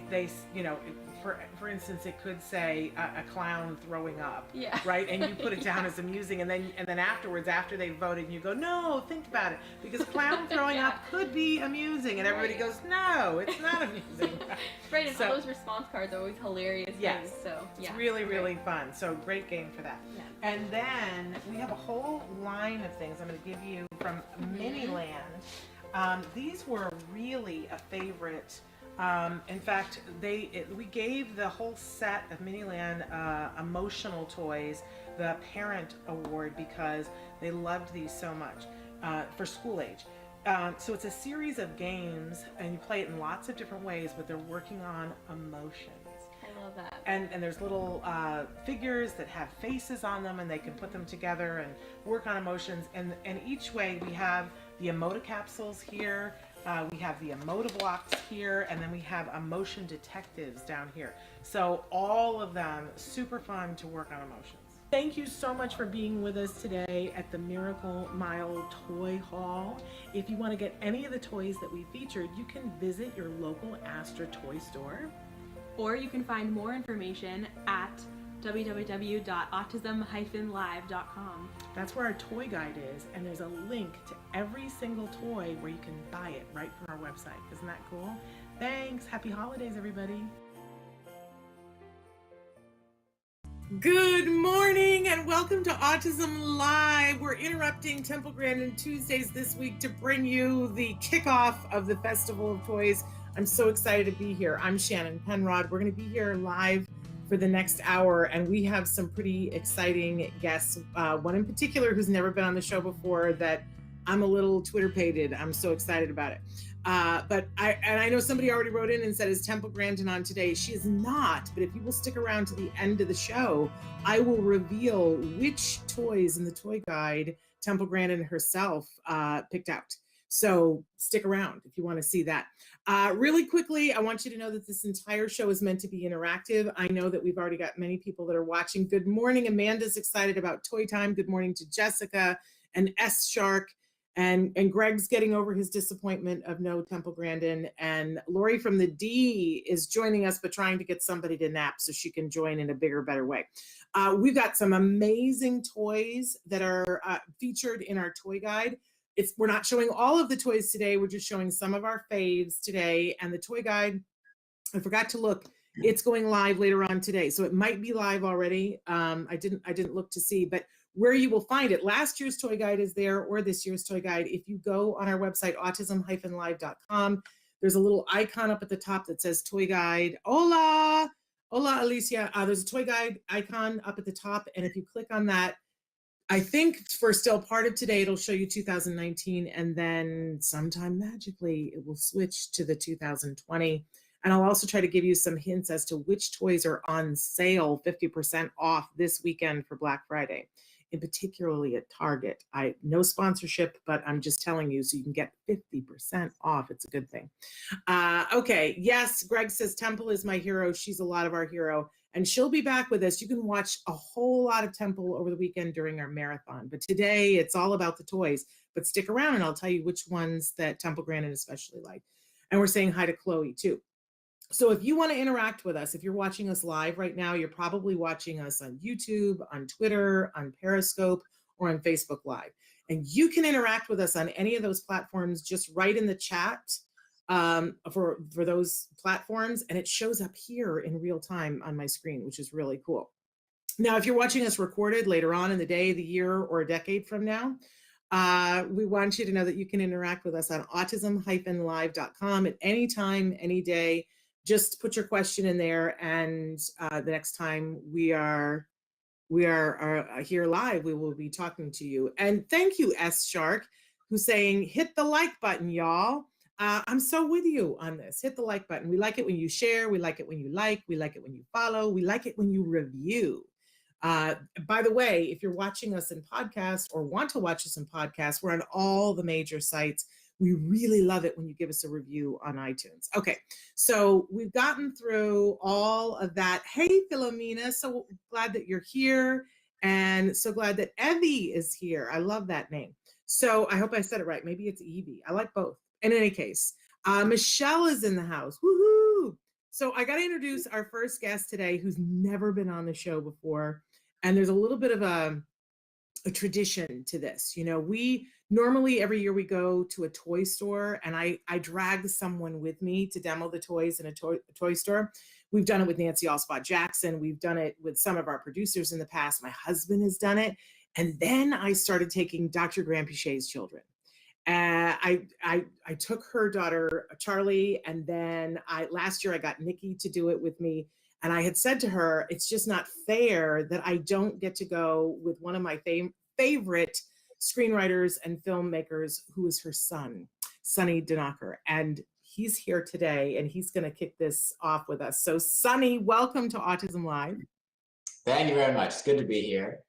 for instance, it could say a clown throwing up, Yeah. right? And you put it down as amusing, and then afterwards, after they voted, you go, no, think about it, because clown throwing Yeah. up could be amusing, and everybody Right. goes, no, it's not amusing. Right, and So- all those response cards are always hilarious Yes. things. So It's yeah. really, really fun. So great game for that. Yeah. And then we have a whole line of things I'm going to give you from Miniland. These were really a favorite. In fact, we gave the whole set of Miniland emotional toys the Parent Award because they loved these so much for school age. So it's a series of games, and you play it in lots of different ways, but they're working on emotions. I love that. And there's little figures that have faces on them, and they can put them together and work on emotions. And each way we have the emotocapsules here, we have the emotiblocks here, and then we have emotion detectives down here. So all of them super fun to work on emotions. Thank you so much for being with us today at the Miracle Mile Toy Haul. If you want to get any of the toys that we featured, you can visit your local Astra toy store. Or you can find more information at www.autism-live.com. That's where our toy guide is, and there's a link to every single toy where you can buy it right from our website. Isn't that cool? Thanks. Happy holidays, everybody. Good morning and welcome to Autism Live. We're interrupting Temple Grandin Tuesdays this week to bring you the kickoff of the Festival of Toys. I'm so excited to be here. I'm Shannon Penrod. We're going to be here live for the next hour, and we have some pretty exciting guests. One in particular who's never been on the show before that I'm a little Twitter-pated. I'm so excited about it. But I know somebody already wrote in and said, is Temple Grandin on today? She is not, but if you will stick around to the end of the show, I will reveal which toys in the toy guide Temple Grandin herself picked out. So stick around if you want to see that. Really quickly, I want you to know that this entire show is meant to be interactive. I know that we've already got many people that are watching. Good morning. Amanda's excited about Toy Time. Good morning to Jessica and S Shark. And Greg's getting over his disappointment of no Temple Grandin. And Lori from the D is joining us, but trying to get somebody to nap so she can join in a bigger, better way. We've got some amazing toys that are featured in our toy guide. We're not showing all of the toys today. We're just showing some of our faves today. And the toy guide, I forgot to look. It's going live later on today, so it might be live already. I didn't look to see, but where you will find it, last year's toy guide is there, or this year's toy guide. If you go on our website, autism-live.com, there's a little icon up at the top that says toy guide. Hola, Alicia. There's a toy guide icon up at the top, and if you click on that, I think for still part of today, it'll show you 2019, and then sometime magically it will switch to the 2020. And I'll also try to give you some hints as to which toys are on sale 50% off this weekend for Black Friday, and particularly at Target. No sponsorship, but I'm just telling you so you can get 50% off. It's a good thing. Okay, yes, Greg says Temple is my hero. She's a lot of our hero. And she'll be back with us. You can watch a whole lot of Temple over the weekend during our marathon. But today, it's all about the toys. But stick around, and I'll tell you which ones that Temple Grandin especially like. And we're saying hi to Chloe, too. So if you want to interact with us, if you're watching us live right now, you're probably watching us on YouTube, on Twitter, on Periscope, or on Facebook Live. And you can interact with us on any of those platforms. Just write in the chat for those platforms, and it shows up here in real time on my screen, which is really cool. Now, if you're watching us recorded later on in the day, the year, or a decade from now, we want you to know that you can interact with us on autism-live.com at any time, any day. Just put your question in there, and the next time we are here live, we will be talking to you. And thank you, S Shark, who's saying, hit the like button, y'all. I'm so with you on this. Hit the like button. We like it when you share. We like it when you like. We like it when you follow. We like it when you review. By the way, if you're watching us in podcast or want to watch us in podcast, we're on all the major sites. We really love it when you give us a review on iTunes. Okay, so we've gotten through all of that. Hey, Philomena, so glad that you're here, and so glad that Evie is here. I love that name. So I hope I said it right. Maybe it's Evie. I like both. In any case, Michelle is in the house. Woohoo! So I got to introduce our first guest today who's never been on the show before. And there's a little bit of a tradition to this. You know, we normally every year we go to a toy store and I drag someone with me to demo the toys in a toy store. We've done it with Nancy Allspot Jackson. We've done it with some of our producers in the past. My husband has done it. And then I started taking Dr. Graham Pichet's children. I took her daughter, Charlie, and then last year I got Nikki to do it with me. And I had said to her, it's just not fair that I don't get to go with one of my favorite screenwriters and filmmakers, who is her son, Sonny Dinocker. And he's here today and he's going to kick this off with us. So Sonny, welcome to Autism Live. Thank you very much. It's good to be here.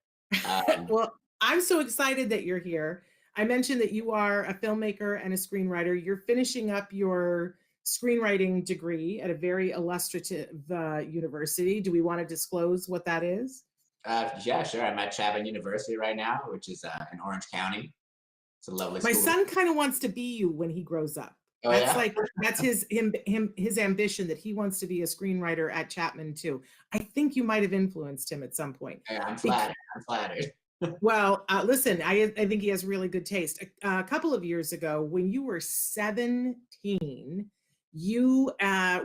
Well, I'm so excited that you're here. I mentioned that you are a filmmaker and a screenwriter. You're finishing up your screenwriting degree at a very illustrative university. Do we want to disclose what that is? Yeah, sure. I'm at Chapman University right now, which is in Orange County. It's a lovely My school. son kind of wants to be you when he grows up. Oh, that's yeah? like, that's his ambition, that he wants to be a screenwriter at Chapman too. I think you might have influenced him at some point. Yeah, I'm flattered. I'm flattered. Well, listen, I think he has really good taste. A couple of years ago, when you were 17, you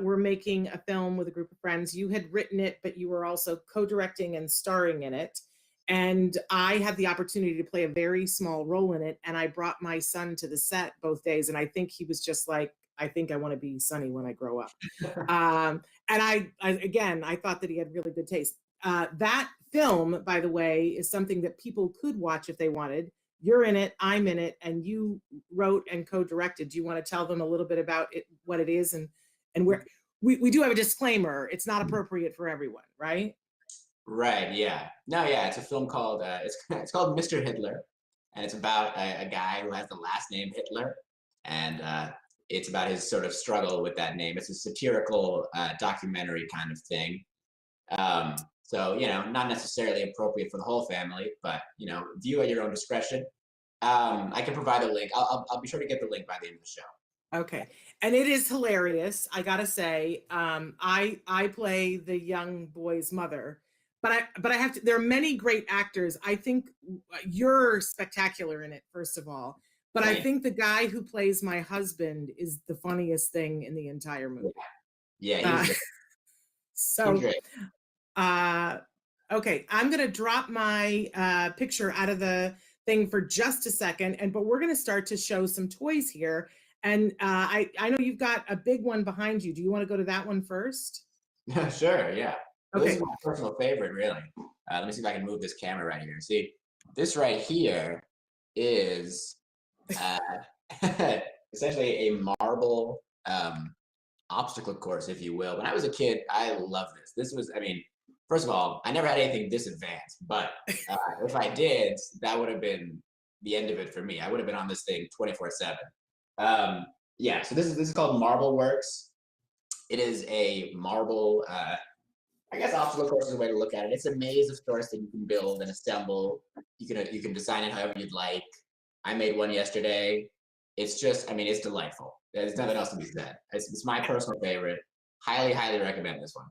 were making a film with a group of friends. You had written it, but you were also co-directing and starring in it. And I had the opportunity to play a very small role in it. And I brought my son to the set both days. And I think he was just like, I think I want to be Sonny when I grow up. And I thought that he had really good taste. That film, by the way, is something that people could watch if they wanted. You're in it, I'm in it, and you wrote and co-directed. Do you want to tell them a little bit about it, what it is, and where we do have a disclaimer? It's not appropriate for everyone, right? Right. Yeah. No. Yeah. It's a film called it's called Mr. Hitler, and it's about a guy who has the last name Hitler, and it's about his sort of struggle with that name. It's a satirical documentary kind of thing. So, you know, not necessarily appropriate for the whole family, but, you know, view at your own discretion. I can provide a link. I'll be sure to get the link by the end of the show. Okay. And it is hilarious. I got to say, I play the young boy's mother, but I have to, there are many great actors. I think you're spectacular in it, first of all, but I think the guy who plays my husband is the funniest thing in the entire movie. Yeah. So, he's great. Okay, I'm gonna drop my picture out of the thing for just a second, but we're gonna start to show some toys here. And I know you've got a big one behind you. Do you want to go to that one first? Sure, yeah. Okay. This is my personal favorite, really. Let me see if I can move this camera right here. See, this right here is essentially a marble obstacle course, if you will. When I was a kid, I loved this. This was, I mean, first of all, I never had anything this advanced, but if I did, that would have been the end of it for me. I would have been on this thing 24/7. Yeah, so this is called Marble Works. It is a marble, I guess obstacle course is a way to look at it. It's a maze of sorts that you can build and assemble. You can design it however you'd like. I made one yesterday. It's just, I mean, it's delightful. There's nothing else to be said. It's my personal favorite. Highly, highly recommend this one.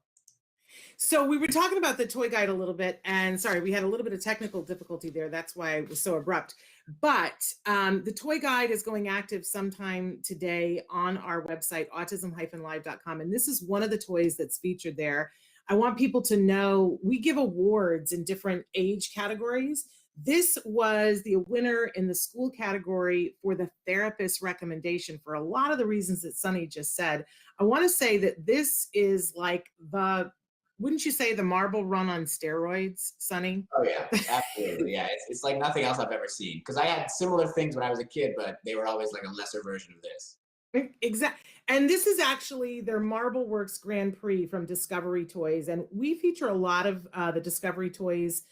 So we were talking about the toy guide a little bit, and sorry, we had a little bit of technical difficulty there. That's why it was so abrupt. But the toy guide is going active sometime today on our website, autism-live.com. And this is one of the toys that's featured there. I want people to know we give awards in different age categories. This was the winner in the school category for the therapist recommendation for a lot of the reasons that Sonny just said. I want to say that this is like wouldn't you say the marble run on steroids, Sonny? Oh yeah, absolutely. Yeah, it's like nothing else I've ever seen. Because I had similar things when I was a kid, but they were always like a lesser version of this. Exactly. And this is actually their Marble Works Grand Prix from Discovery Toys. And we feature a lot of the Discovery Toys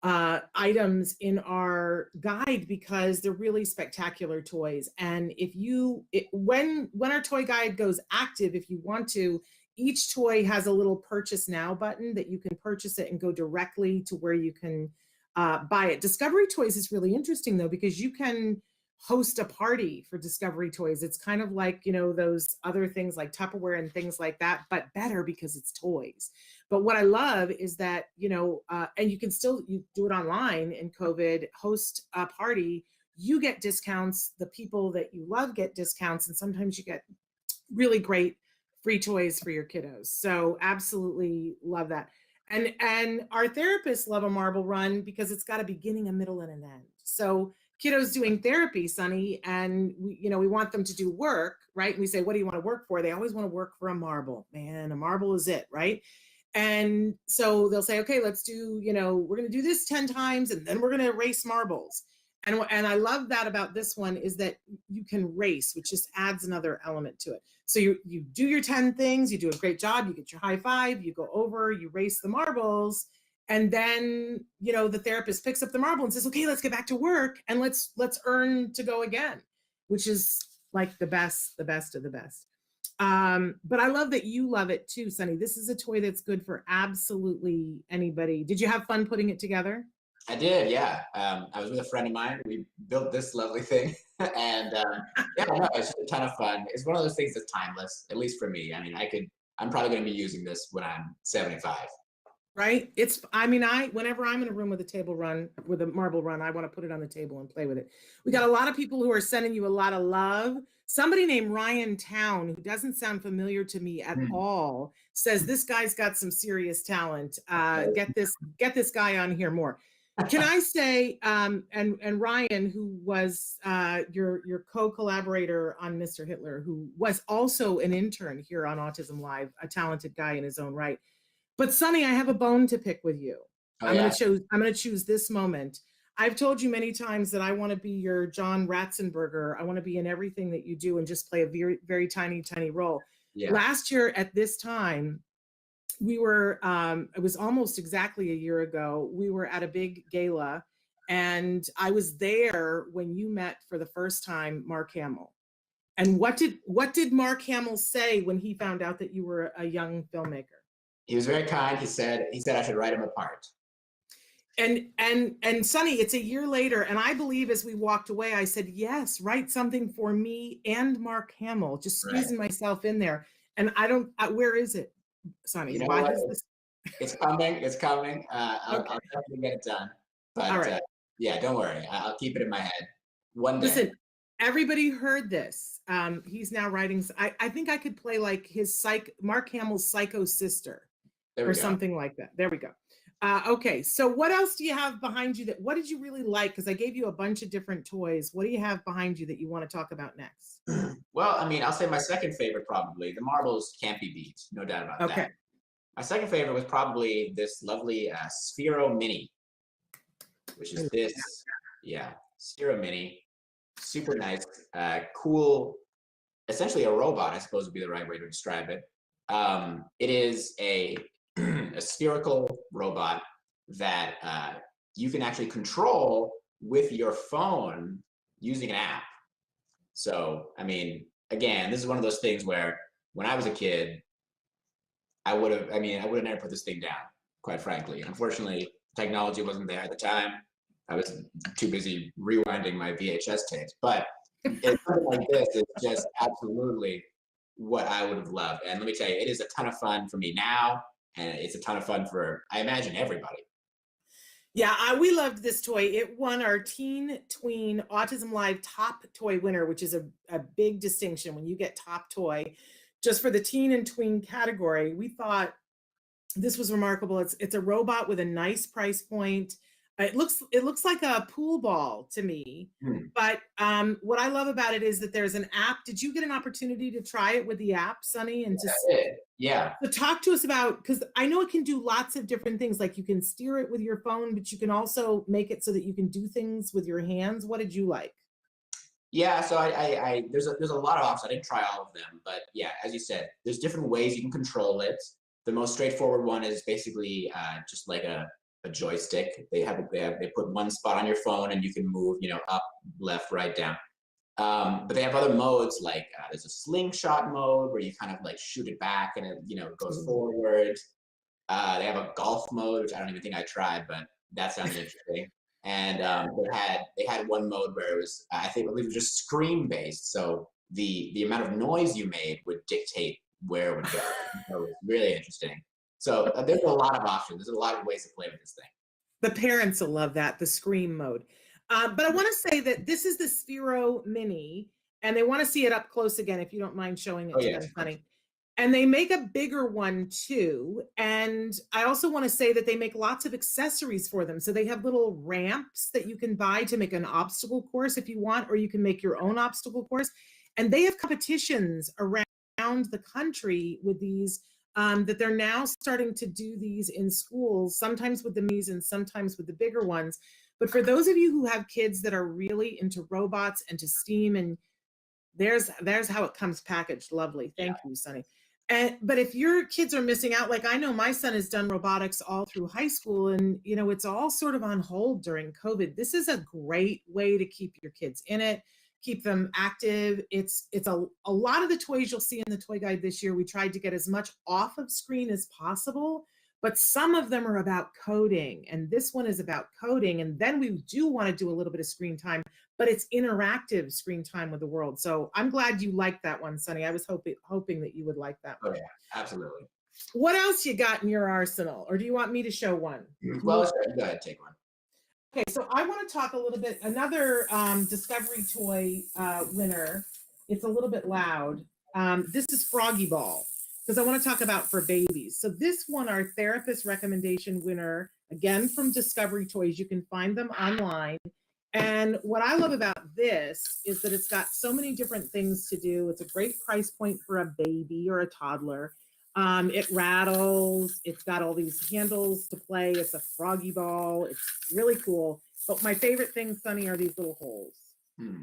items in our guide because they're really spectacular toys. And when our toy guide goes active, if you want to, each toy has a little purchase now button that you can purchase it and go directly to where you can buy it. Discovery Toys is really interesting though, because you can host a party for Discovery Toys. It's kind of like, those other things like Tupperware and things like that, but better because it's toys. But what I love is that, and you can still you do it online in COVID, host a party, you get discounts, the people that you love get discounts, and sometimes you get really great free toys for your kiddos. So absolutely love that. And our therapists love a marble run because it's got a beginning, a middle, and an end. So kiddos doing therapy, Sunny, and we want them to do work, right? And we say, what do you want to work for? They always want to work for a marble. Man, a marble is it, right? And so they'll say, okay, let's do, we're going to do this 10 times and then we're going to erase marbles. And I love that about this one is that you can race, which just adds another element to it. So you do your 10 things, you do a great job, you get your high five, you go over, you race the marbles, and then, the therapist picks up the marble and says, okay, let's get back to work and let's earn to go again, which is like the best of the best. But I love that you love it too, Sunny. This is a toy that's good for absolutely anybody. Did you have fun putting it together? I did, yeah. I was with a friend of mine. We built this lovely thing, and yeah, no, it's just a ton of fun. It's one of those things that's timeless, at least for me. I mean, I'm probably going to be using this when I'm 75. Right? Whenever I'm in a room with a marble run, I want to put it on the table and play with it. We got a lot of people who are sending you a lot of love. Somebody named Ryan Town, who doesn't sound familiar to me at all, says this guy's got some serious talent. Get this guy on here more. Can I say, and Ryan, who was your co-collaborator on Mr. Hitler, who was also an intern here on Autism Live, a talented guy in his own right. But Sunny, I have a bone to pick with you. I'm going to choose this moment. I've told you many times that I want to be your John Ratzenberger. I want to be in everything that you do and just play a very, very tiny, tiny role. Yeah. Last year at this time, we were, it was almost exactly a year ago, we were at a big gala and I was there when you met for the first time Mark Hamill. And what did Mark Hamill say when he found out that you were a young filmmaker? He was very kind. He said I should write him a part. And Sunny, it's a year later, and I believe as we walked away, I said, yes, write something for me and Mark Hamill, just squeezing myself in there. And I don't, where is it, Sunny? Why is this? It's coming. I'll definitely get it done. But all right. Yeah, don't worry. I'll keep it in my head. One day. Listen, everybody heard this. He's now writing, I think I could play like his Mark Hamill's psycho sister or something like that. There we go. Okay, so what else do you have behind you what did you really like? Because I gave you a bunch of different toys. What do you have behind you that you want to talk about next? Well, I mean, I'll say my second favorite probably. The marbles can't be beat, no doubt about that. My second favorite was probably this lovely Sphero Mini, which is this, Sphero Mini. Super nice, cool, essentially a robot, I suppose would be the right way to describe it. It is a spherical robot that you can actually control with your phone using an app. So, I mean, again, this is one of those things where when I was a kid, I would have never put this thing down, quite frankly. Unfortunately, technology wasn't there at the time. I was too busy rewinding my VHS tapes. But it's something like this is just absolutely what I would have loved. And let me tell you, it is a ton of fun for me now. And it's a ton of fun for, I imagine, everybody. Yeah, we loved this toy. It won our Teen Tween Autism Live Top Toy winner, which is a big distinction when you get top toy. Just for the teen and tween category, we thought this was remarkable. It's a robot with a nice price point. It looks like a pool ball to me, but what I love about it is that there's an app. Did you get an opportunity to try it with the app, Sunny? And yeah. So talk to us about, because I know it can do lots of different things. Like you can steer it with your phone, but you can also make it so that you can do things with your hands. What did you like? Yeah, so there's a lot of options. I didn't try all of them, but yeah, as you said, there's different ways you can control it. The most straightforward one is basically just like a a joystick. They put one spot on your phone and you can move, up, left, right, down. But they have other modes like there's a slingshot mode where you kind of like shoot it back and it, goes forward. They have a golf mode, which I don't even think I tried, but that sounded interesting. And they had one mode where it was, I believe it was just screen based. So the amount of noise you made would dictate where it would go. So it was really interesting. So there's a lot of options. There's a lot of ways to play with this thing. The parents will love that, the scream mode. But I want to say that this is the Sphero Mini, and they want to see it up close again, if you don't mind showing it to them, Sunny. And they make a bigger one too. And I also want to say that they make lots of accessories for them. So they have little ramps that you can buy to make an obstacle course if you want, or you can make your own obstacle course. And they have competitions around the country with these, that they're now starting to do these in schools, sometimes with the minis and sometimes with the bigger ones. But for those of you who have kids that are really into robots and to STEAM, and there's how it comes packaged. Lovely. Thank you, Sunny. But if your kids are missing out, like I know my son has done robotics all through high school, and it's all sort of on hold during COVID. This is a great way to keep your kids in it, keep them active. It's a lot of the toys you'll see in the toy guide this year. We tried to get as much off of screen as possible, but some of them are about coding, and this one is about coding. And then we do want to do a little bit of screen time, but it's interactive screen time with the world. So I'm glad you liked that one, Sunny. I was hoping that you would like that one. Oh yeah, absolutely. What else you got in your arsenal? Or do you want me to show one? Well, sure. Go ahead, take one. Okay, so I want to talk a little bit, another Discovery Toy winner. It's a little bit loud. This is Froggy Ball, because I want to talk about for babies. So this one, our therapist recommendation winner, again from Discovery Toys. You can find them online. And what I love about this is that it's got so many different things to do. It's a great price point for a baby or a toddler. It rattles. It's got all these handles to play. It's a froggy ball. It's really cool. But my favorite thing, Sunny, are these little holes.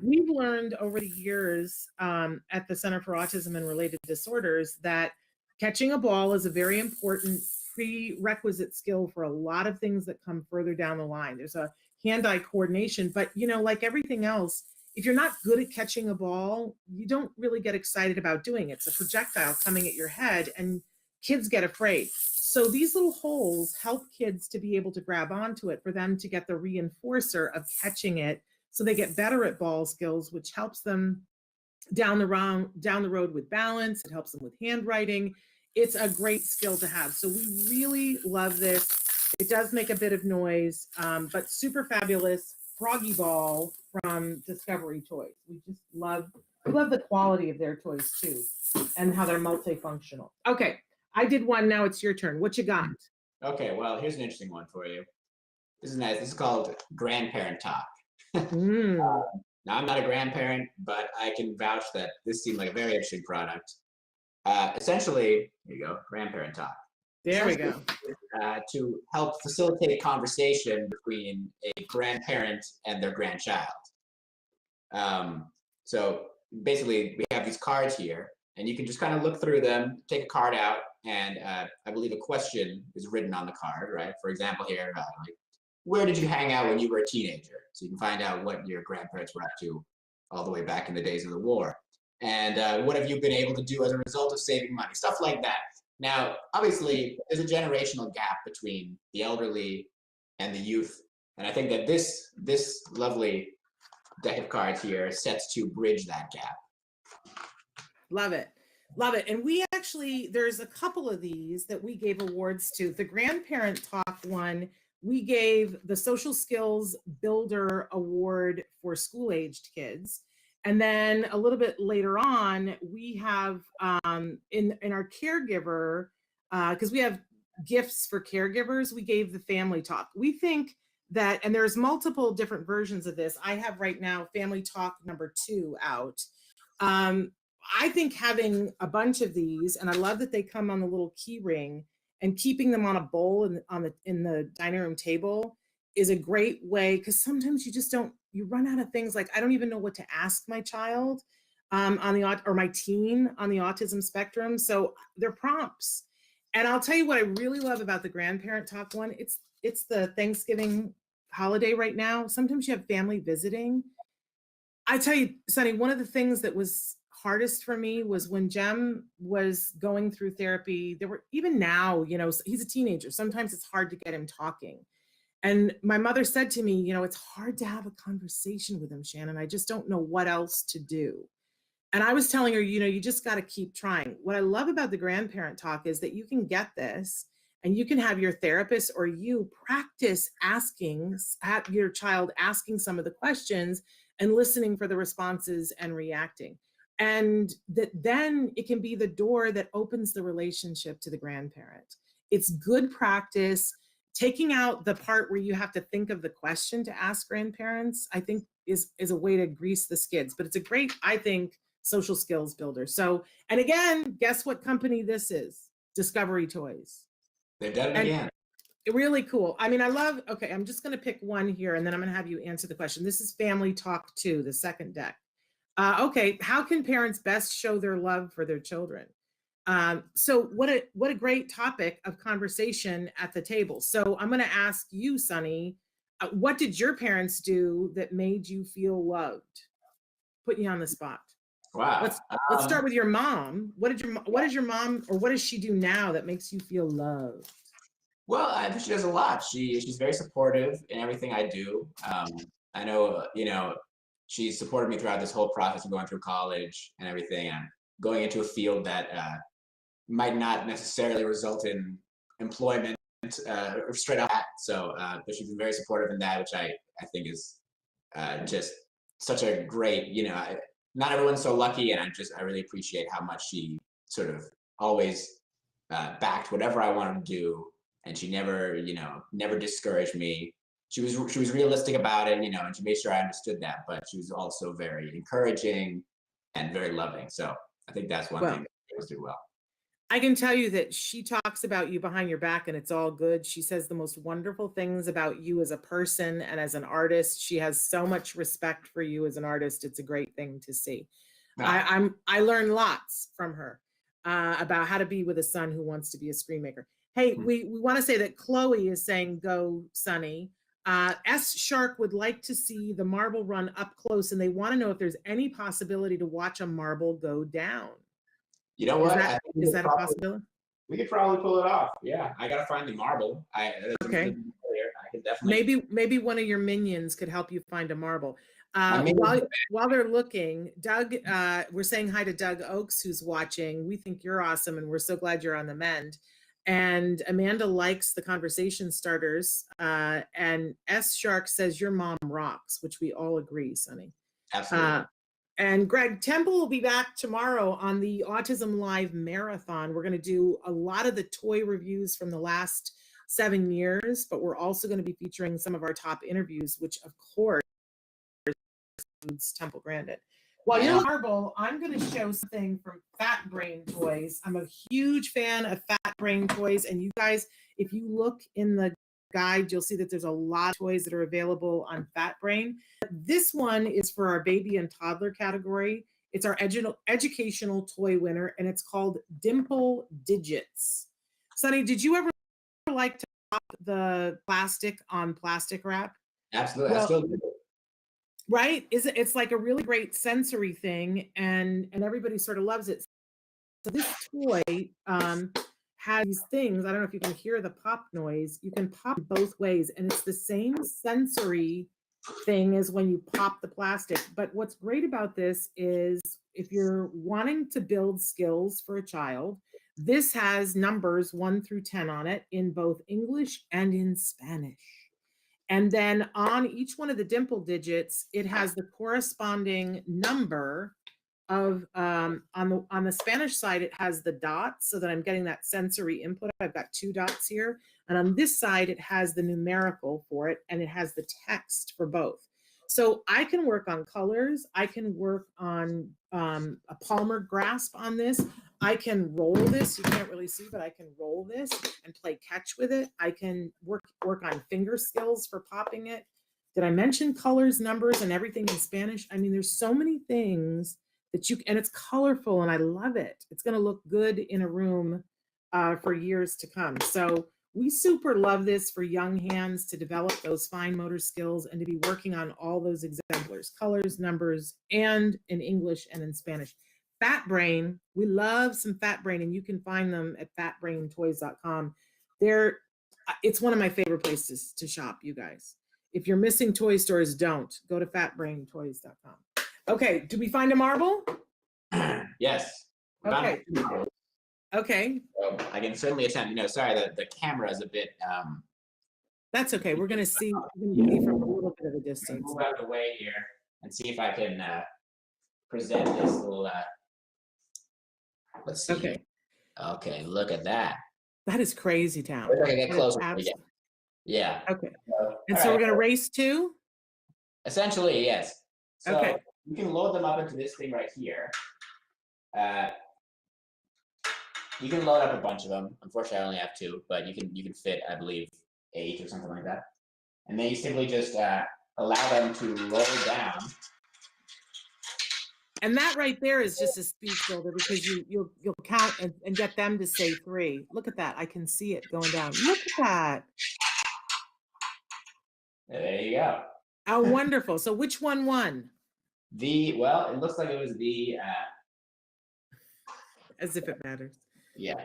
We've learned over the years at the Center for Autism and Related Disorders that catching a ball is a very important prerequisite skill for a lot of things that come further down the line. There's a hand-eye coordination, but like everything else, if you're not good at catching a ball, you don't really get excited about doing it. It's a projectile coming at your head, and kids get afraid. So these little holes help kids to be able to grab onto it, for them to get the reinforcer of catching it, so they get better at ball skills, which helps them down the road with balance. It helps them with handwriting. It's a great skill to have. So we really love this. It does make a bit of noise, but super fabulous froggy ball from Discovery Toys. We just love the quality of their toys too, and how they're multifunctional. Okay, I did one. Now it's your turn. What you got? Okay, well, here's an interesting one for you. This is nice. This is called Grandparent Talk. Now, I'm not a grandparent, but I can vouch that this seemed like a very interesting product. Essentially, here you go, Grandparent Talk. There we go. To help facilitate conversation between a grandparent and their grandchild. So basically, we have these cards here, and you can just kind of look through them, take a card out, and I believe a question is written on the card, right? For example, here, like, where did you hang out when you were a teenager? So you can find out what your grandparents were up to all the way back in the days of the war. And what have you been able to do as a result of saving money? Stuff like that. Now, obviously, there's a generational gap between the elderly and the youth. And I think that this lovely deck of cards here sets to bridge that gap. Love it. Love it. And we actually, there's a couple of these that we gave awards to. The Grandparent Talk one, we gave the Social Skills Builder Award for school-aged kids. And then a little bit later on, we have in our caregiver, because we have gifts for caregivers, we gave the Family Talk. We think that, and there's multiple different versions of this. I have right now Family Talk #2 out. I think having a bunch of these, and I love that they come on the little key ring, and keeping them on a bowl in the dining room table is a great way, because sometimes you run out of things. Like, I don't even know what to ask my child or my teen on the autism spectrum. So they're prompts. And I'll tell you what I really love about the grandparent talk one. It's the Thanksgiving holiday right now. Sometimes you have family visiting. I tell you, Sunny, one of the things that was hardest for me was when Jem was going through therapy. There were, even now, he's a teenager. Sometimes it's hard to get him talking. And my mother said to me, it's hard to have a conversation with him, Shannon. I just don't know what else to do. And I was telling her, you just got to keep trying. What I love about the grandparent talk is that you can get this and you can have your therapist or you practice have your child asking some of the questions and listening for the responses and reacting. And then it can be the door that opens the relationship to the grandparent. It's good practice. Taking out the part where you have to think of the question to ask grandparents, I think is a way to grease the skids. But it's a great, I think, social skills builder. So, and again, guess what company this is? Discovery Toys. They've done it again. Really cool. I mean, okay, I'm just going to pick one here and then I'm going to have you answer the question. This is Family Talk 2, the second deck. Okay, how can parents best show their love for their children? So what a great topic of conversation at the table. So I'm going to ask you, Sunny, what did your parents do that made you feel loved? Put you on the spot. Wow. Let's start with your mom. What does your mom, or what does she do now that makes you feel loved? Well, I think she does a lot. She's very supportive in everything I do. I know, she supported me throughout this whole process of going through college and everything, and going into a field that might not necessarily result in employment or straight up. So, but she's been very supportive in that, which I think is just such a great, not everyone's so lucky, and I really appreciate how much she sort of always backed whatever I wanted to do, and she never discouraged me. She was realistic about it, and she made sure I understood that, but she was also very encouraging and very loving. So I think that's one thing that she always do well. I can tell you that she talks about you behind your back and it's all good. She says the most wonderful things about you as a person and as an artist. She has so much respect for you as an artist. It's a great thing to see. Wow. I learned lots from her about how to be with a son who wants to be a screenmaker. Hey, we want to say that Chloe is saying, go, Sunny. S Shark would like to see the marble run up close, and they want to know if there's any possibility to watch a marble go down. You know what? Is that a possibility? We could probably pull it off. Yeah, I gotta find the marble. Okay. I could definitely. Maybe one of your minions could help you find a marble. While they're looking, Doug, we're saying hi to Doug Oakes, who's watching. We think you're awesome, and we're so glad you're on the mend. And Amanda likes the conversation starters. And S Shark says your mom rocks, which we all agree, Sunny. Absolutely. And Greg Temple will be back tomorrow on the Autism Live Marathon. We're going to do a lot of the toy reviews from the last 7 years, but we're also going to be featuring some of our top interviews, which of course includes Temple Grandin. While you're marble, I'm going to show something from Fat Brain Toys. I'm a huge fan of Fat Brain Toys, and you guys, if you look in the guide, you'll see that there's a lot of toys that are available on Fat Brain. This one is for our baby and toddler category. It's our educational toy winner, and it's called Dimple Digits. Sunny, did you ever like to pop the plastic on plastic wrap? Absolutely, I still do. Right? It's like a really great sensory thing, and everybody sort of loves it. So this toy has these things. I don't know if you can hear the pop noise. You can pop both ways, and it's the same sensory thing as when you pop the plastic. But what's great about this is if you're wanting to build skills for a child, this has numbers 1 through 10 on it in both English and in Spanish. And then on each one of the dimple digits, it has the corresponding number of, on the Spanish side, it has the dots so that I'm getting that sensory input. I've got 2 dots here. And on this side, it has the numerical for it, and it has the text for both. So I can work on colors. I can work on a palmar grasp on this. I can roll this. You can't really see, but I can roll this and play catch with it. I can work on finger skills for popping it. Did I mention colors, numbers, and everything in Spanish? I mean, there's so many things that and it's colorful, and I love it. It's going to look good in a room for years to come. So we super love this for young hands to develop those fine motor skills and to be working on all those exemplars, colors, numbers, and in English and in Spanish. Fat Brain, we love some Fat Brain, and you can find them at fatbraintoys.com. It's one of my favorite places to shop, you guys. If you're missing toy stores, don't. Go to fatbraintoys.com. Okay, did we find a marble? Yes. Okay. Okay. So I can certainly attempt. Sorry, the camera is a bit. That's okay. We're going to see from a little bit of a distance. Move out of the way here and see if I can present this little. Let's see. Okay. Okay, look at that. That is crazy town. If I can get closer. Yeah. Okay. And so we're going to race two? Essentially, yes. So okay. You can load them up into this thing right here. You can load up a bunch of them. Unfortunately, I only have 2, but you can fit, I believe, 8 or something like that. And then you simply just allow them to roll down. And that right there is just a speech builder because you'll count and get them to say 3. Look at that. I can see it going down. Look at that. There you go. How wonderful. So which one won? Well, it looks like it was the as if it matters. Yeah.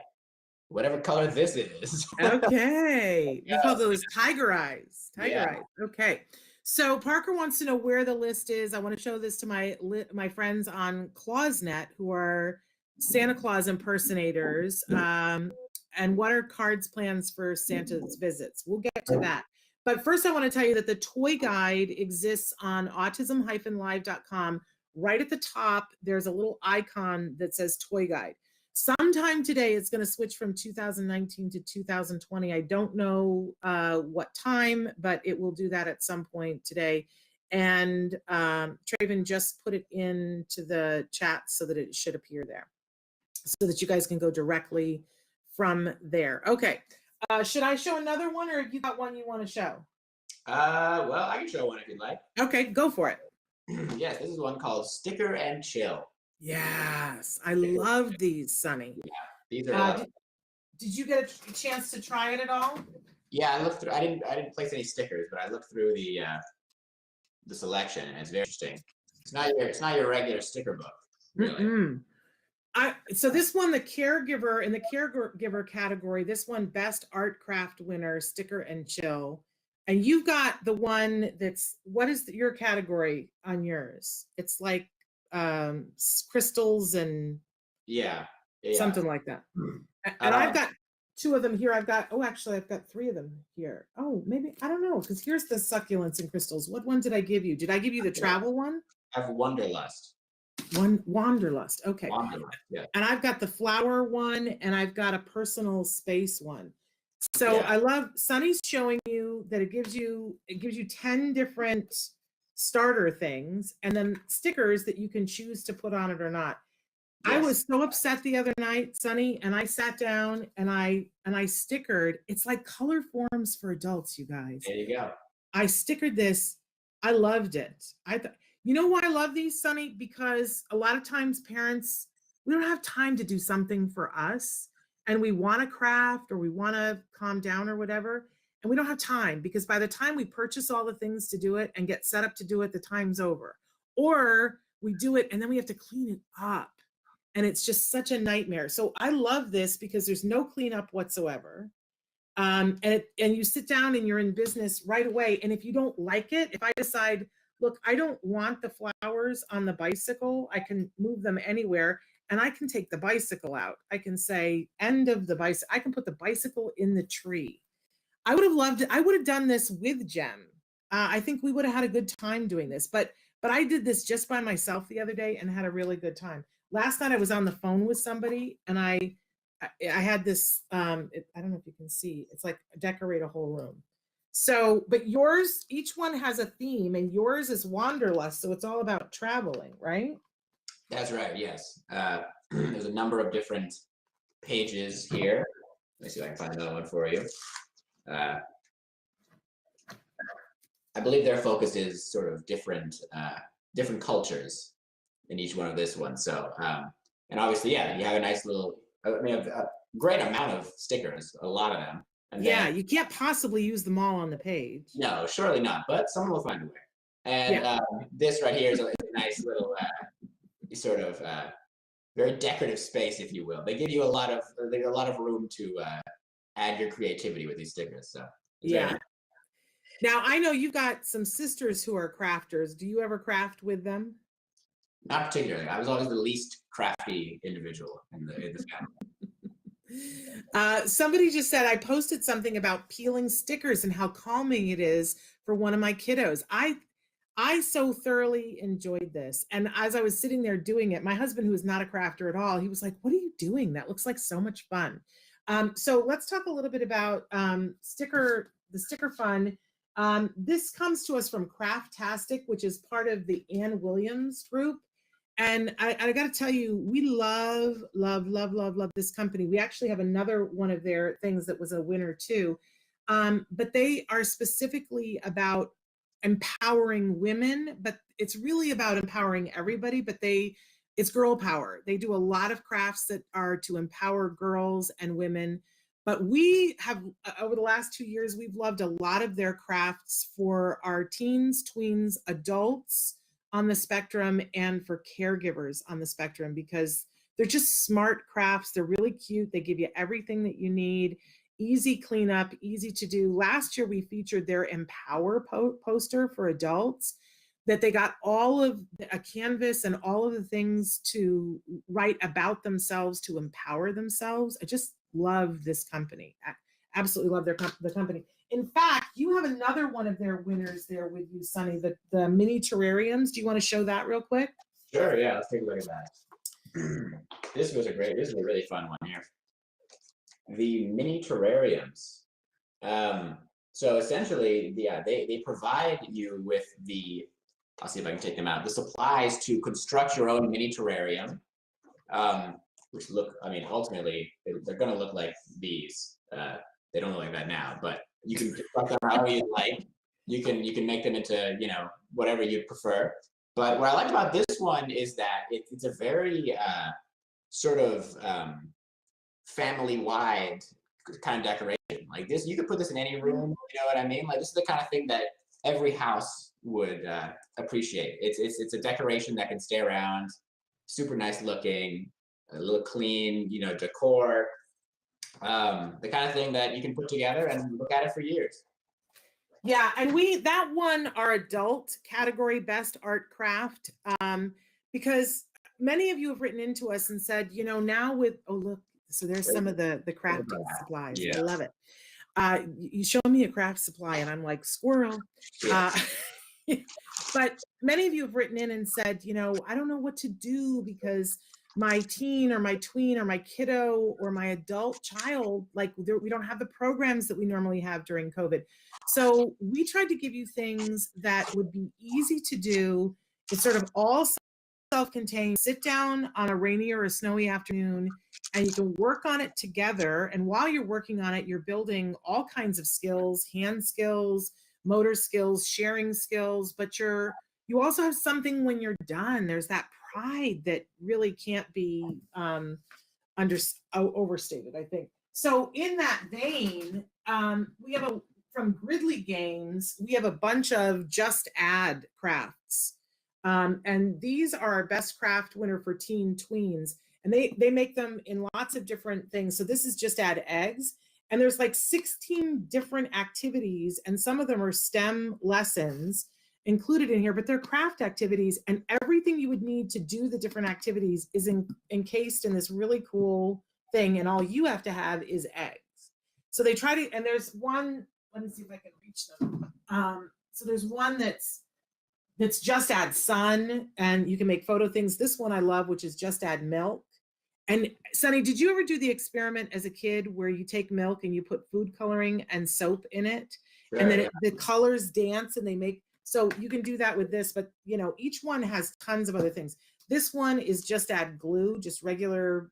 Whatever color this is. Okay. Yeah. We call those tiger eyes. Yeah. Eyes. Okay. So Parker wants to know where the list is. I want to show this to my friends on ClausNet who are Santa Claus impersonators. And what are cards plans for Santa's visits? We'll get to that. But first I want to tell you that the toy guide exists on autism-live.com. Right at the top, there's a little icon that says toy guide. Sometime today, it's going to switch from 2019 to 2020. I don't know what time, but it will do that at some point today. And Traven just put it into the chat so that it should appear there, so that you guys can go directly from there. Okay. Should I show another one, or have you got one you want to show? Well, I can show one if you'd like. Okay, go for it. Yes, this is one called Sticker and Chill. Yes, I love these, Sonny. Yeah, these are. Did you get a chance to try it at all? Yeah, I looked through. I didn't place any stickers, but I looked through the selection, and it's very interesting. It's not your regular sticker book. Really. So this one, the caregiver, in the caregiver category, this one, best art craft winner, Sticker and Chill. And you've got the one that's, what is your category on yours? It's like crystals and something like that. And I've got 2 of them here. I've got 3 of them here. Oh, maybe, I don't know, because here's the succulents and crystals. What one did I give you? Did I give you the travel one? I have Wanderlust. Wanderlust. Okay. Wanderlust, yeah. And I've got the flower one, and I've got a personal space one. So I love Sonny's showing you that it gives you 10 different starter things and then stickers that you can choose to put on it or not. Yes. I was so upset the other night, Sonny, and I sat down and I stickered. It's like color forms for adults, you guys. There you go. I stickered this. I loved it. You know why I love these, Sonny? Because a lot of times parents, we don't have time to do something for us, and we want to craft or we want to calm down or whatever, and we don't have time because by the time we purchase all the things to do it and get set up to do it, the time's over. Or we do it and then we have to clean it up, and it's just such a nightmare. So I love this because there's no cleanup whatsoever. And you sit down and you're in business right away. And if you don't like it, if I decide, look, I don't want the flowers on the bicycle, I can move them anywhere, and I can take the bicycle out. I can say end of the bicycle. I can put the bicycle in the tree. I would have loved it. I would have done this with Jem. I think we would have had a good time doing this, but I did this just by myself the other day and had a really good time. Last night I was on the phone with somebody, and I had this, I don't know if you can see, it's like decorate a whole room. So, but yours, each one has a theme, and yours is Wanderlust, so it's all about traveling, right? That's right, yes. There's a number of different pages here. Let me see if I can find another one for you. I believe their focus is sort of different cultures in each one of this one. So, and obviously, yeah, you have a nice little, great amount of stickers, a lot of them. And Yeah, then, you can't possibly use them all on the page. no, surely not, but someone will find a way. And this right here is a nice little sort of very decorative space, if you will. They give you a lot of room to add your creativity with these stickers. So yeah. Now I know you've got some sisters who are crafters. Do you ever craft with them? Not particularly. I was always the least crafty individual in the family. Somebody just said I posted something about peeling stickers and how calming it is for one of my kiddos. I so thoroughly enjoyed this. And as I was sitting there doing it, my husband, who is not a crafter at all, he was like, "What are you doing? That looks like so much fun." So let's talk a little bit about the sticker fun. This comes to us from Craftastic, which is part of the Ann Williams group. And I got to tell you, we love this company. We actually have another one of their things that was a winner too. But they are specifically about empowering women, but it's really about empowering everybody, but it's girl power. They do a lot of crafts that are to empower girls and women. But we have, over the last 2 years, we've loved a lot of their crafts for our teens, tweens, adults on the spectrum, and for caregivers on the spectrum, because they're just smart crafts. They're really cute. They give you everything that you need. Easy cleanup, easy to do. Last year, we featured their Empower poster for adults, that they got all of a canvas and all of the things to write about themselves, to empower themselves. I just love this company. I absolutely love the company. In fact, you have another one of their winners there with you, Sunny, the mini terrariums. Do you want to show that real quick? Sure, yeah, let's take a look at that. This is a really fun one here. The mini terrariums. So essentially, they provide you with I'll see if I can take them out, the supplies to construct your own mini terrarium, which ultimately, they're gonna look like these. They don't look like that now, but you can construct them however you like. You can make them into, whatever you prefer. But what I like about this one is that it's a very sort of family-wide kind of decoration. Like this, you could put this in any room, you know what I mean? Like this is the kind of thing that every house would appreciate. It's a decoration that can stay around, super nice looking, a little clean, decor. The kind of thing that you can put together and look at it for years. Yeah, and that won our adult category, best art craft, because many of you have written into us and said, now with, oh look, so there's some of the crafting supplies. Yeah. I love it. You show me a craft supply and I'm like, squirrel. But many of you have written in and said, I don't know what to do because my teen or my tween or my kiddo or my adult child, we don't have the programs that we normally have during COVID. So we tried to give you things that would be easy to do. It's sort of all self-contained. Sit down on a rainy or a snowy afternoon and you can work on it together. And while you're working on it, you're building all kinds of skills, hand skills, motor skills, sharing skills, but you also have something when you're done. There's that pride that really can't be overstated, I think. So in that vein, we have from Gridley Games, we have a bunch of Just Add crafts. And these are our best craft winner for teen tweens. And they make them in lots of different things. So this is Just Add eggs. And there's like 16 different activities. And some of them are STEM lessons included in here, but they're craft activities. And everything you would need to do the different activities is encased in this really cool thing. And all you have to have is eggs. So they try to, and there's one, let me see if I can reach them. So there's one that's Just Add sun, and you can make photo things. This one I love, which is Just Add milk. And Sunny, did you ever do the experiment as a kid where you take milk and you put food coloring and soap in it? Sure. And then the colors dance and they make, so you can do that with this, but each one has tons of other things. This one is Just Add glue, just regular,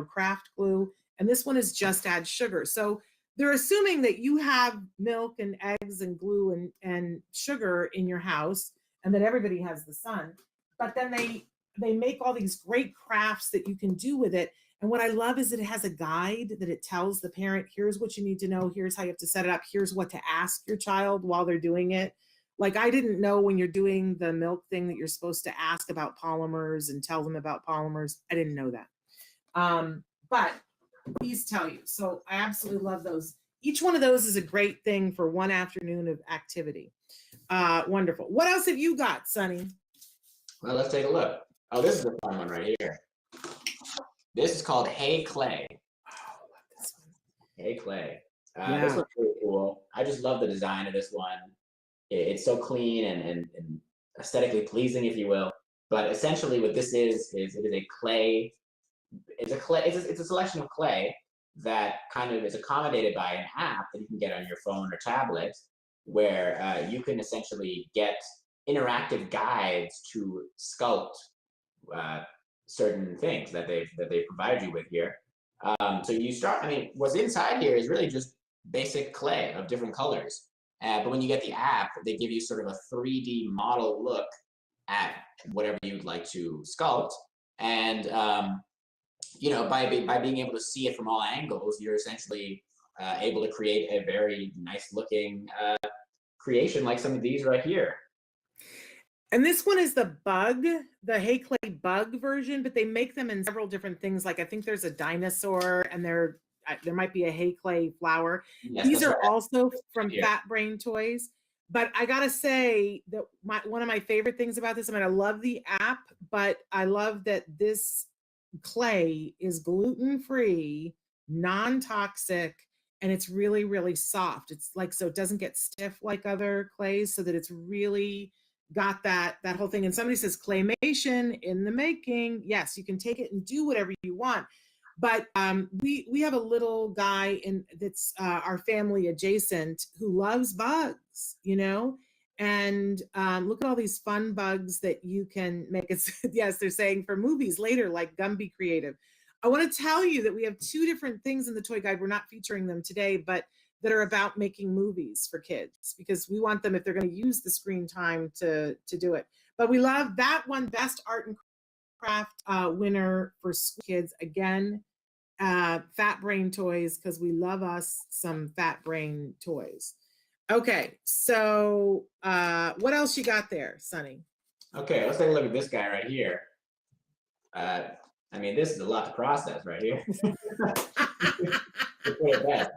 craft glue. And this one is Just Add sugar. So they're assuming that you have milk and eggs and glue and sugar in your house and that everybody has the sun, but then they make all these great crafts that you can do with it. And what I love is that it has a guide that it tells the parent, here's what you need to know, here's how you have to set it up, here's what to ask your child while they're doing it. Like, I didn't know when you're doing the milk thing that you're supposed to ask about polymers and tell them about polymers. I didn't know that. But these tell you. So I absolutely love those. Each one of those is a great thing for one afternoon of activity. Wonderful. What else have you got, Sunny? Well, let's take a look. Oh, this is a fun one right here. This is called Hey Clay. Oh, I love this one. Hey Clay. Yeah. This one's really cool. I just love the design of this one. It's so clean and aesthetically pleasing, if you will. But essentially, what this is it is a clay. It's a selection of clay that kind of is accommodated by an app that you can get on your phone or tablet, where you can essentially get interactive guides to sculpt certain things that they provide you with here. So you start. I mean, what's inside here is really just basic clay of different colors. But when you get the app, they give you sort of a 3D model look at whatever you'd like to sculpt. And you know, by being able to see it from all angles, you're essentially able to create a very nice looking creation like some of these right here. And this one is the bug, the Hey Clay bug version, but they make them in several different things. Like, I think there's a dinosaur, and there might be a Hey Clay flower. Yes, These are right. also from Here. Fat Brain Toys. But I gotta say that one of my favorite things about this, I mean, I love the app, but I love that this clay is gluten-free, non-toxic, and it's really, really soft. It's like, so it doesn't get stiff like other clays, so that it's really got that whole thing. And somebody says claymation in the making. Yes, you can take it and do whatever you want. But we have a little guy that's our family adjacent who loves bugs, you know, and look at all these fun bugs that you can make. It's yes, they're saying for movies later, like Gumby Creative. I want to tell you that we have two different things in the toy guide. We're not featuring them today, but that are about making movies for kids, because we want them, if they're going to use the screen time, to do it. But we love that one, Best Art and Craft winner for kids. Again, Fat Brain Toys, because we love us some Fat Brain Toys. Okay, so what else you got there, Sunny? Okay, let's take a look at this guy right here. I mean, this is a lot to process right here. To put it best.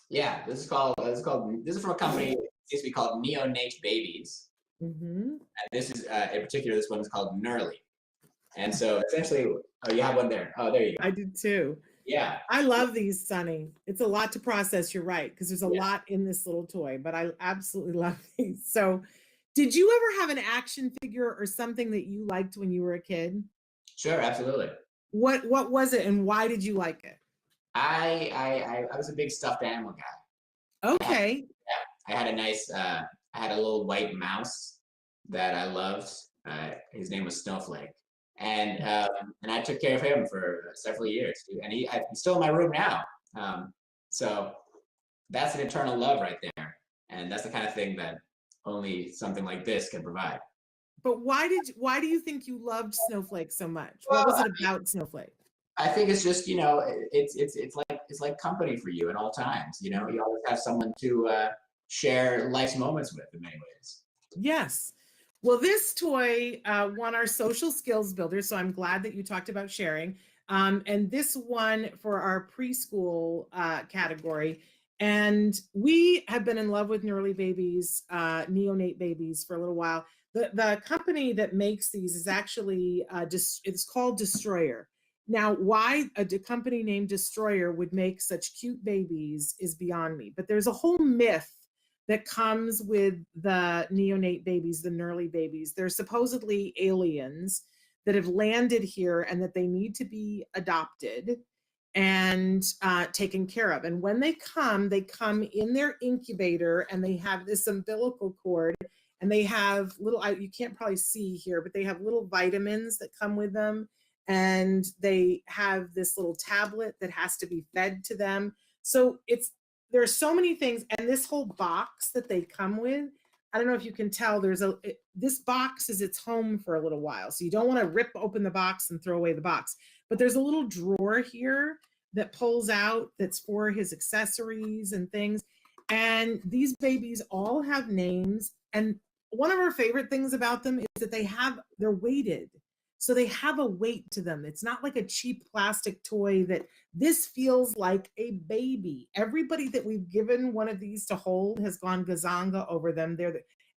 Yeah, this is from a company. It used to be called Neonate Babies. Mm-hmm. And this is in particular, this one is called Nurly. And so essentially, oh, you have one there. Oh, there you go. I did too. Yeah. I love these, Sunny. It's a lot to process. You're right, because there's a lot in this little toy, but I absolutely love these. So, did you ever have an action figure or something that you liked when you were a kid? Sure, absolutely. What was it, and why did you like it? I was a big stuffed animal guy. Okay. I had a nice, I had a little white mouse that I loved. His name was Snowflake, and I took care of him for several years. And he's still in my room now. So that's an eternal love right there, and that's the kind of thing that only something like this can provide. But why do you think you loved Snowflake so much? What was it about Snowflake? I think it's just, you know, it's like company for you at all times. You know, you always have someone to share life's moments with in many ways. Yes. Well, this toy won our social skills builder, so I'm glad that you talked about sharing. And this one for our preschool category. And we have been in love with Nurly babies, neonate babies, for a little while. The company that makes these is actually it's called Destroyer. Now, why a company named Destroyer would make such cute babies is beyond me. But there's a whole myth that comes with the neonate babies, the Nurly babies. They're supposedly aliens that have landed here and that they need to be adopted and taken care of. And when they come in their incubator, and they have this umbilical cord, and they have little, you can't probably see here, but they have little vitamins that come with them. And they have this little tablet that has to be fed to them. So there are so many things. And this whole box that they come with I don't know if you can tell, this box is its home for a little while. So you don't want to rip open the box and throw away the box. But there's a little drawer here that pulls out that's for his accessories and things. And these babies all have names. And one of our favorite things about them is that they're weighted. So they have a weight to them. It's not like a cheap plastic toy that this feels like a baby. Everybody that we've given one of these to hold has gone gazanga over them.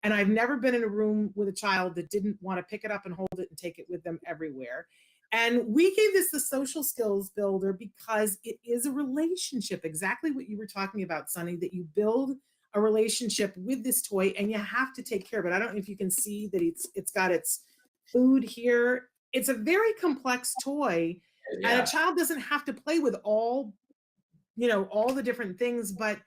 And I've never been in a room with a child that didn't want to pick it up and hold it and take it with them everywhere. And we gave this the social skills builder because it is a relationship, exactly what you were talking about, Sunny, that you build a relationship with this toy and you have to take care of it. I don't know if you can see that it's got its food here. It's a very complex toy, and a child doesn't have to play with all the different things, but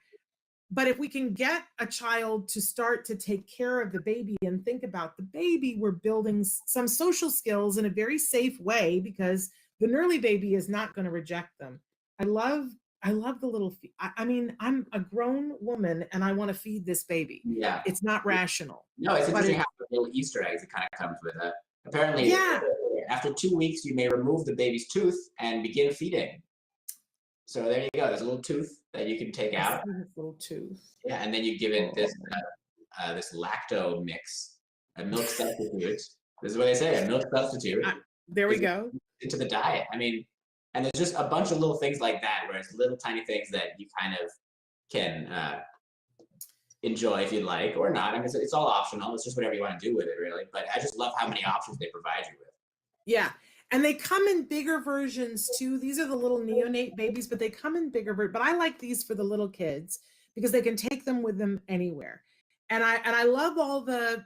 if we can get a child to start to take care of the baby and think about the baby, we're building some social skills in a very safe way, because the Nurly baby is not going to reject them. I love the little, I mean, I'm a grown woman and I want to feed this baby. Yeah. It's not rational. No, it's interesting how the little Easter eggs it kind of comes with it. Apparently, after 2 weeks, you may remove the baby's tooth and begin feeding. So there you go. There's a little tooth that you can take out. Little tooth. Yeah, and then you give it this this lacto mix, a milk substitute. This is what they say, a milk substitute. There we go. Into the diet. I mean, and there's just a bunch of little things like that, where it's little tiny things that you kind of can enjoy if you'd like, or not. I mean, it's all optional. It's just whatever you want to do with it, really. But I just love how many options they provide you with. Yeah. And they come in bigger versions too. These are the little neonate babies, but they come in bigger versions. But I like these for the little kids because they can take them with them anywhere. And I love the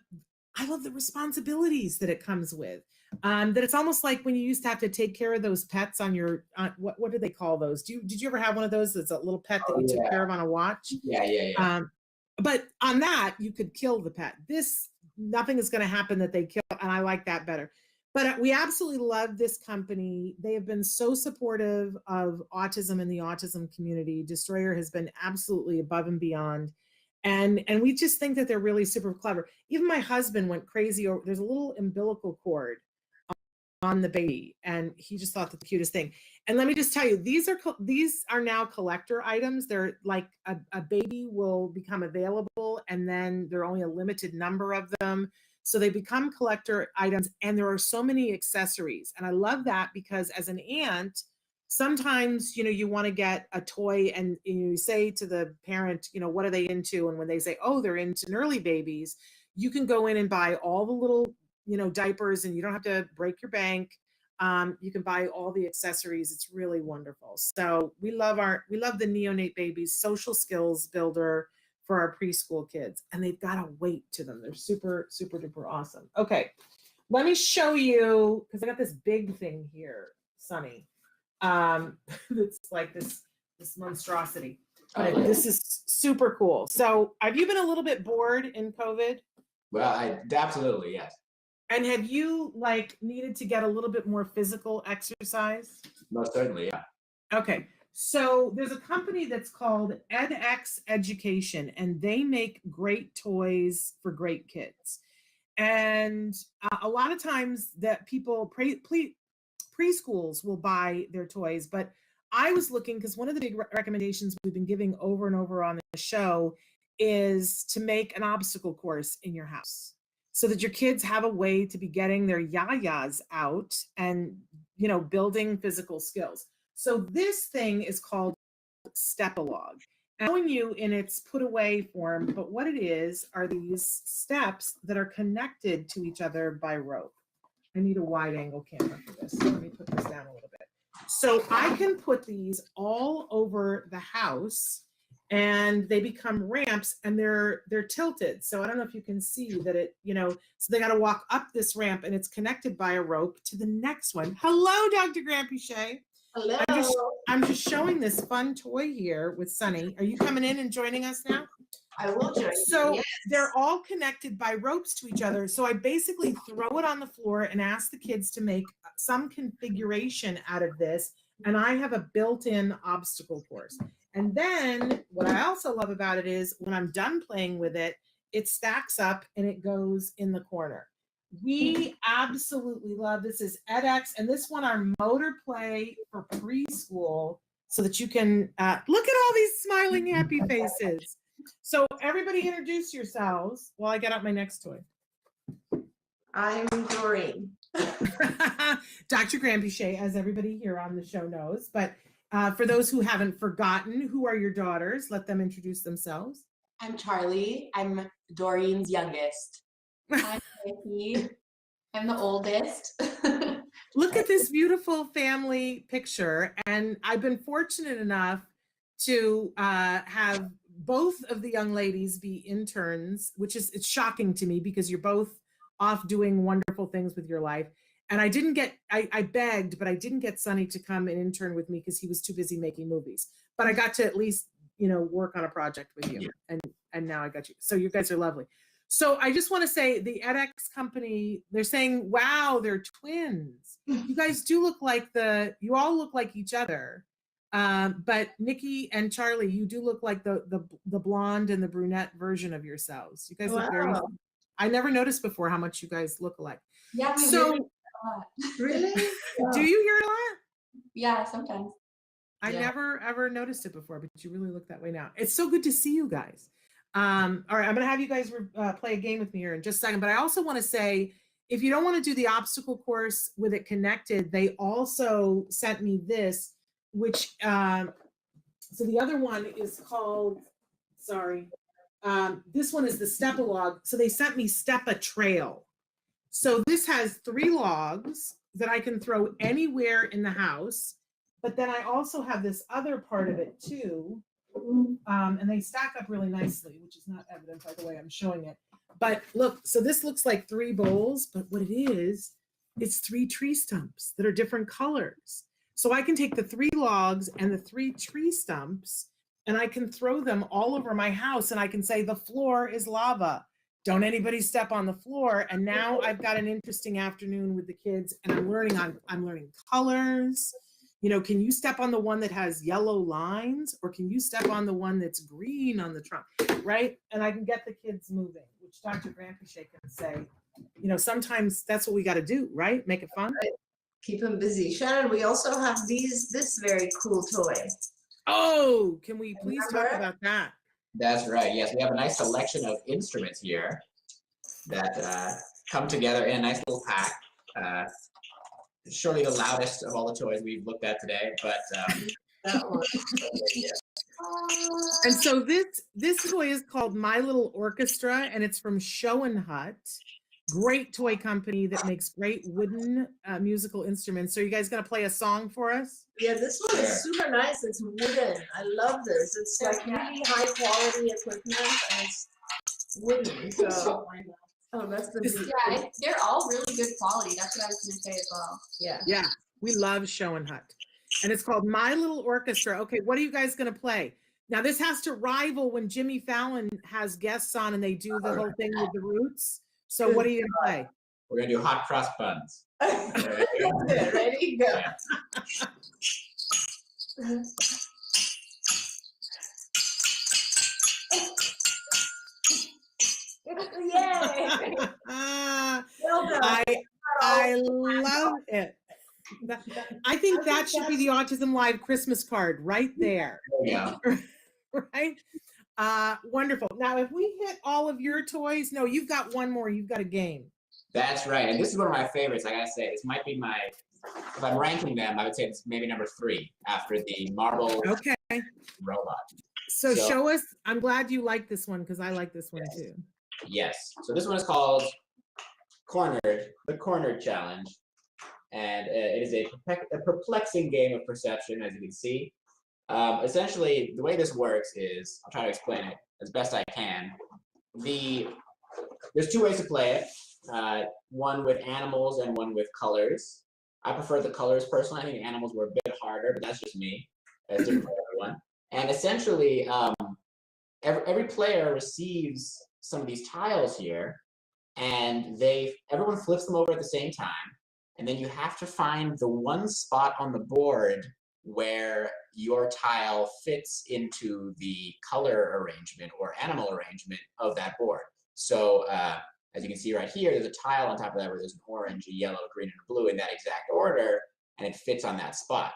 responsibilities that it comes with. That it's almost like when you used to have to take care of those pets on your what do they call those? Did you ever have one of those that's a little pet that you took care of on a watch? Yeah. But on that, you could kill the pet. Nothing is going to happen that they kill, and I like that better. But we absolutely love this company. They have been so supportive of autism and the autism community. Destroyer has been absolutely above and beyond. And we just think that they're really super clever. Even my husband went crazy over, there's a little umbilical cord on the baby, and he just thought the cutest thing. And let me just tell you, these are now collector items. They're like a baby will become available, and then there are only a limited number of them. So they become collector items, and there are so many accessories. And I love that because as an aunt, sometimes, you want to get a toy and you say to the parent, what are they into? And when they say, oh, they're into Nurly babies, you can go in and buy all the little, diapers, and you don't have to break your bank. You can buy all the accessories. It's really wonderful. So we love the neonate babies social skills builder for our preschool kids, and they've got a weight to them. They're super, super duper awesome. Okay, let me show you, because I got this big thing here, Sunny. It's like this monstrosity. But this is super cool. So have you been a little bit bored in COVID? Well, absolutely, yes. And have you needed to get a little bit more physical exercise? Most certainly, yeah. Okay. So there's a company that's called edX Education, and they make great toys for great kids. And a lot of times that people, preschools will buy their toys, but I was looking, because one of the big recommendations we've been giving over and over on the show is to make an obstacle course in your house so that your kids have a way to be getting their yayas out and, building physical skills. So this thing is called Step-A-Log. I'm showing you in its put away form, but what it is are these steps that are connected to each other by rope. I need a wide angle camera for this. So let me put this down a little bit. So I can put these all over the house, and they become ramps, and they're tilted. So I don't know if you can see that it, so they got to walk up this ramp, and it's connected by a rope to the next one. Hello, Dr. Grampuchet. Hello. I'm just showing this fun toy here with Sunny. Are you coming in and joining us now? I will join. So yes. They're all connected by ropes to each other. So I basically throw it on the floor and ask the kids to make some configuration out of this. And I have a built-in obstacle course. And then what I also love about it is when I'm done playing with it, it stacks up and it goes in the corner. We absolutely love this. Is edX, and this one our motor play for preschool, so that you can look at all these smiling happy faces. So everybody introduce yourselves while I get out my next toy. I'm Doreen. Dr. Granpichet, as everybody here on the show knows, but for those who haven't forgotten, who are your daughters? Let them introduce themselves. I'm Charlie. I'm Doreen's youngest. I'm Nikki. I'm the oldest. Look at this beautiful family picture. And I've been fortunate enough to have both of the young ladies be interns, which is, it's shocking to me because you're both off doing wonderful things with your life. And I didn't get, I begged, but I didn't get Sonny to come and intern with me because he was too busy making movies. But I got to at least, work on a project with you. And now I got you. So you guys are lovely. So I just want to say the edX company, they're saying, wow, they're twins. You guys do look like you all look like each other. But Nikki and Charlie, you do look like the blonde and the brunette version of yourselves. You guys look very, I never noticed before how much you guys look alike. Yeah, we so hear it a lot. Really? do you hear it a lot? Yeah, sometimes. I never ever noticed it before, but you really look that way now. It's so good to see you guys. All right, I'm gonna have you guys play a game with me here in just a second, but I also want to say, if you don't want to do the obstacle course with it connected, they also sent me this, which so the other one is called, this one is the Step-A-Log. So they sent me Step-A-Trail. So this has 3 logs that I can throw anywhere in the house, but then I also have this other part of it too. And they stack up really nicely, which is not evident by the way I'm showing it. But look, so this looks like 3 bowls, but what it is, it's 3 tree stumps that are different colors. So I can take the 3 logs and the 3 tree stumps, and I can throw them all over my house, and I can say, the floor is lava. Don't anybody step on the floor. And now I've got an interesting afternoon with the kids, and I'm learning colors. Can you step on the one that has yellow lines, or can you step on the one that's green on the trunk, right? And I can get the kids moving, which Dr. Granpichet can say, sometimes that's what we got to do, right? Make it fun. Right. Keep them busy. Shannon, we also have this very cool toy. Oh, can we please talk about that? That's right. Yes, we have a nice selection of instruments here that come together in a nice little pack. Surely the loudest of all the toys we've looked at today, but yeah. And so this toy is called My Little Orchestra, and it's from Show and Hut. Great toy company that makes great wooden musical instruments. So you guys gonna play a song for us? Yeah, this one is super nice. It's wooden. I love this. It's like really high quality equipment, and it's wooden. So that's the they're all really good quality. That's what I was gonna say as well. Yeah, we love Show and Hut, and it's called My Little Orchestra. Okay, what are you guys gonna play? Now this has to rival when Jimmy Fallon has guests on and they do the whole thing with the Roots. So what are you gonna play? We're gonna do hot cross buns. Ready? Go. Yay! Well done. I love it. I think that should be the Autism Live Christmas card right there. Yeah. Right? Wonderful. Now, if we hit all of your toys, no, you've got one more. You've got a game. That's right. And this is one of my favorites. I gotta say, this might be if I'm ranking them, I would say it's maybe number 3 after the marble robot. So show us. I'm glad you like this one because I like this one too. Yes. So this one is called the Cornered Challenge. And it is a perplexing game of perception, as you can see. Essentially, the way this works is, I'll try to explain it as best I can. There's 2 ways to play it, one with animals and one with colors. I prefer the colors personally. I think the animals were a bit harder, but that's just me. It's different for everyone. And essentially, every player receives some of these tiles here, and everyone flips them over at the same time. And then you have to find the one spot on the board where your tile fits into the color arrangement or animal arrangement of that board. So as you can see right here, there's a tile on top of that where there's an orange, a yellow, a green, and a blue in that exact order, and it fits on that spot.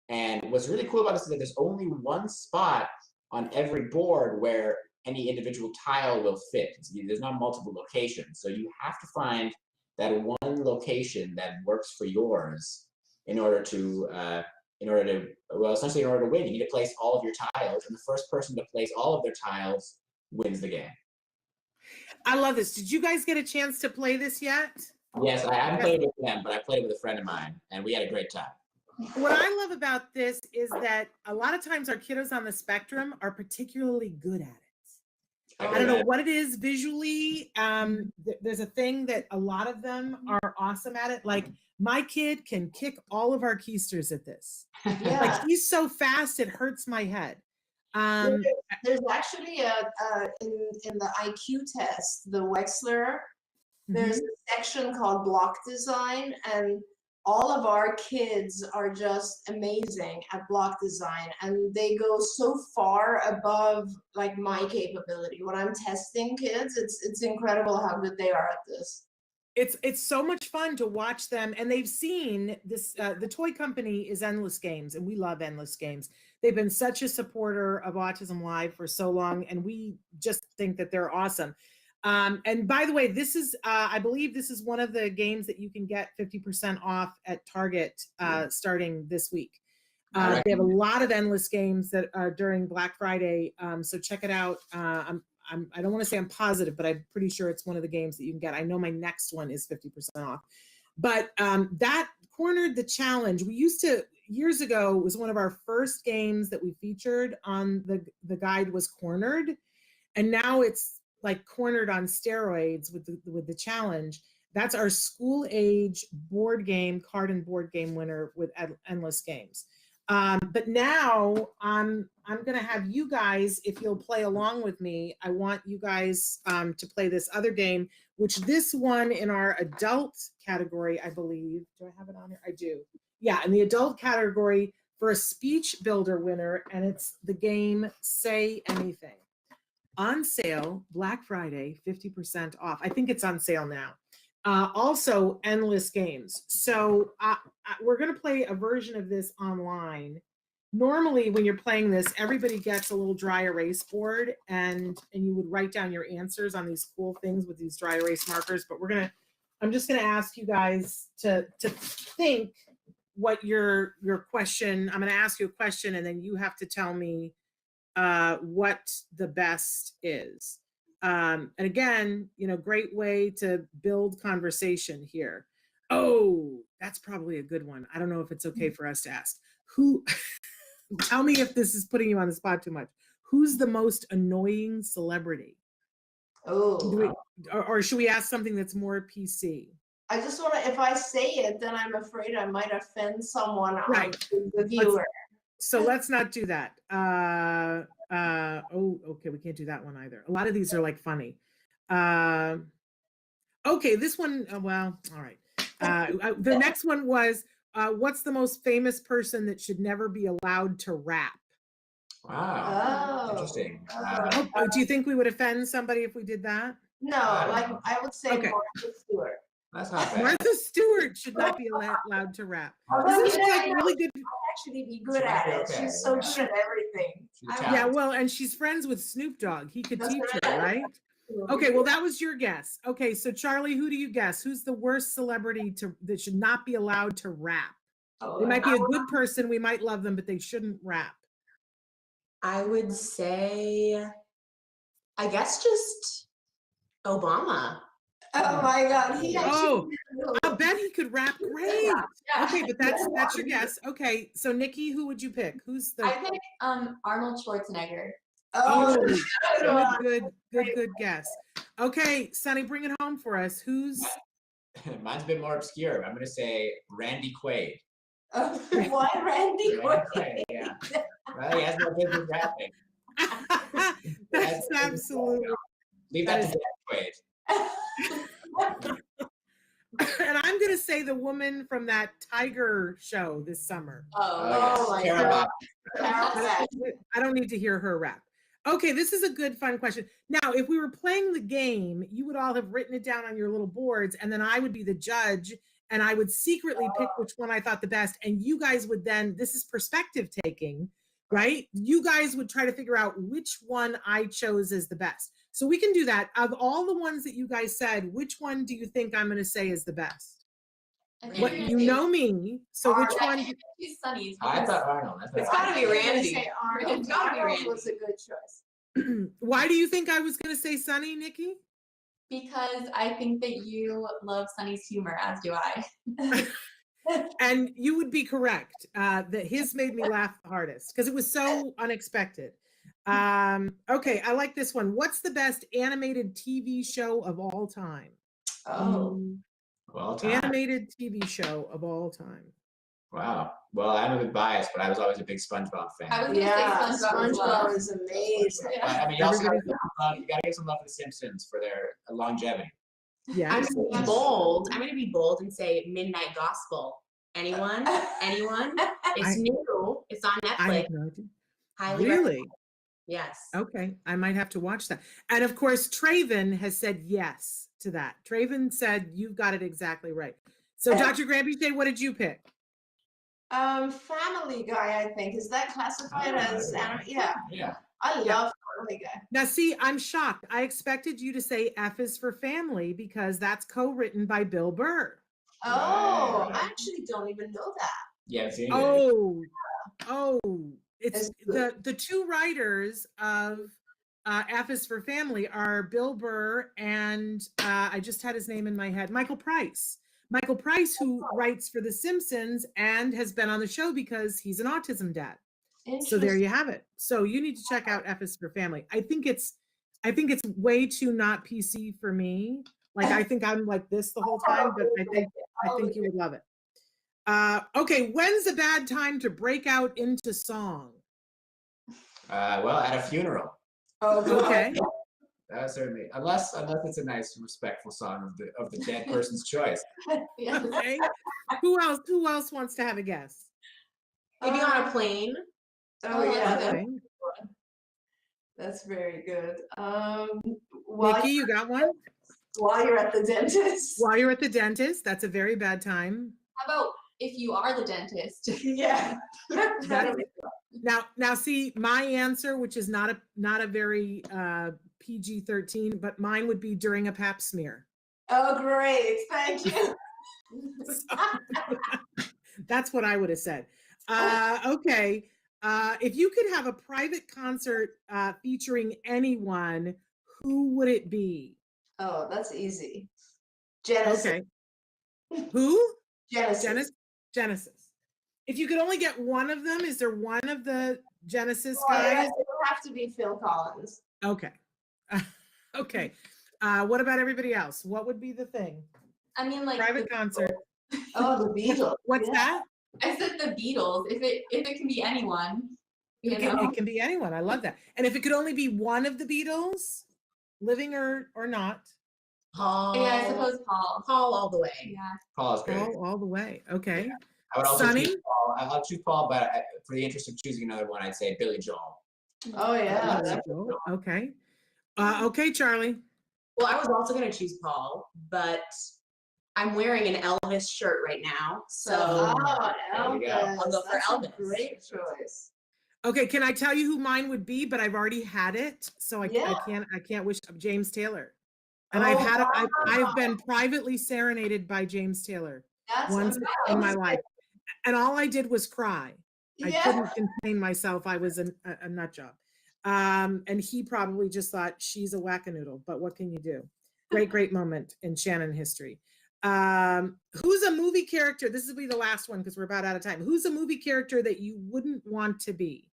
And what's really cool about this is that there's only one spot on every board where any individual tile will fit. There's not multiple locations. So you have to find that one location that works for yours in order to essentially in order to win. You need to place all of your tiles, and the first person to place all of their tiles wins the game. I love this. Did you guys get a chance to play this yet? Yes, I haven't played it with them, but I played it with a friend of mine, and we had a great time. What I love about this is that a lot of times our kiddos on the spectrum are particularly good at it. I don't know what it is visually. There's a thing that a lot of them are awesome at it. Like my kid can kick all of our keisters at this. Yeah. Like he's so fast, it hurts my head. There's actually in the IQ test, the Wechsler, there's a section called block design, and all of our kids are just amazing at block design, and they go so far above like my capability. When I'm testing kids, it's incredible how good they are at this. It's so much fun to watch them, and they've seen this. The toy company is Endless Games, and we love Endless Games. They've been such a supporter of Autism Live for so long, and we just think that they're awesome. And by the way, this is, I believe this is one of the games that you can get 50% off at Target starting this week. They have a lot of Endless Games that are during Black Friday, so check it out. I don't want to say I'm positive, but I'm pretty sure it's one of the games that you can get. I know my next one is 50% off. But that cornered the challenge. We used to, years ago, it was one of our first games that we featured on the guide was Cornered. And now it's like Cornered on steroids with the challenge. That's our school age board game, card and board game winner with Endless Games. But now I'm gonna have you guys, if you'll play along with me, I want you guys to play this other game, which this one in our adult category, I believe. Do I have it on here? I do. Yeah, in the adult category for a speech builder winner, and it's the game Say Anything. On sale, Black Friday, 50% off. I think it's on sale now. Also, Endless Games. So we're going to play a version of this online. Normally, when you're playing this, everybody gets a little dry erase board, and you would write down your answers on these cool things with these dry erase markers. But I'm just going to ask you guys to think what your question. I'm going to ask you a question, and then you have to tell me what the best is. And again, great way to build conversation here. Oh, that's probably a good one. I don't know if it's okay for us to ask. Tell me if this is putting you on the spot too much. Who's the most annoying celebrity? Oh. Or should we ask something that's more PC? I just want to, if I say it, then I'm afraid I might offend someone, right, the viewer. So let's not do that. Oh, okay, we can't do that one either. A lot of these are like funny. Okay, this one, well, all right. The next one was, what's the most famous person that should never be allowed to rap? Wow, interesting. Do you think we would offend somebody if we did that? No, like I would say Martha Stewart. That's not bad. Martha Stewart should not be allowed to rap. This is like really good. Actually be good at it. Okay. She's so good at everything. Yeah, well, and she's friends with Snoop Dogg. He could teach her, right? Okay, well, that was your guess. Okay, so Charlie, who do you guess? Who's the worst celebrity that should not be allowed to rap? They might be a good person. We might love them, but they shouldn't rap. I would say, I guess just Obama. Oh my God! I bet he could rap great. Yeah. Okay, but that's your guess. Okay, so Nikki, who would you pick? Who's the? I think Arnold Schwarzenegger. Oh, good guess. Okay, Sonny, bring it home for us. Who's? Mine's a bit more obscure. I'm going to say Randy Quaid. Why Randy Quaid? Yeah. Well, he has no business rapping. That's absolutely. Leave that to Dan Quaid. And I'm going to say the woman from that Tiger show this summer. Oh my God. I don't need to hear her rap. Okay, this is a good, fun question. Now, if we were playing the game, you would all have written it down on your little boards, and then I would be the judge, and I would secretly pick which one I thought the best, and you guys would then, this is perspective taking, right? You guys would try to figure out which one I chose as the best. So we can do that. Of all the ones that you guys said, which one do you think I'm going to say is the best? What, you know me, so which one? Sunny's. I thought Arnold. It's got to be Randy. It's got to be Randy. Was a good choice. Why do you think I was going to say Sunny, Nikki? Because I think that you love Sunny's humor, as do I. And you would be correct that his made me laugh the hardest because it was so unexpected. Okay, I like this one. What's the best animated TV show of all time? Oh. Well, time. Animated TV show of all time. Wow. Well, I'm a bit biased, but I was always a big SpongeBob fan. I was going to say SpongeBob. SpongeBob is amazing. I mean, you also gotta give some love to the Simpsons for their longevity. Yeah. I'm going to be bold. I'm going to be bold and say Midnight Gospel. Anyone? Anyone? It's new. It's on Netflix. I have no idea. Highly Really? recommend. Yes. Okay, I might have to watch that. And of course, Traven has said yes to that. Traven said you've got it exactly right. So, Dr. Granby, what did you pick? Family Guy, I think. Is that classified as anime? Yeah. Yeah. I love Family Guy. Now, see, I'm shocked. I expected you to say F is for Family because that's co-written by Bill Burr. Oh, I actually don't even know that. Yeah. It's the two writers of F is for Family are Bill Burr and I just had his name in my head, Michael Price. Michael Price, who writes for The Simpsons and has been on the show because he's an autism dad. So there you have it. So you need to check out F is for Family. I think it's way too not PC for me. Like I think I'm like this the whole time, but I think you would love it. Okay, when's a bad time to break out into song? Well, at a funeral. Okay. Certainly, unless it's a nice, respectful song of the dead person's choice. Okay. Who else wants to have a guess? Maybe on a plane. Oh yeah, Okay. that's very good. Nikki, you got one? While you're at the dentist. While you're at the dentist, that's a very bad time. How about if you are the dentist? Yeah. Now see my answer, which is not a very PG-13, but mine would be during a pap smear. Oh, great. Thank you. That's what I would have said. Okay. If you could have a private concert featuring anyone, who would it be? Oh, that's easy. Genesis. Okay. Who? Genesis. If you could only get one of them, is there one of the Genesis guys? It would have to be Phil Collins. Okay. Okay. What about everybody else? What would be the thing? I mean, like private concert. Oh, the Beatles. What's that? I said the Beatles. If it can be anyone, it can be anyone. I love that. And if it could only be one of the Beatles, living or not. Paul. Yeah, I suppose Paul. Paul all the way. Yeah. Paul is great. Paul all the way. Okay. Yeah. I would also Sonny? choose Paul. I'll choose Paul, but for the interest of choosing another one, I'd say Billy Joel. Oh yeah. Okay. Okay, Charlie. Well, I was also going to choose Paul, but I'm wearing an Elvis shirt right now, so Elvis. I'll go for Elvis. Great choice. Okay, can I tell you who mine would be? But I've already had it, so I can't wish James Taylor. And I've been privately serenaded by James Taylor once in my life, and all I did was cry. I couldn't contain myself. I was a nut job. And he probably just thought she's a whack-a-noodle, but what can you do? Great moment in Shannon history. Who's a movie character? This will be the last one because we're about out of time. Who's a movie character that you wouldn't want to be?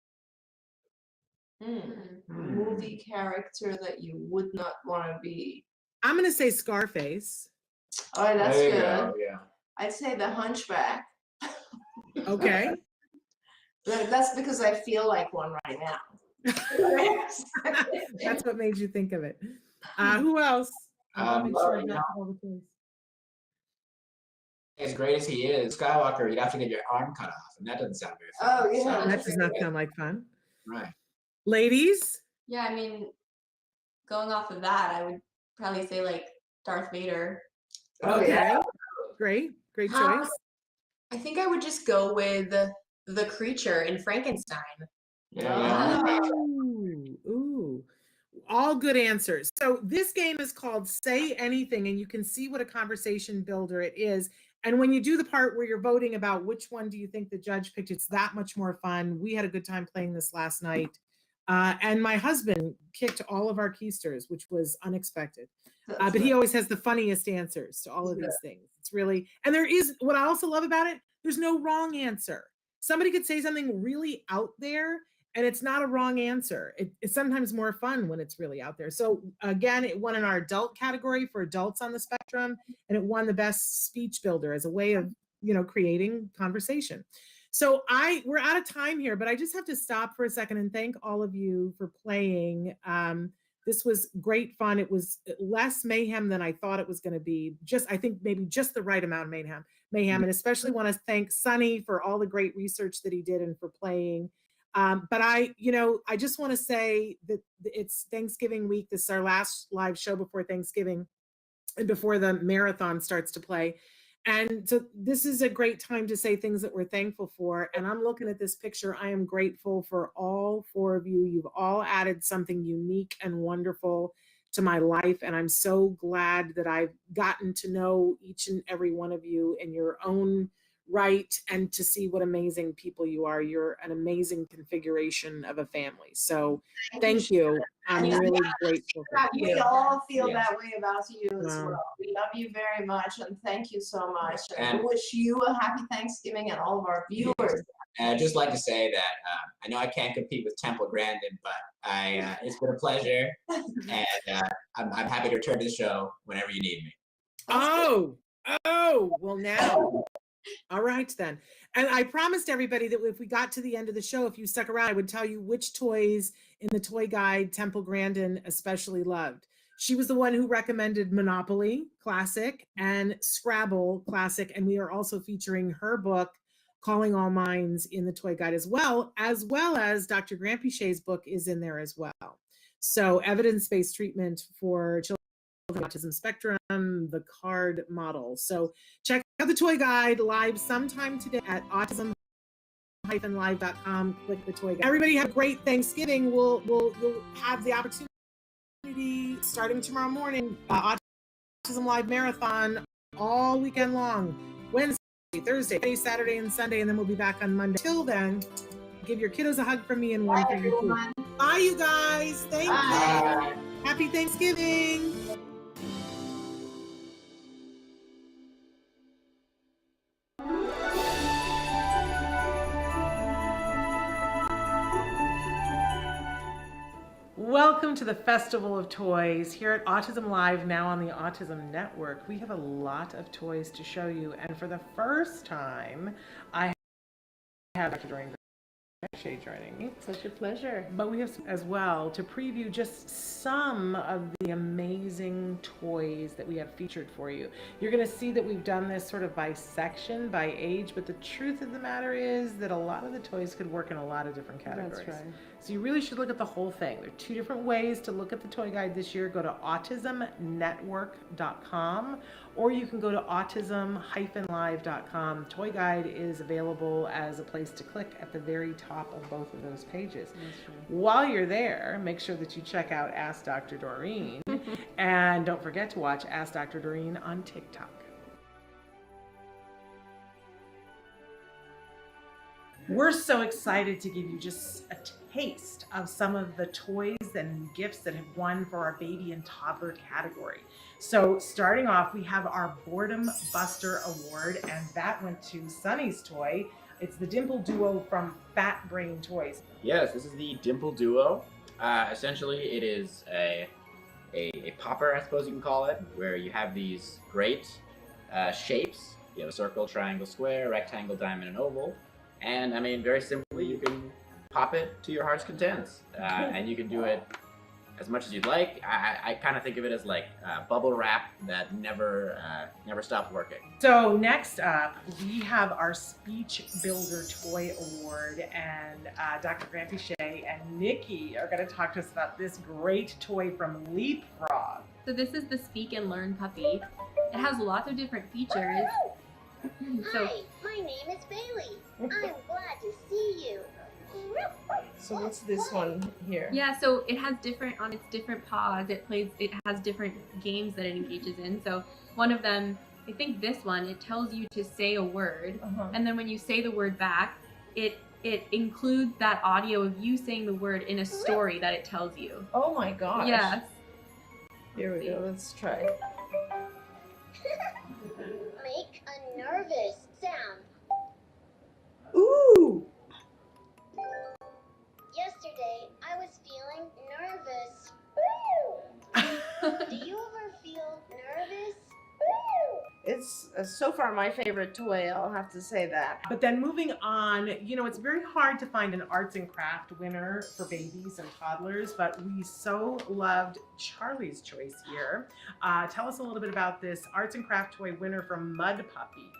Movie character that you would not want to be. I'm going to say Scarface. Oh, that's There you good. go, yeah. I'd say the Hunchback. Okay. That's because I feel like one right now. That's what made you think of it. Who else? As great as he is, Skywalker, you'd have to get your arm cut off, and that doesn't sound very fun. Oh, yeah. That does not sound like fun. Right. Ladies, Yeah, I mean, going off of that, I would probably say like Darth Vader. Okay. Great choice. I think I would just go with the creature in Frankenstein. Ooh. All good answers. So this game is called Say Anything, and you can see what a conversation builder it is. And when you do the part where you're voting about which one do you think the judge picked, it's that much more fun. We had a good time playing this last night. And my husband kicked all of our keisters, which was unexpected. But he always has the funniest answers to all of these things. It's really, and there is, what I also love about it, there's no wrong answer. Somebody could say something really out there and it's not a wrong answer. It's sometimes more fun when it's really out there. So again, it won in our adult category for adults on the spectrum, and it won the best speech builder as a way of, creating conversation. So we're out of time here, but I just have to stop for a second and thank all of you for playing. This was great fun. It was less mayhem than I thought it was going to be. I think maybe just the right amount of mayhem. And especially want to thank Sonny for all the great research that he did and for playing. But I just want to say that it's Thanksgiving week. This is our last live show before Thanksgiving and before the marathon starts to play. And so this is a great time to say things that we're thankful for. And I'm looking at this picture. I am grateful for all 4 of you. You've all added something unique and wonderful to my life. And I'm so glad that I've gotten to know each and every one of you in your own right, and to see what amazing people you are. You're an amazing configuration of a family. So thank you. I'm really grateful. We all feel that way about you as well. We love you very much, and thank you so much. And we wish you a happy Thanksgiving and all of our viewers. And I'd just like to say that I know I can't compete with Temple Grandin, but it's been a pleasure, and I'm happy to return to the show whenever you need me. Oh, well now. All right then. And I promised everybody that if we got to the end of the show, if you stuck around, I would tell you which toys in the toy guide Temple Grandin especially loved. She was the one who recommended Monopoly Classic and Scrabble Classic. And we are also featuring her book, Calling All Minds, in the toy guide as well as Dr. Granpichet's book is in there as well. So evidence-based treatment for children with autism spectrum, the card model. So check out the toy guide live sometime today at autism-live.com. Click the toy guide. Everybody have a great Thanksgiving. You'll have the opportunity starting tomorrow morning, Autism Live Marathon all weekend long, Wednesday, Thursday, Friday, Saturday, and Sunday, and then we'll be back on Monday. Till then, give your kiddos a hug from me and one for you too. Bye, you guys. Thank you. Happy Thanksgiving. Welcome to the Festival of Toys here at Autism Live, now on the Autism Network. We have a lot of toys to show you, and for the first time, I have Dr. Doreen joining me. Such a pleasure. But we have as well to preview just some of the amazing toys that we have featured for you. You're going to see that we've done this sort of by section, by age, but the truth of the matter is that a lot of the toys could work in a lot of different categories. That's right. So you really should look at the whole thing. There are 2 different ways to look at the toy guide this year. Go to autismnetwork.com, or you can go to autism-live.com. Toy guide is available as a place to click at the very top of both of those pages. While you're there, make sure that you check out Ask Dr. Doreen, and don't forget to watch Ask Dr. Doreen on TikTok. We're so excited to give you just a taste of some of the toys and gifts that have won for our baby and toddler category. So starting off, we have our Boredom Buster Award, and that went to Sunny's toy. It's the Dimple Duo from Fat Brain Toys. Yes, this is the Dimple Duo. Essentially, it is a popper, I suppose you can call it, where you have these great shapes. You have a circle, triangle, square, rectangle, diamond, and oval. And I mean, very simply, you can pop it to your heart's content. And you can do it as much as you'd like. I kind of think of it as like bubble wrap that never stops working. So next up, we have our Speech Builder Toy Award, and Dr. Grampy Shea and Nikki are going to talk to us about this great toy from Leapfrog. So this is the Speak and Learn puppy. It has lots of different features. Hi, my name is Bailey. I'm glad to see you. So what's this one here? Yeah, so it has on its different paws, it has different games that it engages in. So one of them, I think this one, it tells you to say a word, and then when you say the word back, it includes that audio of you saying the word in a story that it tells you. Oh my gosh. Yes. Here we go, let's try. Make a nervous sound. Ooh! Yesterday, I was feeling nervous. Do you ever feel nervous? It's so far my favorite toy, I'll have to say that. But then moving on, you know, it's very hard to find an arts and craft winner for babies and toddlers, but we so loved Charlie's choice here. Tell us a little bit about this arts and craft toy winner from Mud Puppy.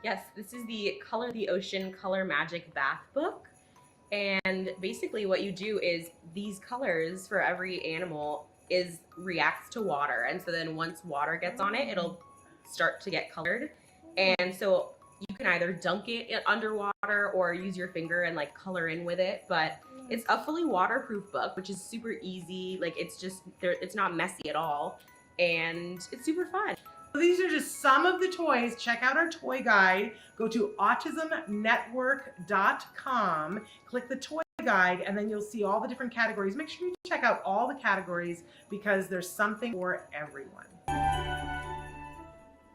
Yes, this is the Color the Ocean Color Magic Bath Book. And basically what you do is these colors for every animal reacts to water. And so then once water gets on it, it'll start to get colored. And so you can either dunk it underwater or use your finger and like color in with it. But it's a fully waterproof book, which is super easy. Like it's not messy at all. And it's super fun. These are just some of the toys. Check out our toy guide. Go to autismnetwork.com, click the toy guide, and then you'll see all the different categories. Make sure you check out all the categories because there's something for everyone.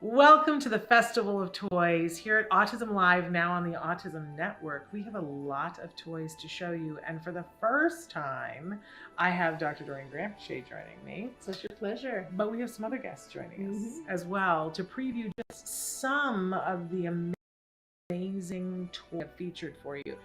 Welcome to the Festival of Toys here at Autism Live, now on the Autism Network. We have a lot of toys to show you, and for the first time, I have Dr. Doreen Grampy joining me. Such a pleasure. But we have some other guests joining us as well to preview just some of the amazing toys featured for you.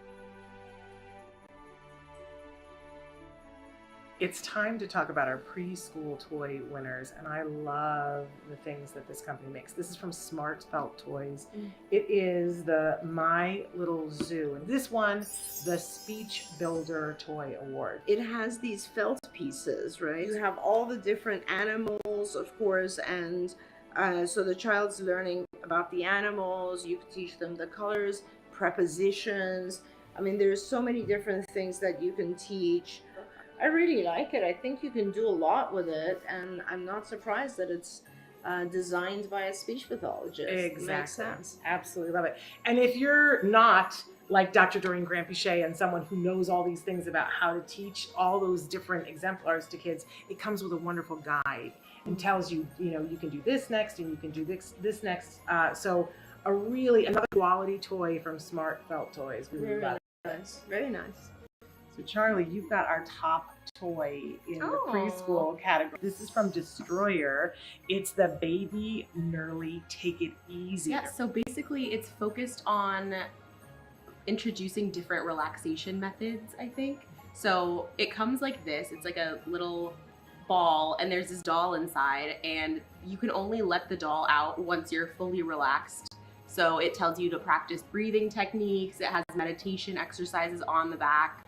It's time to talk about our preschool toy winners, and I love the things that this company makes. This is from Smart Felt Toys. It is the My Little Zoo, and this won the Speech Builder Toy Award. It has these felt pieces, right? You have all the different animals, of course, and so the child's learning about the animals. You can teach them the colors, prepositions. I mean, there's so many different things that you can teach. I really like it. I think you can do a lot with it, and I'm not surprised that it's designed by a speech pathologist. Exactly. Makes sense. Absolutely love it. And if you're not like Dr. Doreen Grampy and someone who knows all these things about how to teach all those different exemplars to kids, it comes with a wonderful guide and tells you, you know, you can do this next and you can do this next. So another quality toy from Smart Felt Toys. We really love it. Nice. Very nice. So Charlie, you've got our top toy in the preschool category. This is from Destroyer. It's the Baby Nurly Take It Easy. Yeah, so basically it's focused on introducing different relaxation methods, I think. So it comes like this. It's like a little ball and there's this doll inside, and you can only let the doll out once you're fully relaxed. So it tells you to practice breathing techniques. It has meditation exercises on the back.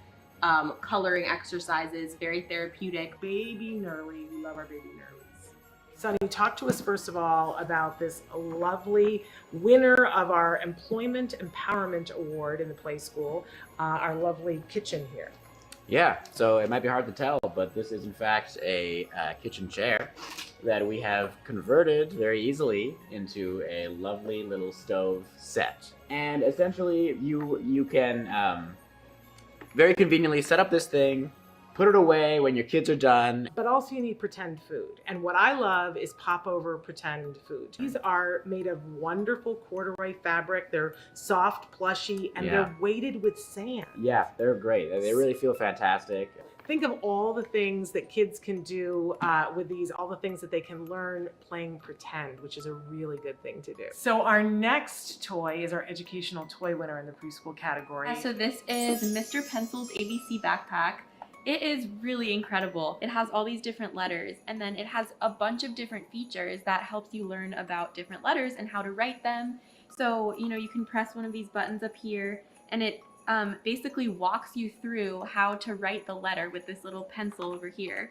Coloring exercises, very therapeutic. Baby Nurly, we love our baby Nurlies. Sunny, talk to us first of all about this lovely winner of our Employment Empowerment Award in the Play School, our lovely kitchen here. Yeah, so it might be hard to tell, but this is in fact a kitchen chair that we have converted very easily into a lovely little stove set. And essentially you can very conveniently set up this thing, put it away when your kids are done. But also you need pretend food. And what I love is pop-over pretend food. These are made of wonderful corduroy fabric. They're soft, plushy, and they're weighted with sand. Yeah, they're great. They really feel fantastic. Think of all the things that kids can do with these, all the things that they can learn playing pretend, which is a really good thing to do. So our next toy is our educational toy winner in the preschool category. So this is Mr. Pencil's ABC backpack. It is really incredible. It has all these different letters, and then it has a bunch of different features that helps you learn about different letters and how to write them. So, you can press one of these buttons up here, and it basically walks you through how to write the letter with this little pencil over here.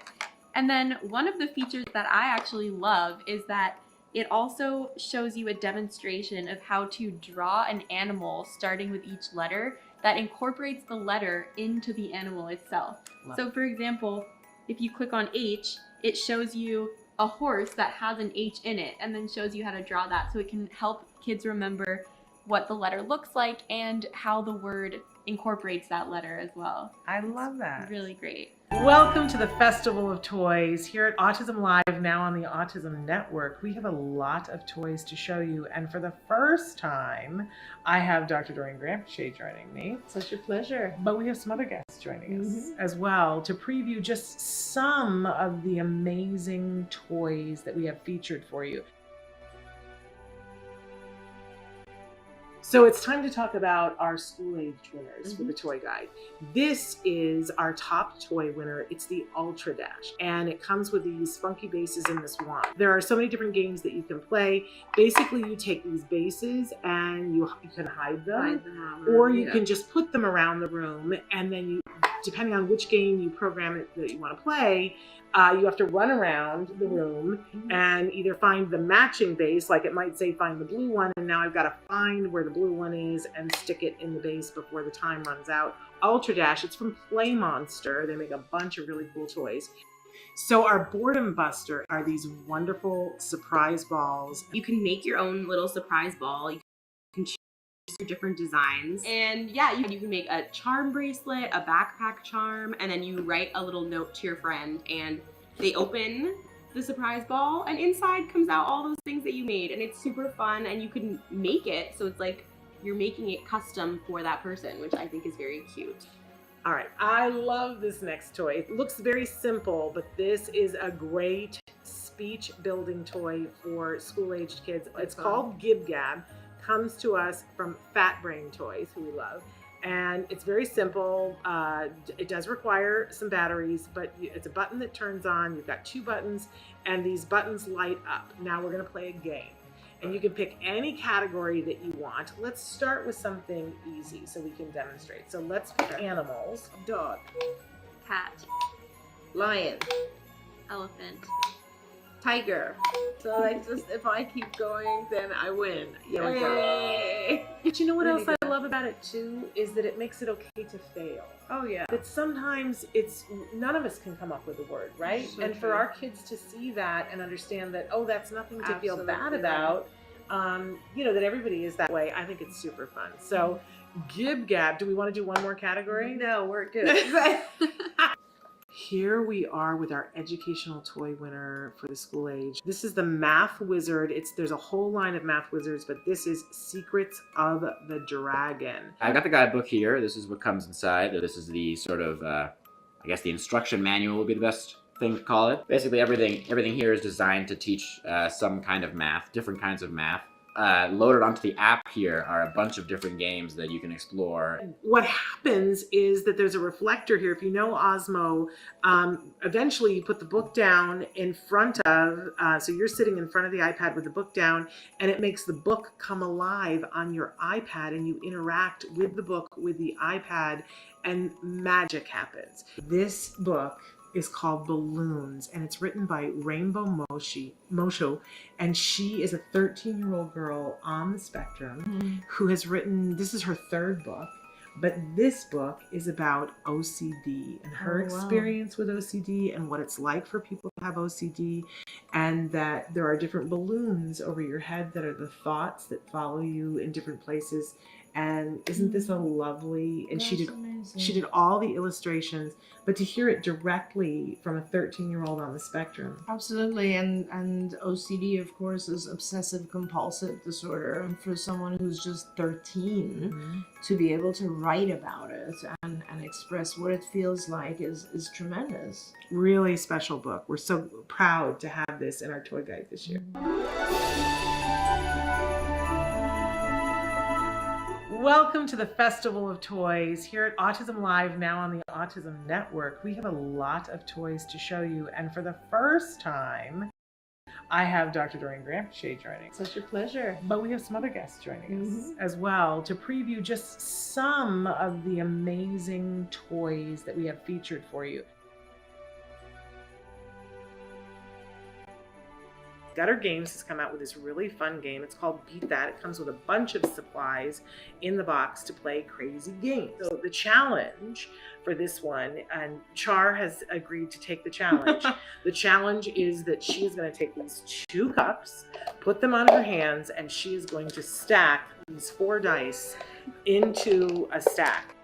And then one of the features that I actually love is that it also shows you a demonstration of how to draw an animal starting with each letter that incorporates the letter into the animal itself. So for example, if you click on H, it shows you a horse that has an H in it and then shows you how to draw that, so it can help kids remember what the letter looks like and how the word incorporates that letter as well. I love that. Really great. Welcome to the Festival of Toys here at Autism Live, now on the Autism Network. We have a lot of toys to show you, and for the first time, I have Dr. Doreen Grampiche joining me. Such a pleasure. But we have some other guests joining us as well to preview just some of the amazing toys that we have featured for you. So it's time to talk about our school-aged winners for the toy guide. This is our top toy winner. It's the Ultra Dash, and it comes with these funky bases in this wand. There are so many different games that you can play. Basically, you take these bases and you can hide them, or you can just put them around the room, and then you, depending on which game you program it that you want to play, you have to run around the room and either find the matching base, like it might say find the blue one, and now I've got to find where the blue one is and stick it in the base before the time runs out. Ultra Dash, it's from Play Monster. They make a bunch of really cool toys. So our Boredom Buster are these wonderful surprise balls. You can make your own little surprise ball. You can choose your different designs. And yeah, you can make a charm bracelet, a backpack charm, and then you write a little note to your friend, and they open the surprise ball, and inside comes out all those things that you made, and it's super fun, and you can make it so it's like you're making it custom for that person, which I think is very cute. All right, I love this next toy. It looks very simple, but this is a great speech building toy for school-aged kids. It's called Gib Gab. Comes to us from Fat Brain Toys, who we love. And it's very simple. It does require some batteries, but it's a button that turns on. You've got 2 buttons, and these buttons light up. Now we're gonna play a game. And you can pick any category that you want. Let's start with something easy so we can demonstrate. So let's pick animals. Dog. Cat. Lion. Elephant. Tiger. So if I keep going, then I win. Yay! But you know what else I love about it too is that it makes it okay to fail. Oh yeah. That sometimes none of us can come up with a word, right? So and for true. our kids to see that and understand that, oh, that's nothing to feel bad Absolutely about. That everybody is that way. I think it's super fun. So, Gib Gab. Do we want to do one more category? No, we're good. Here we are with our educational toy winner for the school age. This is the Math Wizard. There's a whole line of Math Wizards, but this is Secrets of the Dragon. I've got the guidebook here. This is what comes inside. This is the sort of, I guess the instruction manual would be the best thing to call it. Basically everything here is designed to teach some kind of math, different kinds of math. Loaded onto the app here are a bunch of different games that you can explore. What happens is that there's a reflector here. If you know Osmo, eventually you put the book down in front of, so you're sitting in front of the iPad with the book down, and it makes the book come alive on your iPad, and you interact with the book with the iPad, and magic happens. This book is called Balloons, and it's written by Rainbow Mosho, and she is a 13-year-old girl on the spectrum who has written, this is her 3rd book, but this book is about OCD and her experience with OCD and what it's like for people to have OCD, and that there are different balloons over your head that are the thoughts that follow you in different places. And isn't this a lovely, and she did all the illustrations, but to hear it directly from a 13-year-old on the spectrum. Absolutely, and OCD, of course, is obsessive compulsive disorder. And for someone who's just 13, to be able to write about it and express what it feels like is tremendous. Really special book. We're so proud to have this in our toy guide this year. Welcome to the Festival of Toys here at Autism Live, now on the Autism Network. We have a lot of toys to show you, and for the first time, I have Dr. Doreen Grampiche joining. Such a pleasure. But we have some other guests joining us as well to preview just some of the amazing toys that we have featured for you. Gutter Games has come out with this really fun game. It's called Beat That. It comes with a bunch of supplies in the box to play crazy games. So the challenge for this one, and Char has agreed to take the challenge. The challenge is that she is going to take these 2 cups, put them on her hands, and she is going to stack these 4 dice into a stack.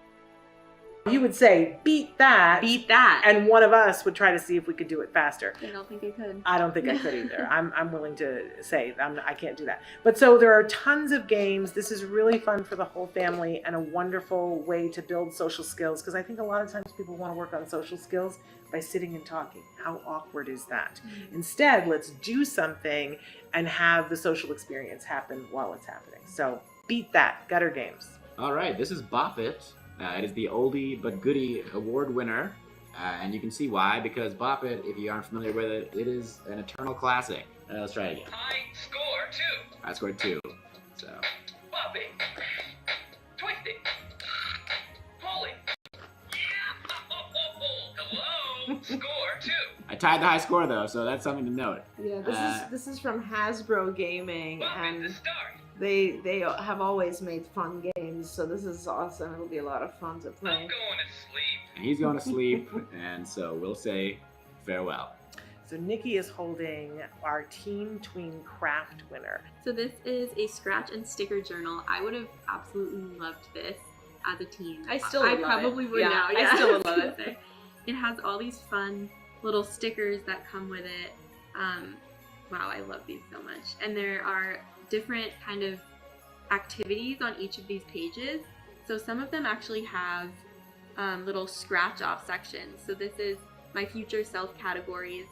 You would say, beat that. Beat that. And one of us would try to see if we could do it faster. I don't think I could. I don't think I could either. I'm willing to say I can't do that. But so there are tons of games. This is really fun for the whole family and a wonderful way to build social skills, because I think a lot of times people want to work on social skills by sitting and talking. How awkward is that? Instead, let's do something and have the social experience happen while it's happening. So beat that. Gutter Games. All right, this is Bop It. It is the Oldie But Goodie award winner, and you can see why, because Bop It, if you aren't familiar with it, it is an eternal classic. Let's try it again. I score 2. I scored 2. So. Bop it. Twist it. Pull it. Yeah. Hello. Score 2. I tied the high score though, so that's something to note. Yeah, this is from Hasbro Gaming, and they have always made fun games, so this is awesome. It'll be a lot of fun to play. I'm going to sleep. And he's going to sleep, and so we'll say farewell. So Nikki is holding our Teen Tween Craft winner. So this is a scratch and sticker journal. I would have absolutely loved this as a teen. I still would love probably it. would Yeah, now. I still would love it. It has all these fun little stickers that come with it. Wow, I love these so much. And there are different kind of activities on each of these pages. So some of them actually have little scratch off sections. So this is my future self categories.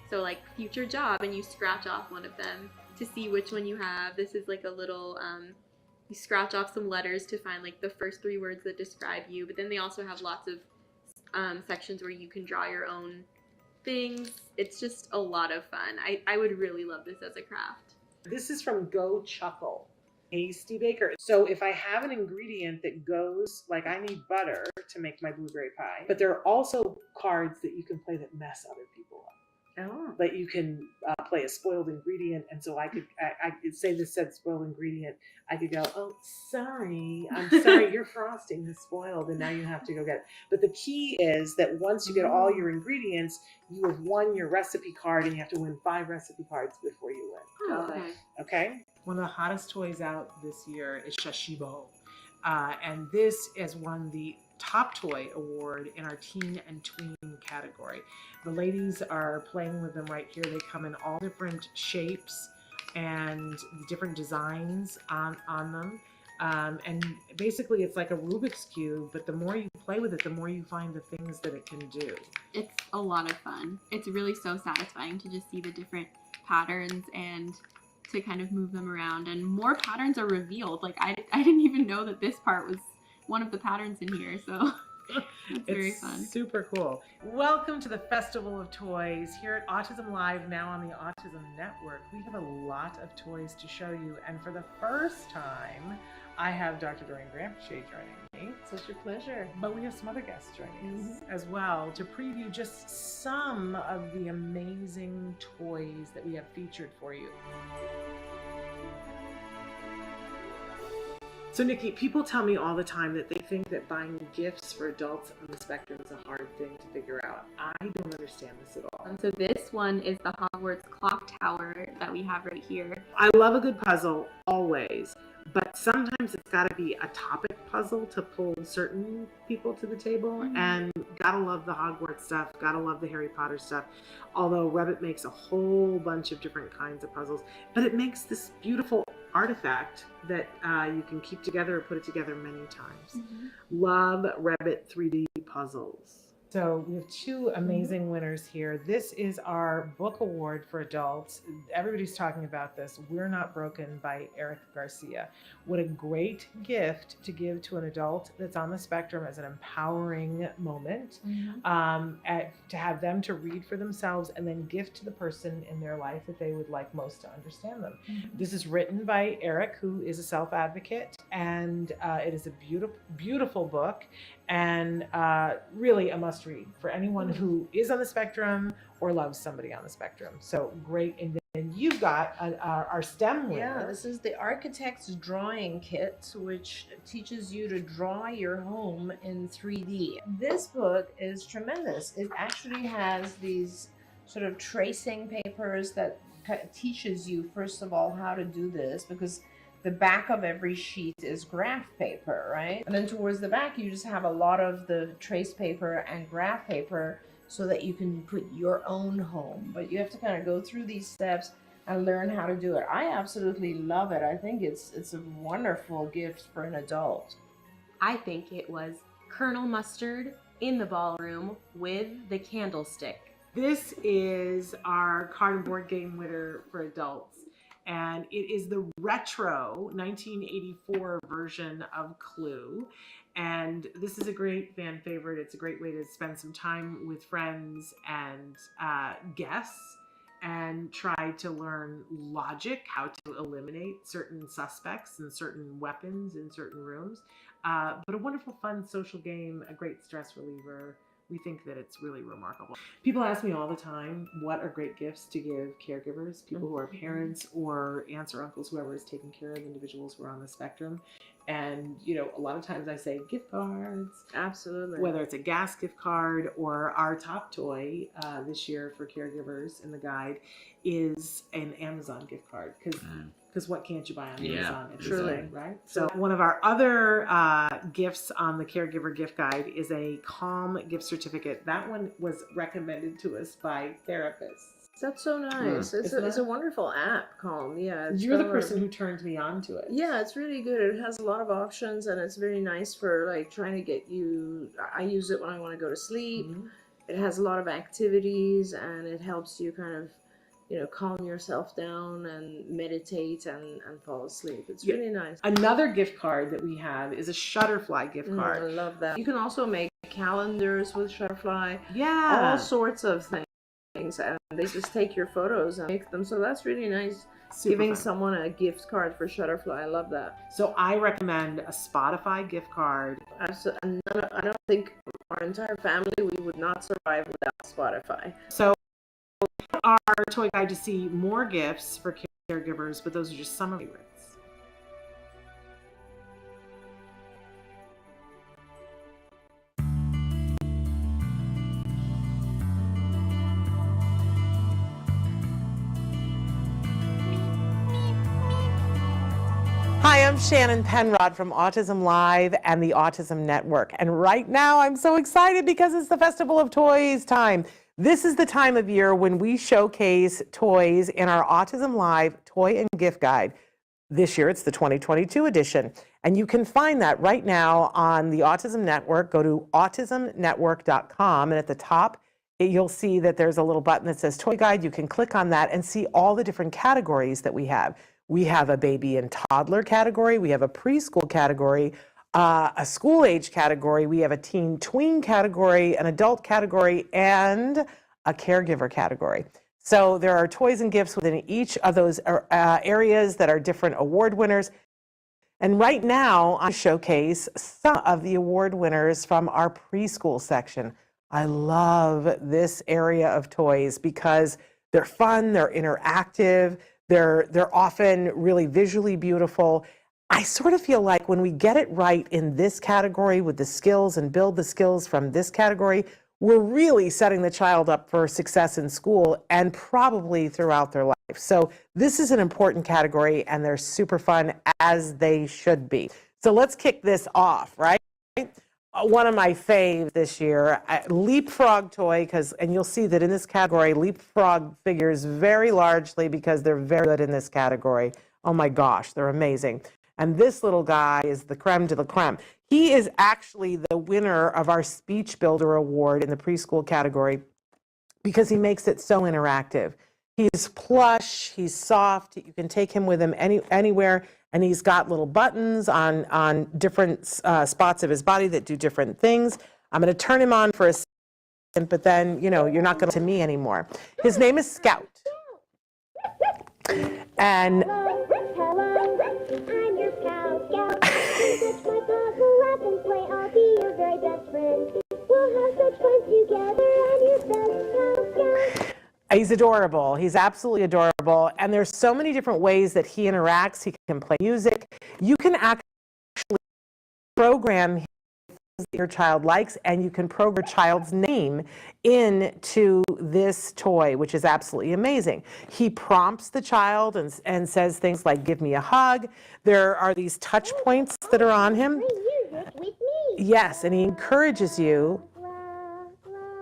So like future job, and you scratch off one of them to see which one you have. This is like a little, you scratch off some letters to find like the first 3 words that describe you. But then they also have lots of sections where you can draw your own things. It's just a lot of fun. I would really love this as a craft. This is from Go Chuckle, Hasty Baker. So if I have an ingredient that goes, like I need butter to make my blueberry pie, but there are also cards that you can play that mess other people up. Oh. But you can play a spoiled ingredient, and so I could say this said spoiled ingredient. I could go, oh, sorry, I'm sorry, your frosting is spoiled, and now you have to go get it. But the key is that once you get all your ingredients, you have won your recipe card, and you have to win 5 recipe cards before you win. Oh, okay. Okay? One of the hottest toys out this year is Shashibo, and this has won the Top Toy Award in our Teen and Tween category. The ladies are playing with them right here. They come in all different shapes and different designs on them. And basically it's like a Rubik's Cube, but the more you play with it, the more you find the things that it can do. It's a lot of fun. It's really so satisfying to just see the different patterns and to kind of move them around, and more patterns are revealed. Like I didn't even know that this part was one of the patterns in here, so it's very fun. Super cool. Welcome to the Festival of Toys here at Autism Live, now on the Autism Network. We have a lot of toys to show you, and for the first time, I have Dr. Doreen Grampiche joining me. Such a pleasure. But we have some other guests joining us as well to preview just some of the amazing toys that we have featured for you. So Nikki, people tell me all the time that they think that buying gifts for adults on the spectrum is a hard thing to figure out. I don't understand this at all. So this one is the Hogwarts clock tower that we have right here. I love a good puzzle, always, but sometimes it's got to be a topic puzzle to pull certain people to the table, and gotta love the Hogwarts stuff, gotta love the Harry Potter stuff, although Rebbit makes a whole bunch of different kinds of puzzles, but it makes this beautiful artifact that you can keep together or put it together many times. Love Rebbit 3D puzzles. So we have two amazing winners here. This is our book award for adults. Everybody's talking about this. We're Not Broken by Eric Garcia. What a great gift to give to an adult that's on the spectrum as an empowering moment, to have them to read for themselves and then gift to the person in their life that they would like most to understand them. This is written by Eric, who is a self-advocate, and it is a beautiful, beautiful book, and really a must read for anyone who is on the spectrum or loves somebody on the spectrum. So great. And then you've got our STEM winner. Yeah, this is the Architect's Drawing Kit, which teaches you to draw your home in 3D. This book is tremendous. It actually has these sort of tracing papers that teaches you, first of all, how to do this, because the back of every sheet is graph paper, right? And then towards the back, you just have a lot of the trace paper and graph paper so that you can put your own home. But you have to kind of go through these steps and learn how to do it. I absolutely love it. I think it's a wonderful gift for an adult. I think it was Colonel Mustard in the ballroom with the candlestick. This is our card and board game winner for adults. And it is the retro 1984 version of Clue. And this is a great fan favorite. It's a great way to spend some time with friends and guests and try to learn logic, how to eliminate certain suspects and certain weapons in certain rooms. But a wonderful, fun social game, a great stress reliever. We think that it's really remarkable. People ask me all the time, what are great gifts to give caregivers, people who are parents or aunts or uncles, whoever is taking care of individuals who are on the spectrum. And, you know, a lot of times I say gift cards. Absolutely. Whether it's a gas gift card or our top toy this year for caregivers in the guide is an Amazon gift card. Because what can't you buy on Amazon? It's truly, right? So one of our other gifts on the Caregiver Gift Guide is a Calm gift certificate. That one was recommended to us by therapists. That's so nice. It's a wonderful app, Calm. Yeah. You're the person who turned me on to it. Yeah, it's really good. It has a lot of options and it's very nice for like trying to get you. I use it when I want to go to sleep. It has a lot of activities and it helps you kind of, you know, calm yourself down and meditate and fall asleep. It's really nice. Another gift card that we have is a Shutterfly gift card. I love that. You can also make calendars with Shutterfly. Yeah. All sorts of things. And they just take your photos and make them. So that's really nice. Giving someone a gift card for Shutterfly. I love that. So I recommend a Spotify gift card. Absolutely. I don't think our entire family, we would not survive without Spotify. So our toy guide to see more gifts for caregivers, but those are just some of my favorites. Hi, I'm Shannon Penrod from Autism Live and the Autism Network. And right now I'm so excited because it's the Festival of Toys time. This is the time of year when we showcase toys in our Autism Live Toy and Gift Guide. This year it's the 2022 edition. And you can find that right now on the Autism Network. Go to autismnetwork.com and at the top you'll see that there's a little button that says Toy Guide. You can click on that and see all the different categories that we have. We have a baby and toddler category. We have a preschool category, a school age category. We have a teen tween category, an adult category, and a caregiver category. So there are toys and gifts within each of those areas that are different award winners. And right now, I showcase some of the award winners from our preschool section. I love this area of toys because they're fun, they're interactive, they're often really visually beautiful. I sort of feel like when we get it right in this category with the skills and build the skills from this category, we're really setting the child up for success in school and probably throughout their life. So this is an important category and they're super fun, as they should be. So let's kick this off, right? One of my faves this year, Leapfrog toy, and you'll see that in this category, Leapfrog figures very largely because they're very good in this category. Oh my gosh, they're amazing. And this little guy is the creme de la creme. He is actually the winner of our Speech Builder Award in the preschool category because he makes it so interactive. He's plush, he's soft, you can take him with him anywhere, and he's got little buttons on different spots of his body that do different things. I'm going to turn him on for a second, but then, you know, you're not going to me anymore. His name is Scout. And he's adorable. He's absolutely adorable. And there's so many different ways that he interacts. He can play music. You can actually program things that your child likes, and you can program your child's name into this toy, which is absolutely amazing. He prompts the child and says things like, give me a hug. There are these touch points that are on him. Yes, and he encourages you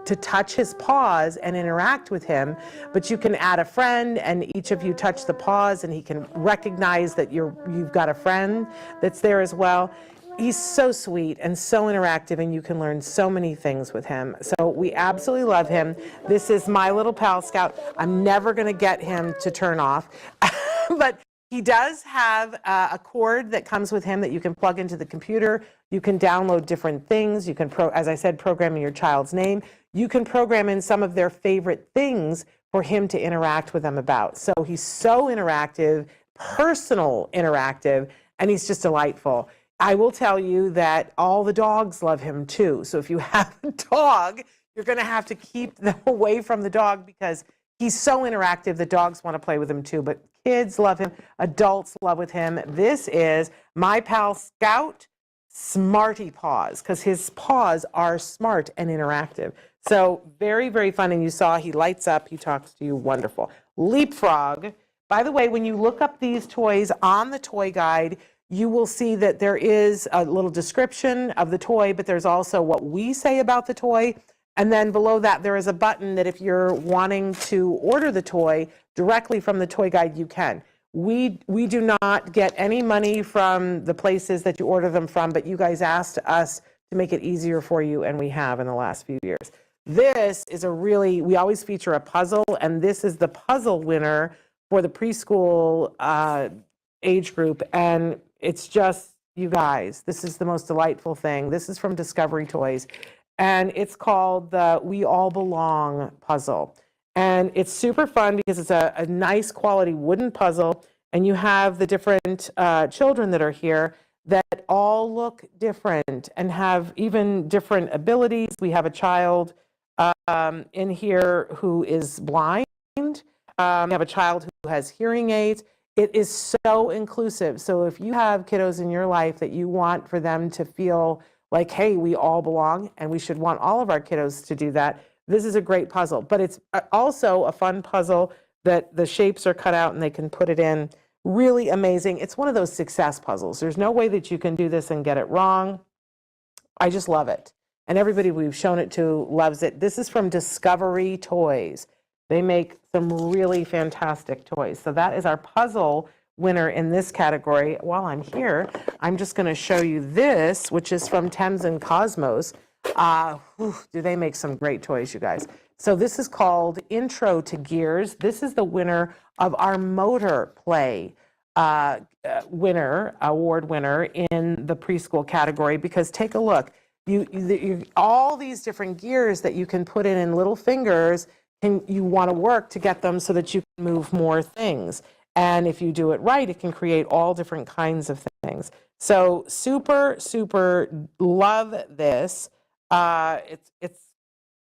to touch his paws and interact with him, but you can add a friend and each of you touch the paws and he can recognize that you've got a friend that's there as well. He's so sweet and so interactive, and you can learn so many things with him. So we absolutely love him. This is my little pal Scout. I'm never going to get him to turn off, but he does have a cord that comes with him that you can plug into the computer. You can download different things. You can, as I said, program in your child's name. You can program in some of their favorite things for him to interact with them about. So he's so interactive, personal interactive, and he's just delightful. I will tell you that all the dogs love him too. So if you have a dog, you're going to have to keep them away from the dog because he's so interactive. The dogs want to play with him too, but kids love him. Adults love with him. This is my pal Scout Smarty Paws, because his paws are smart and interactive. So very, very fun. And you saw he lights up. He talks to you. Wonderful. Leapfrog. By the way, when you look up these toys on the toy guide, you will see that there is a little description of the toy, but there's also what we say about the toy. And then below that, there is a button that if you're wanting to order the toy directly from the toy guide, you can. We do not get any money from the places that you order them from, but you guys asked us to make it easier for you, and we have in the last few years. This is we always feature a puzzle, and this is the puzzle winner for the preschool age group, and it's just, you guys, this is the most delightful thing. This is from Discovery Toys, and it's called the We All Belong puzzle. And it's super fun because it's a nice quality wooden puzzle, and you have the different children that are here that all look different and have even different abilities. We have a child in here who is blind. We have a child who has hearing aids. It is so inclusive. So if you have kiddos in your life that you want for them to feel like, hey, we all belong, and we should want all of our kiddos to do that, this is a great puzzle. But it's also a fun puzzle that the shapes are cut out and they can put it in. Really amazing. It's one of those success puzzles. There's no way that you can do this and get it wrong. I just love it. And everybody we've shown it to loves it. This is from Discovery Toys. They make some really fantastic toys. So that is our puzzle winner in this category. While I'm here, I'm just going to show you this, which is from Thames and Cosmos. Do they make some great toys, you guys. So this is called Intro to Gears. This is the winner of our Motor Play award winner in the preschool category, because take a look. All these different gears that you can put in little fingers, and you want to work to get them so that you can move more things. And if you do it right, it can create all different kinds of things. So super, super love this. It's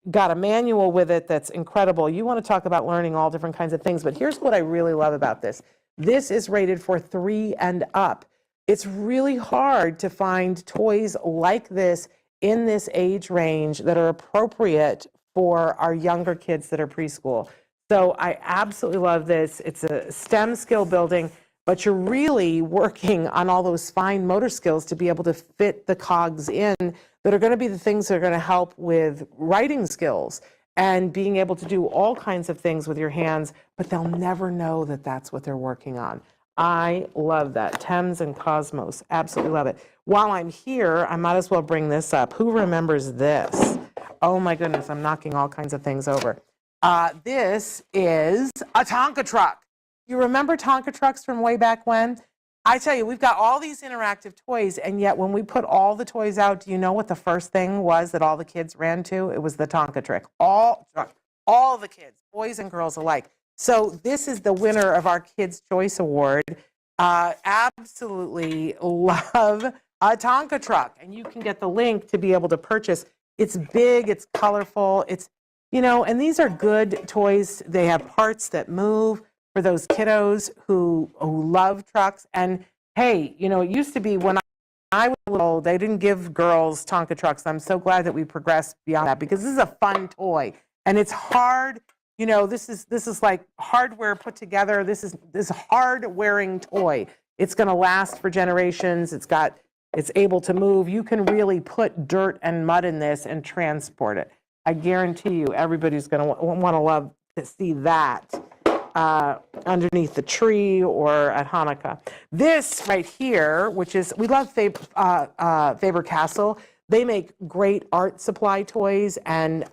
got a manual with it that's incredible. You want to talk about learning all different kinds of things, but here's what I really love about this. This is rated for 3 and up. It's really hard to find toys like this in this age range that are appropriate for our younger kids that are preschool. So I absolutely love this. It's a STEM skill building, but you're really working on all those fine motor skills to be able to fit the cogs in that are going to be the things that are going to help with writing skills and being able to do all kinds of things with your hands, but they'll never know that that's what they're working on. I love that. Thames and Cosmos, absolutely love it. while I'm here, I might as well bring this up. Who remembers this? Oh my goodness, I'm knocking all kinds of things over. This is a Tonka truck. You remember Tonka trucks from way back when? I tell you, we've got all these interactive toys, and yet when we put all the toys out, do you know what the first thing was that all the kids ran to? It was the Tonka truck. All the kids, boys and girls alike. So this is the winner of our Kids' Choice Award. Absolutely love a Tonka truck, and you can get the link to be able to purchase. It's big, it's colorful, it's, you know, and these are good toys. They have parts that move for those kiddos who love trucks. And hey, you know, it used to be when I was little, they didn't give girls Tonka trucks. I'm so glad that we progressed beyond that, because this is a fun toy and it's hard. You know, this is like hardware put together. This is this hard wearing toy. It's going to last for generations. It's able to move. You can really put dirt and mud in this and transport it. I guarantee you, everybody's going to want to love to see that underneath the tree or at Hanukkah. This right here, which is, we love Faber-Castell. They make great art supply toys, and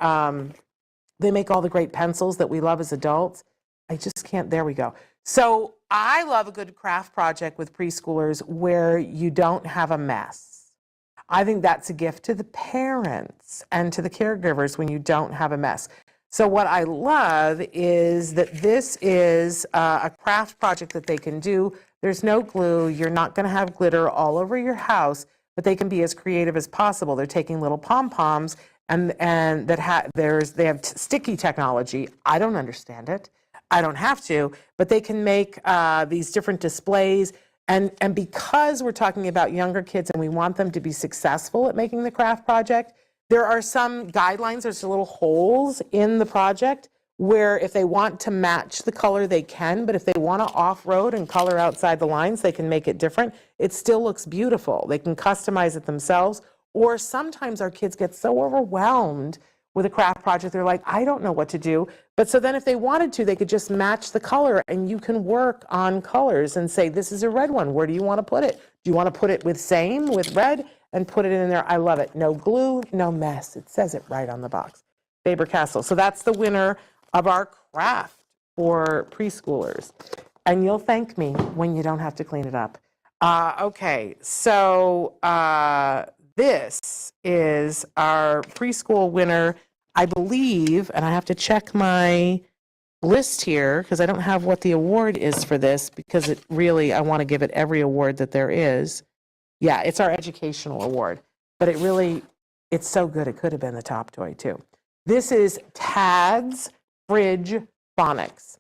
they make all the great pencils that we love as adults. I just can't, there we go. So I love a good craft project with preschoolers where you don't have a mess. I think that's a gift to the parents and to the caregivers when you don't have a mess. So what I love is that this is a craft project that they can do. There's no glue. You're not going to have glitter all over your house, but they can be as creative as possible. They're taking little pom-poms and they have sticky technology. I don't understand it. I don't have to, but they can make these different displays. And because we're talking about younger kids and we want them to be successful at making the craft project, there are some guidelines. There's little holes in the project where if they want to match the color, they can, but if they want to off-road and color outside the lines, they can make it different. It still looks beautiful. They can customize it themselves. Or sometimes our kids get so overwhelmed with a craft project, they're like, I don't know what to do. But so then if they wanted to, they could just match the color, and you can work on colors and say, this is a red one. Where do you want to put it? Do you want to put it with red and put it in there? I love it. No glue, no mess. It says it right on the box. Faber-Castell. So that's the winner of our craft for preschoolers. And you'll thank me when you don't have to clean it up. Okay, so this is our preschool winner, I believe, and I have to check my list here because I don't have what the award is for this, because it really, I want to give it every award that there is. Yeah, it's our educational award, but it really, it's so good. It could have been the top toy too. This is Tad's Fridge Phonics.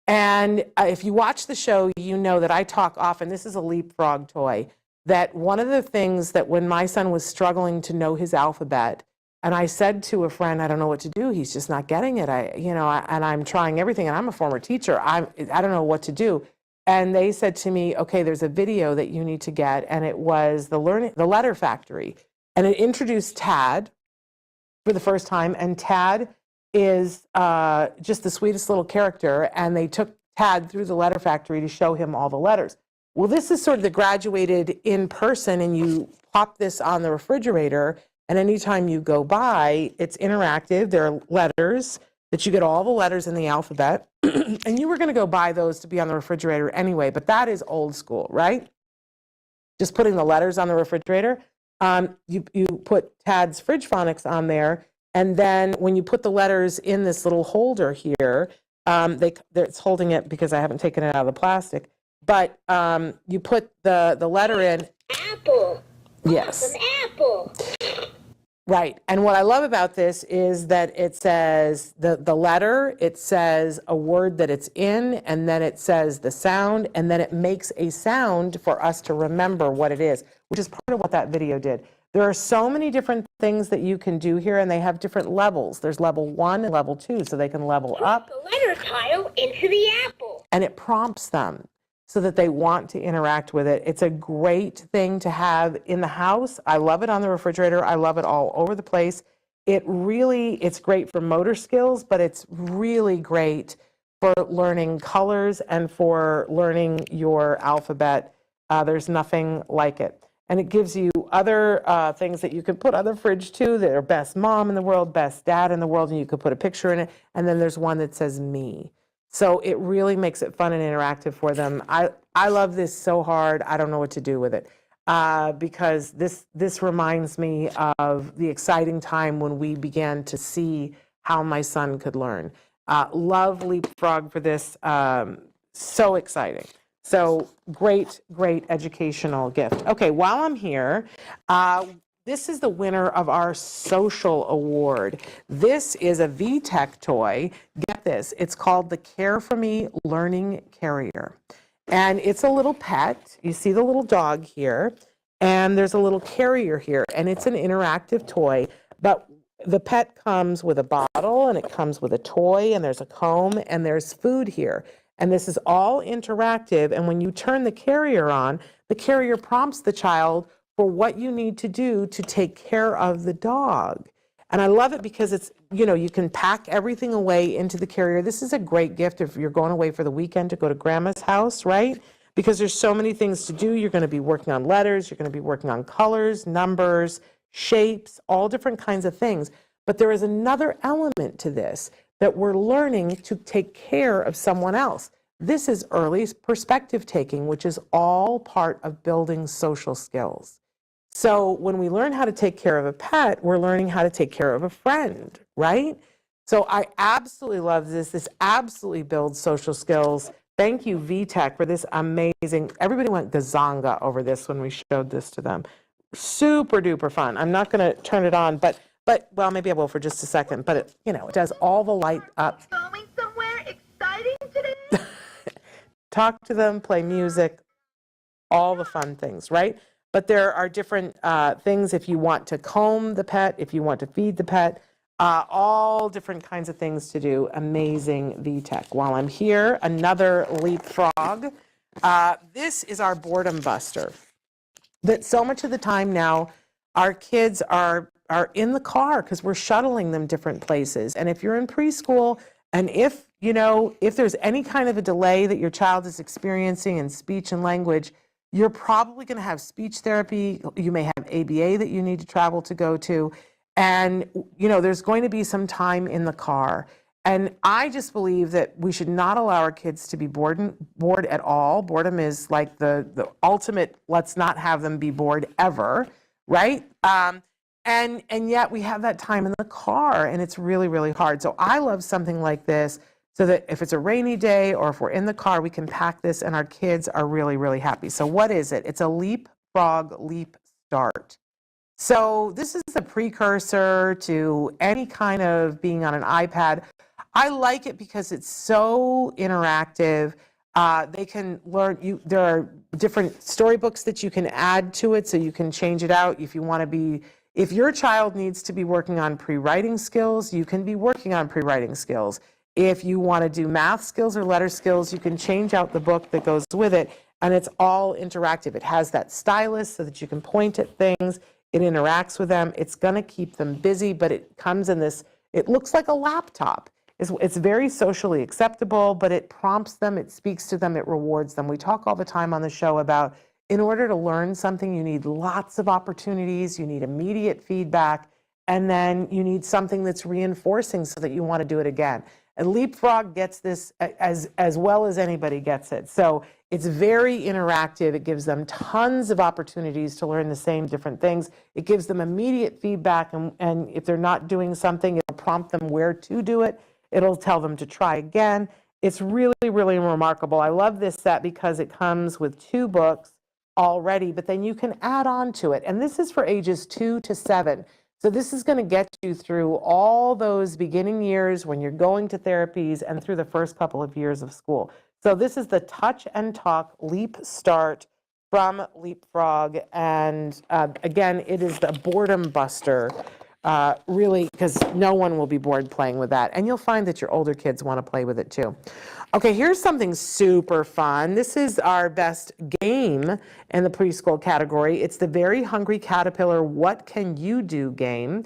And if you watch the show, you know that I talk often, this is a leapfrog toy, that one of the things that when my son was struggling to know his alphabet, and I said to a friend, I don't know what to do, he's just not getting it. And I'm trying everything, and I'm a former teacher. I don't know what to do. And they said to me, okay, there's a video that you need to get, and it was the Letter Factory. And it introduced Tad for the first time, and Tad is just the sweetest little character, and they took Tad through the Letter Factory to show him all the letters. Well, this is sort of the graduated in person, and you pop this on the refrigerator, and anytime you go by, it's interactive. There are letters that you get all the letters in the alphabet, and you were going to go buy those to be on the refrigerator anyway, but that is old school, right? Just putting the letters on the refrigerator. You put Tad's Fridge Phonics on there, and then when you put the letters in this little holder here, it's holding it because I haven't taken it out of the plastic. But you put the letter in. Apple. Yes. Awesome apple. Right. And what I love about this is that it says the letter, it says a word that it's in, and then it says the sound, and then it makes a sound for us to remember what it is, which is part of what that video did. There are so many different things that you can do here, and they have different levels. There's level 1 and level 2, so they can level up. The letter tile into the apple. And it prompts them so that they want to interact with it. It's a great thing to have in the house. I love it on the refrigerator. I love it all over the place. It's great for motor skills, but it's really great for learning colors and for learning your alphabet. There's nothing like it. And it gives you other things that you could put on the fridge too that are best mom in the world, best dad in the world, and you could put a picture in it. And then there's one that says me. So it really makes it fun and interactive for them. I love this so hard. I don't know what to do with it because this reminds me of the exciting time when we began to see how my son could learn. Love Leapfrog for this. So exciting. So great educational gift. Okay, while I'm here, this is the winner of our social award. This is a VTech toy. Get this, it's called the Care for Me Learning Carrier. And it's a little pet. You see the little dog here, and there's a little carrier here, and it's an interactive toy, but the pet comes with a bottle, and it comes with a toy, and there's a comb, and there's food here. And this is all interactive, and when you turn the carrier on, the carrier prompts the child for what you need to do to take care of the dog. And I love it because it's, you can pack everything away into the carrier. This is a great gift if you're going away for the weekend to go to grandma's house, right? Because there's so many things to do. You're going to be working on letters, you're going to be working on colors, numbers, shapes, all different kinds of things. But there is another element to this that we're learning to take care of someone else. This is early perspective taking, which is all part of building social skills. So when we learn how to take care of a pet, we're learning how to take care of a friend, right? So I absolutely love this. This absolutely builds social skills. Thank you, VTech, for this amazing. Everybody went gazanga over this when we showed this to them. Super duper fun. I'm not going to turn it on, but well, maybe I will for just a second. But it, it does all the light up. Going somewhere exciting today? Talk to them, play music, all the fun things, right? But there are different things if you want to comb the pet, if you want to feed the pet, all different kinds of things to do. Amazing VTech. While I'm here, another Leapfrog. This is our boredom buster. That so much of the time now, our kids are in the car because we're shuttling them different places. And if you're in preschool, and if there's any kind of a delay that your child is experiencing in speech and language, you're probably going to have speech therapy. You may have ABA that you need to travel to go to. And, there's going to be some time in the car. And I just believe that we should not allow our kids to be bored at all. Boredom is like the ultimate, let's not have them be bored ever, right? And yet we have that time in the car, and it's really, really hard. So I love something like this so that if it's a rainy day or if we're in the car, we can pack this and our kids are really, really happy. So what is it? It's a Leapfrog Leap Start. So this is the precursor to any kind of being on an iPad. I like it because it's so interactive. They can learn, there are different storybooks that you can add to it so you can change it out if you want to be. If your child needs to be working on pre-writing skills, you can be working on pre-writing skills. If you want to do math skills or letter skills, you can change out the book that goes with it, and it's all interactive. It has that stylus so that you can point at things. It interacts with them. It's going to keep them busy, but it comes in this, it looks like a laptop. It's very socially acceptable, but it prompts them, it speaks to them, it rewards them. We talk all the time on the show about in order to learn something, you need lots of opportunities, you need immediate feedback, and then you need something that's reinforcing so that you want to do it again. And Leapfrog gets this as well as anybody gets it. So it's very interactive. It gives them tons of opportunities to learn the same different things. It gives them immediate feedback, and if they're not doing something, it'll prompt them where to do it. It'll tell them to try again. It's really, really remarkable. I love this set because it comes with 2 books already, but then you can add on to it. And this is for ages 2 to 7. So this is going to get you through all those beginning years when you're going to therapies and through the first couple of years of school. So this is the Touch and Talk Leap Start from Leapfrog. And again, it is the boredom buster, really, because no one will be bored playing with that. And you'll find that your older kids want to play with it too. Okay, here's something super fun. This is our best game in the preschool category. It's the Very Hungry Caterpillar What Can You Do game.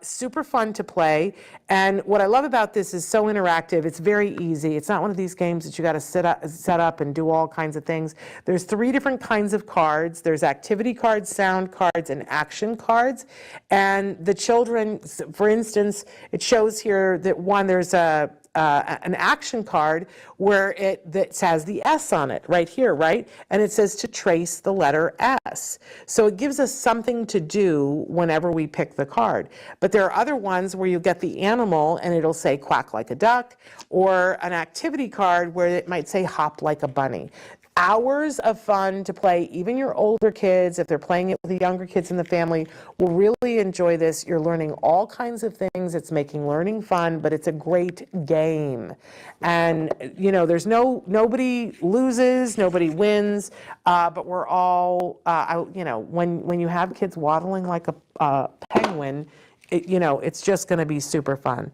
Super fun to play. And what I love about this is so interactive. It's very easy. It's not one of these games that you got to set up and do all kinds of things. There's 3 different kinds of cards. There's activity cards, sound cards, and action cards. And the children, for instance, it shows here that there's an action card where that says the S on it right here, right? And it says to trace the letter S. So it gives us something to do whenever we pick the card. But there are other ones where you get the animal and it'll say quack like a duck, or an activity card where it might say hop like a bunny. Hours of fun to play. Even your older kids, if they're playing it with the younger kids in the family, will really enjoy this. You're learning all kinds of things. It's making learning fun, but it's a great game. And there's nobody loses, nobody wins, but we're all when you have kids waddling like a penguin, it's just going to be super fun.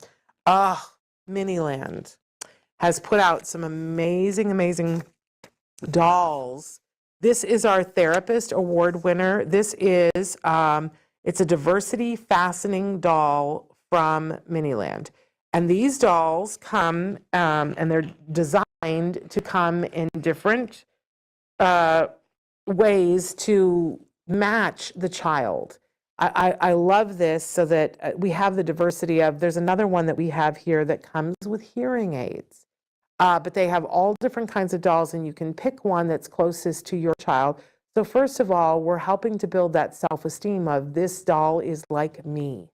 Miniland has put out some amazing dolls. This is our Therapist Award winner. This is, it's a diversity fastening doll from Miniland. And these dolls come, and they're designed to come in different ways to match the child. I love this so that we have the diversity of, there's another one that we have here that comes with hearing aids. But they have all different kinds of dolls, and you can pick one that's closest to your child. So first of all, we're helping to build that self-esteem of this doll is like me,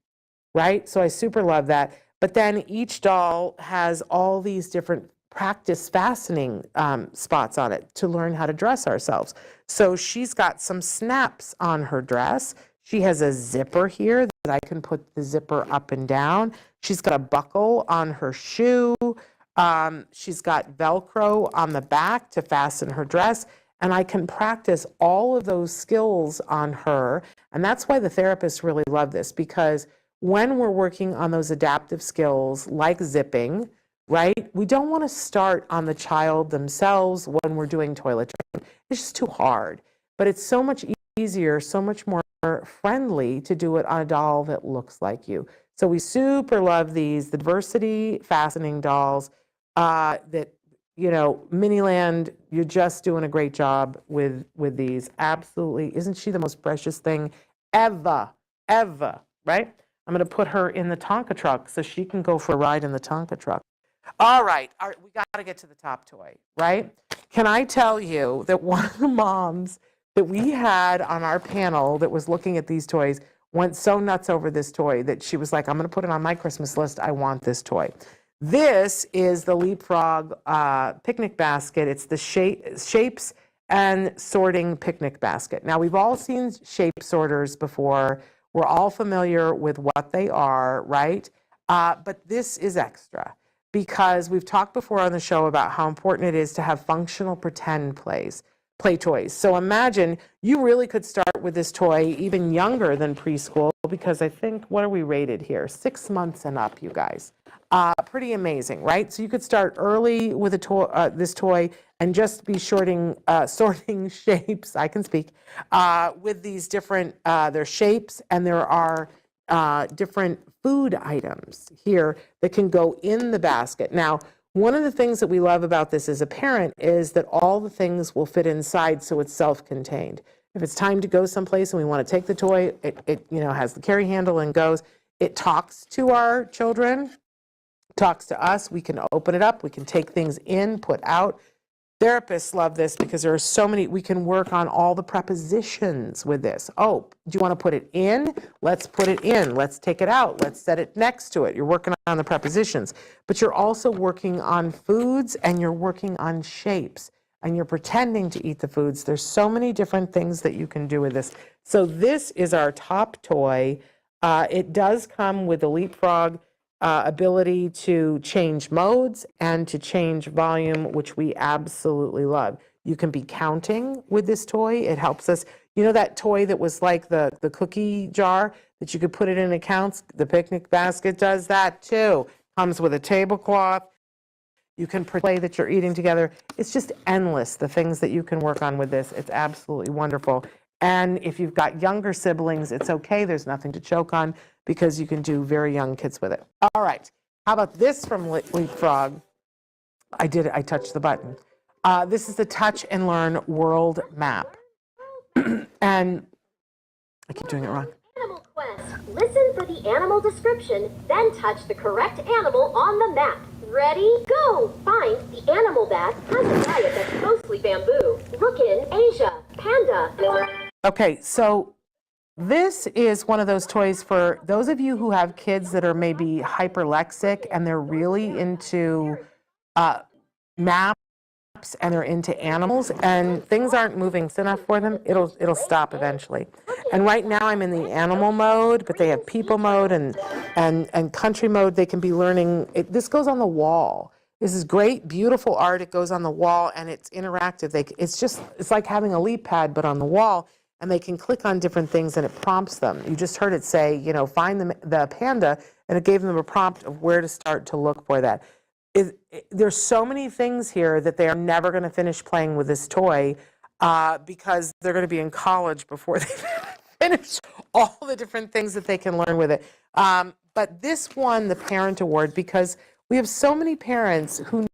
right? So I super love that. But then each doll has all these different practice fastening spots on it to learn how to dress ourselves. So she's got some snaps on her dress. She has a zipper here that I can put the zipper up and down. She's got a buckle on her shoe. She's got Velcro on the back to fasten her dress, and I can practice all of those skills on her. And that's why the therapists really love this, because when we're working on those adaptive skills like zipping, right, we don't want to start on the child themselves when we're doing toilet training. It's just too hard. But it's so much easier, so much more friendly to do it on a doll that looks like you. So we super love these, the diversity fastening dolls. That Miniland, you're just doing a great job with these. Absolutely, isn't she the most precious thing ever, right? I'm going to put her in the Tonka truck so she can go for a ride in the Tonka truck. All right, we got to get to the top toy, right? Can I tell you that one of the moms that we had on our panel that was looking at these toys went so nuts over this toy that she was like, I'm going to put it on my Christmas list. I want this toy. This is the Leapfrog picnic basket. It's the shapes and sorting picnic basket. Now, we've all seen shape sorters before. We're all familiar with what they are, right? But this is extra because we've talked before on the show about how important it is to have functional pretend play toys. So imagine you really could start with this toy even younger than preschool, because I think, what are we rated here? 6 months and up, you guys. Pretty amazing, right? So you could start early with this toy and just be sorting shapes. I can speak with these different their shapes, and there are different food items here that can go in the basket. Now, one of the things that we love about this as a parent is that all the things will fit inside, so it's self-contained. If it's time to go someplace and we want to take the toy, it has the carry handle and goes. It talks to our children, talks to us. We can open it up. We can take things in, put out. Therapists love this because there are so many. We can work on all the prepositions with this. Oh, do you want to put it in? Let's put it in. Let's take it out. Let's set it next to it. You're working on the prepositions, but you're also working on foods, and you're working on shapes, and you're pretending to eat the foods. There's so many different things that you can do with this. So this is our top toy. It does come with the Leapfrog ability to change modes and to change volume, which we absolutely love. You can be counting with this toy. It helps us. You know that toy that was like the cookie jar that you could put it in accounts? The picnic basket does that too. Comes with a tablecloth. You can play that you're eating together. It's just endless, the things that you can work on with this. It's absolutely wonderful. And if you've got younger siblings, it's okay. There's nothing to choke on because you can do very young kids with it. All right. How about this from Leapfrog? I did it. I touched the button. This is the Touch and Learn World Map. And I keep doing it wrong. Animal Quest. Listen for the animal description, then touch the correct animal on the map. Ready? Go! Find the animal that has a diet that's mostly bamboo. Look in Asia. Panda. Okay, so this is one of those toys for those of you who have kids that are maybe hyperlexic and they're really into maps and they're into animals and things aren't moving enough for them, it'll stop eventually. And right now I'm in the animal mode, but they have people mode and country mode. They can be learning. This goes on the wall. This is great, beautiful art. It goes on the wall and it's interactive. It's like having a leap pad, but on the wall, and they can click on different things and it prompts them. You just heard it say, find the panda, and it gave them a prompt of where to start to look for that. There's so many things here that they are never going to finish playing with this toy because they're going to be in college before they finish all the different things that they can learn with it. But this won the Parent Award because we have so many parents who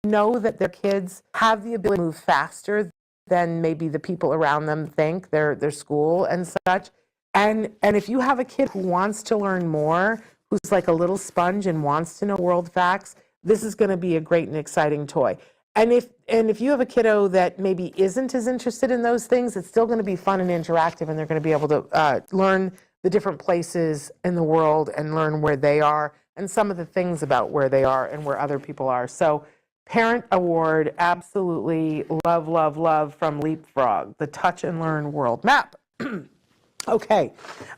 know that their kids have the ability to move faster than maybe the people around them think, their school and such. And if you have a kid who wants to learn more, who's like a little sponge and wants to know world facts, this is going to be a great and exciting toy. And if you have a kiddo that maybe isn't as interested in those things, it's still going to be fun and interactive, and they're going to be able to learn the different places in the world and learn where they are and some of the things about where they are and where other people are. So Parent Award, absolutely love, love, love from Leapfrog, the Touch and Learn World Map. Okay,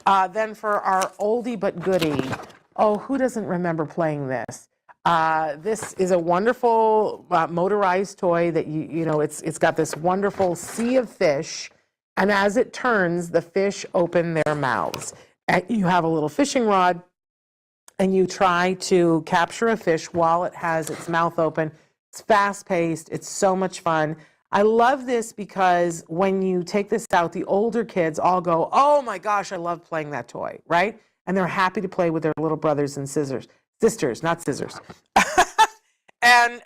then for our oldie but goodie, who doesn't remember playing this? This is a wonderful motorized toy that it's got this wonderful sea of fish, and as it turns, the fish open their mouths. And you have a little fishing rod, and you try to capture a fish while it has its mouth open. It's fast-paced. It's so much fun. I love this because when you take this out, the older kids all go, "Oh my gosh, I love playing that toy," right? And they're happy to play with their little brothers and sisters, not scissors. And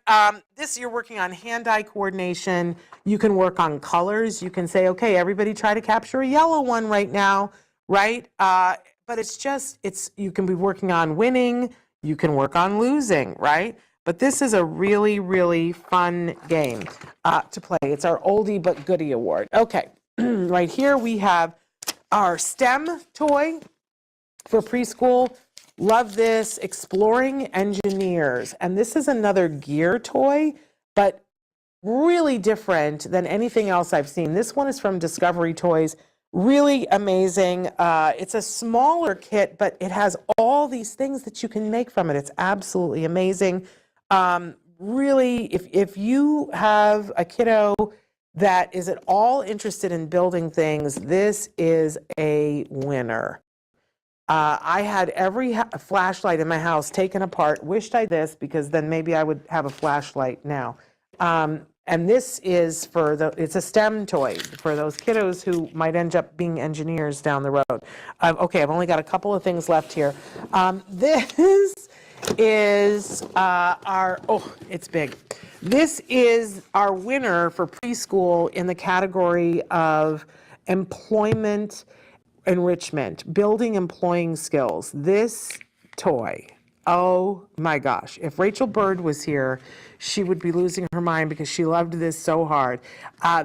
this, you're working on hand-eye coordination. You can work on colors. You can say, okay, everybody try to capture a yellow one right now, right? But you can be working on winning. You can work on losing, right? But this is a really, really fun game to play. It's our oldie but goodie award. Okay, right here we have our STEM toy for preschool. Love this, Exploring Engineers. And this is another gear toy, but really different than anything else I've seen. This one is from Discovery Toys. Really amazing. It's a smaller kit, but it has all these things that you can make from it. It's absolutely amazing. Really, if you have a kiddo that is at all interested in building things, this is a winner. I had every flashlight in my house taken apart. Wished I this because then maybe I would have a flashlight now. And this is it's a STEM toy for those kiddos who might end up being engineers down the road. Okay, I've only got a couple of things left here. This is it's big. This is our winner for preschool in the category of employment enrichment, building employing skills. This toy, oh my gosh, if Rachel Bird was here, she would be losing her mind because she loved this so hard.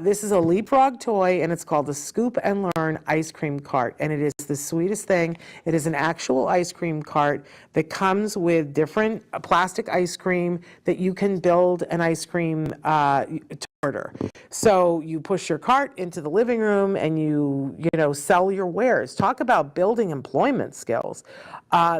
This is a Leapfrog toy, and it's called the Scoop and Learn Ice Cream Cart, and it is the sweetest thing. It is an actual ice cream cart that comes with different plastic ice cream that you can build an ice cream order. So you push your cart into the living room and you sell your wares. Talk about building employment skills.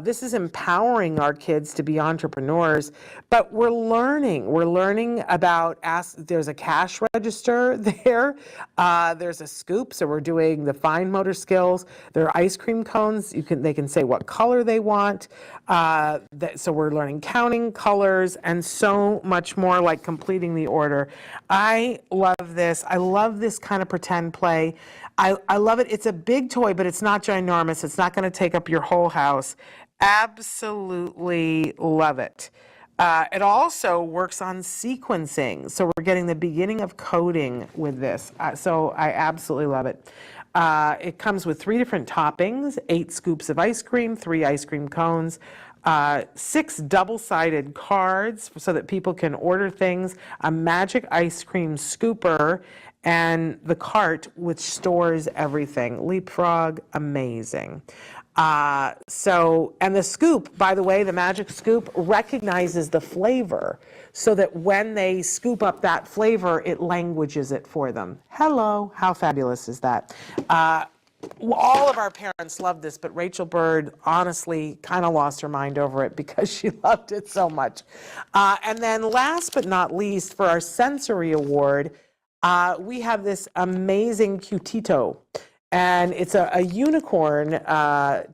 This is empowering our kids to be entrepreneurs, but we're learning about, there's a cash register there. There's a scoop. So we're doing the fine motor skills. There are ice cream cones. They can say what color they want. So we're learning counting, colors, and so much more, like completing the order. I love this. I love this kind of pretend play. I love it. It's a big toy, but it's not ginormous. It's not going to take up your whole house. Absolutely love it. It also works on sequencing. So we're getting the beginning of coding with this. So I absolutely love it. It comes with 3 different toppings, 8 scoops of ice cream, 3 ice cream cones, 6 double-sided cards so that people can order things, a magic ice cream scooper, and the cart which stores everything. Leapfrog, amazing. And the scoop, by the way, the magic scoop recognizes the flavor so that when they scoop up that flavor, it languages it for them. Hello, how fabulous is that? All of our parents loved this, but Rachel Bird honestly kind of lost her mind over it because she loved it so much. And then last but not least, for our sensory award, we have this amazing Cutito. And it's a unicorn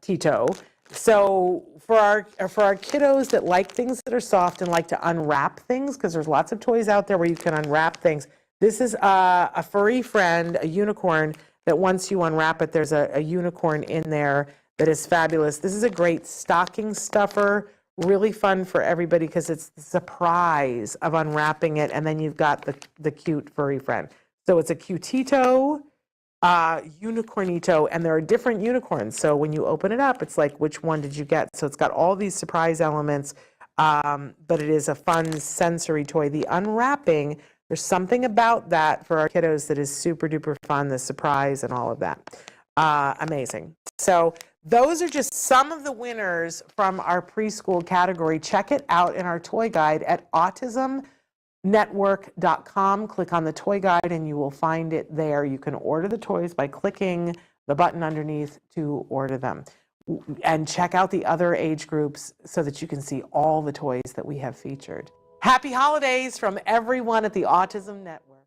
Tito. So for our kiddos that like things that are soft and like to unwrap things, because there's lots of toys out there where you can unwrap things, this is a furry friend, a unicorn, that once you unwrap it, there's a unicorn in there that is fabulous. This is a great stocking stuffer, really fun for everybody because it's the surprise of unwrapping it, and then you've got the cute furry friend. So it's a Cutito, unicornito, and there are different unicorns. So when you open it up, it's like, which one did you get? So it's got all these surprise elements, but it is a fun sensory toy. The unwrapping, there's something about that for our kiddos that is super duper fun, the surprise and all of that. Amazing. So those are just some of the winners from our preschool category. Check it out in our toy guide at autismnetwork.com. Click on the toy guide and you will find it there. You can order the toys by clicking the button underneath to order them. And check out the other age groups so that you can see all the toys that we have featured. Happy holidays from everyone at the Autism Network.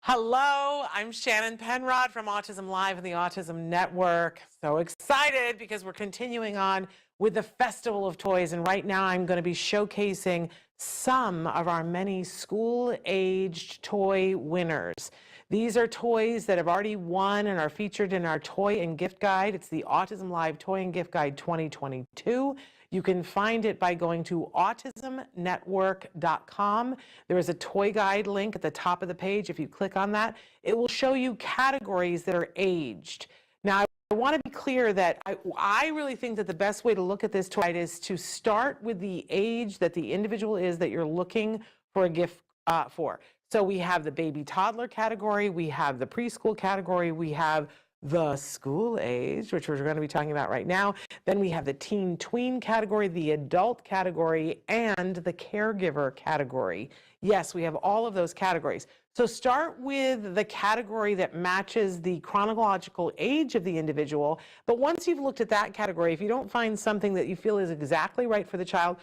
Hello, I'm Shannon Penrod from Autism Live and the Autism Network. So excited because we're continuing on with the Festival of Toys, and right now I'm going to be showcasing some of our many school-aged toy winners. These are toys that have already won and are featured in our Toy and Gift Guide. It's the Autism Live Toy and Gift Guide 2022. You can find it by going to autismnetwork.com. There is a toy guide link at the top of the page. If you click on that, it will show you categories that are aged. Now, I want to be clear that I really think that the best way to look at this toy guide is to start with the age that the individual is that you're looking for a gift for. So we have the baby toddler category, we have the preschool category, we have the school age, which we're going to be talking about right now. Then we have the teen tween category, the adult category, and the caregiver category. Yes, we have all of those categories. So start with the category that matches the chronological age of the individual. But once you've looked at that category, if you don't find something that you feel is exactly right for the child,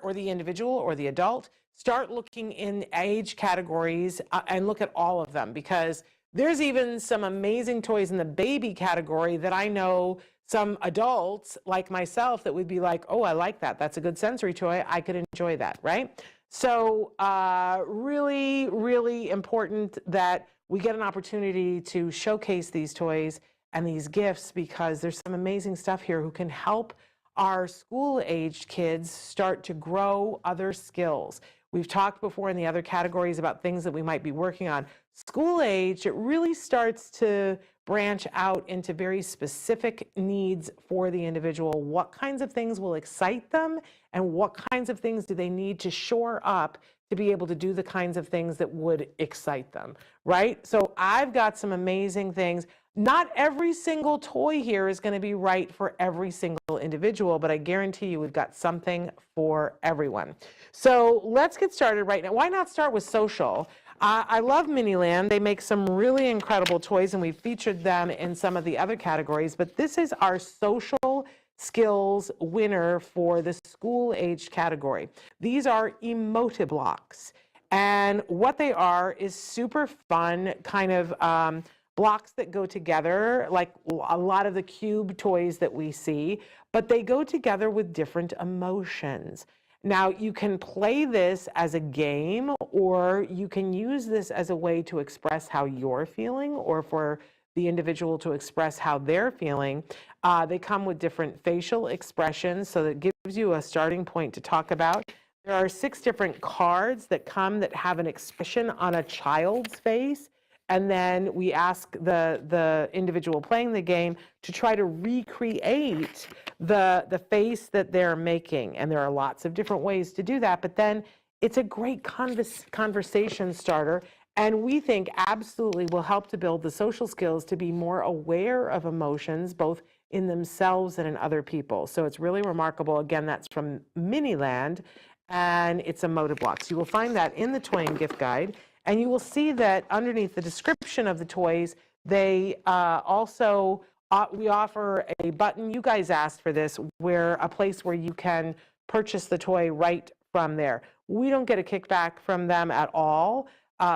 or the individual or the adult, start looking in age categories and look at all of them, because there's even some amazing toys in the baby category that I know some adults like myself that would be like, oh, I like that. That's a good sensory toy. I could enjoy that, right? So really, really important that we get an opportunity to showcase these toys and these gifts, because there's some amazing stuff here who can help our school-aged kids start to grow other skills. We've talked before in the other categories about things that we might be working on. School age, it really starts to branch out into very specific needs for the individual. What kinds of things will excite them, and what kinds of things do they need to shore up to be able to do the kinds of things that would excite them, right? So I've got some amazing things. Not every single toy here is going to be right for every single individual, but I guarantee you we've got something for everyone. So let's get started right now. Why not start with social? I love Miniland. They make some really incredible toys, and we've featured them in some of the other categories, but this is our social skills winner for the school-age category. These are emoji-blocks, and what they are is super fun kind of blocks that go together, like a lot of the cube toys that we see, but they go together with different emotions. Now, you can play this as a game, or you can use this as a way to express how you're feeling, or for the individual to express how they're feeling. They come with different facial expressions, so that gives you a starting point to talk about. There are 6 different cards that come that have an expression on a child's face. And then we ask the individual playing the game to try to recreate the face that they're making. And there are lots of different ways to do that. But then it's a great conversation starter. And we think absolutely will help to build the social skills to be more aware of emotions, both in themselves and in other people. So it's really remarkable. Again, that's from Miniland, and it's emoji-blocks. You will find that in the Toy and Gift Guide. And you will see that underneath the description of the toys, they also, we offer a button, you guys asked for this, where a place where you can purchase the toy right from there. We don't get a kickback from them at all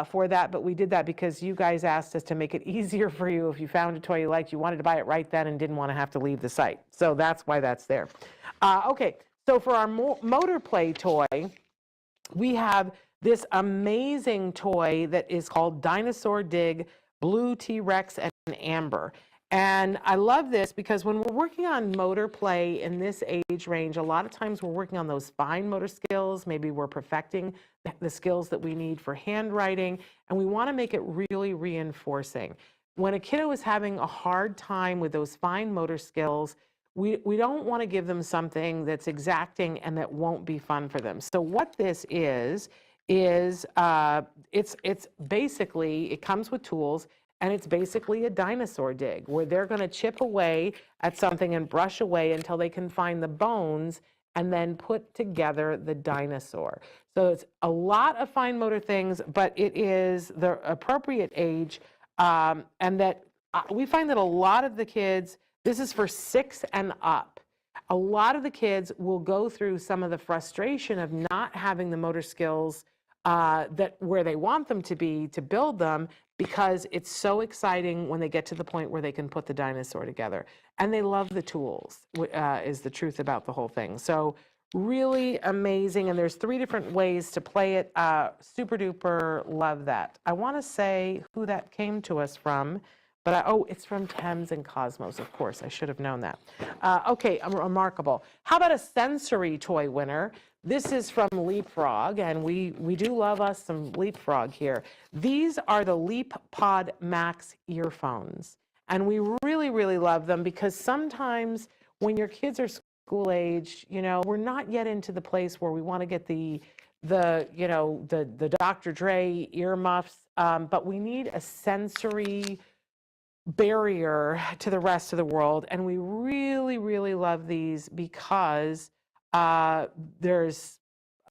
for that, but we did that because you guys asked us to make it easier for you. If you found a toy you liked, you wanted to buy it right then and didn't want to have to leave the site. So that's why that's there. Okay, so for our motor play toy, we have this amazing toy that is called Dinosaur Dig Blue T-Rex and Amber. And I love this because when we're working on motor play in this age range, a lot of times we're working on those fine motor skills. Maybe we're perfecting the skills that we need for handwriting, and we want to make it really reinforcing. When a kiddo is having a hard time with those fine motor skills, we don't want to give them something that's exacting and that won't be fun for them. So what this is it's basically, it comes with tools, and it's basically a dinosaur dig where they're going to chip away at something and brush away until they can find the bones and then put together the dinosaur. So it's a lot of fine motor things, but it is the appropriate age, and that we find that a lot of the kids, this is for 6 and up. A lot of the kids will go through some of the frustration of not having the motor skills that where they want them to be to build them, because it's so exciting when they get to the point where they can put the dinosaur together. And they love the tools, is the truth about the whole thing. So really amazing. And there's 3 different ways to play it. Super duper love that. I want to say who that came to us from. But oh, it's from Thames and Cosmos, of course. I should have known that. Okay, remarkable. How about a sensory toy winner? This is from Leapfrog, and we do love us some Leapfrog here. These are the LeapPod Max earphones, and we really love them because sometimes when your kids are school age, you know, we're not yet into the place where we want to get the Dr. Dre earmuffs, but we need a sensory barrier to the rest of the world. And we really love these because there's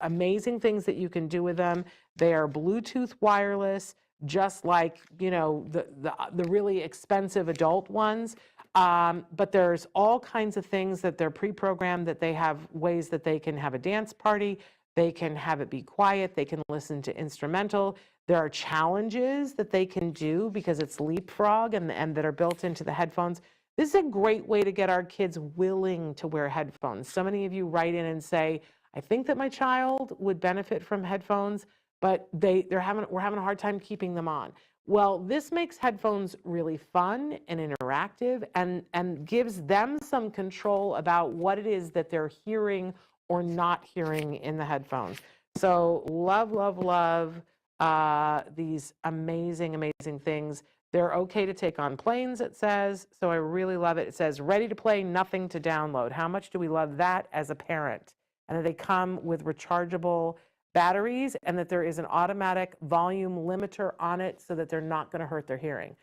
amazing things that you can do with them. They are Bluetooth wireless, just like, you know, the really expensive adult ones. But there's all kinds of things that they're pre-programmed, that they have ways that they can have a dance party. They can have it be quiet. They can listen to instrumental. There are challenges that they can do because it's Leapfrog and that are built into the headphones. This is a great way to get our kids willing to wear headphones. So many of you write in and say, I think that my child would benefit from headphones, but we're having a hard time keeping them on. Well, this makes headphones really fun and interactive and gives them some control about what it is that they're hearing or not hearing in the headphones. So love these amazing things. They're okay to take on planes, it says. So I really love it. It says, ready to play, nothing to download. How much do we love that as a parent? And that they come with rechargeable batteries, and that there is an automatic volume limiter on it so that they're not going to hurt their hearing.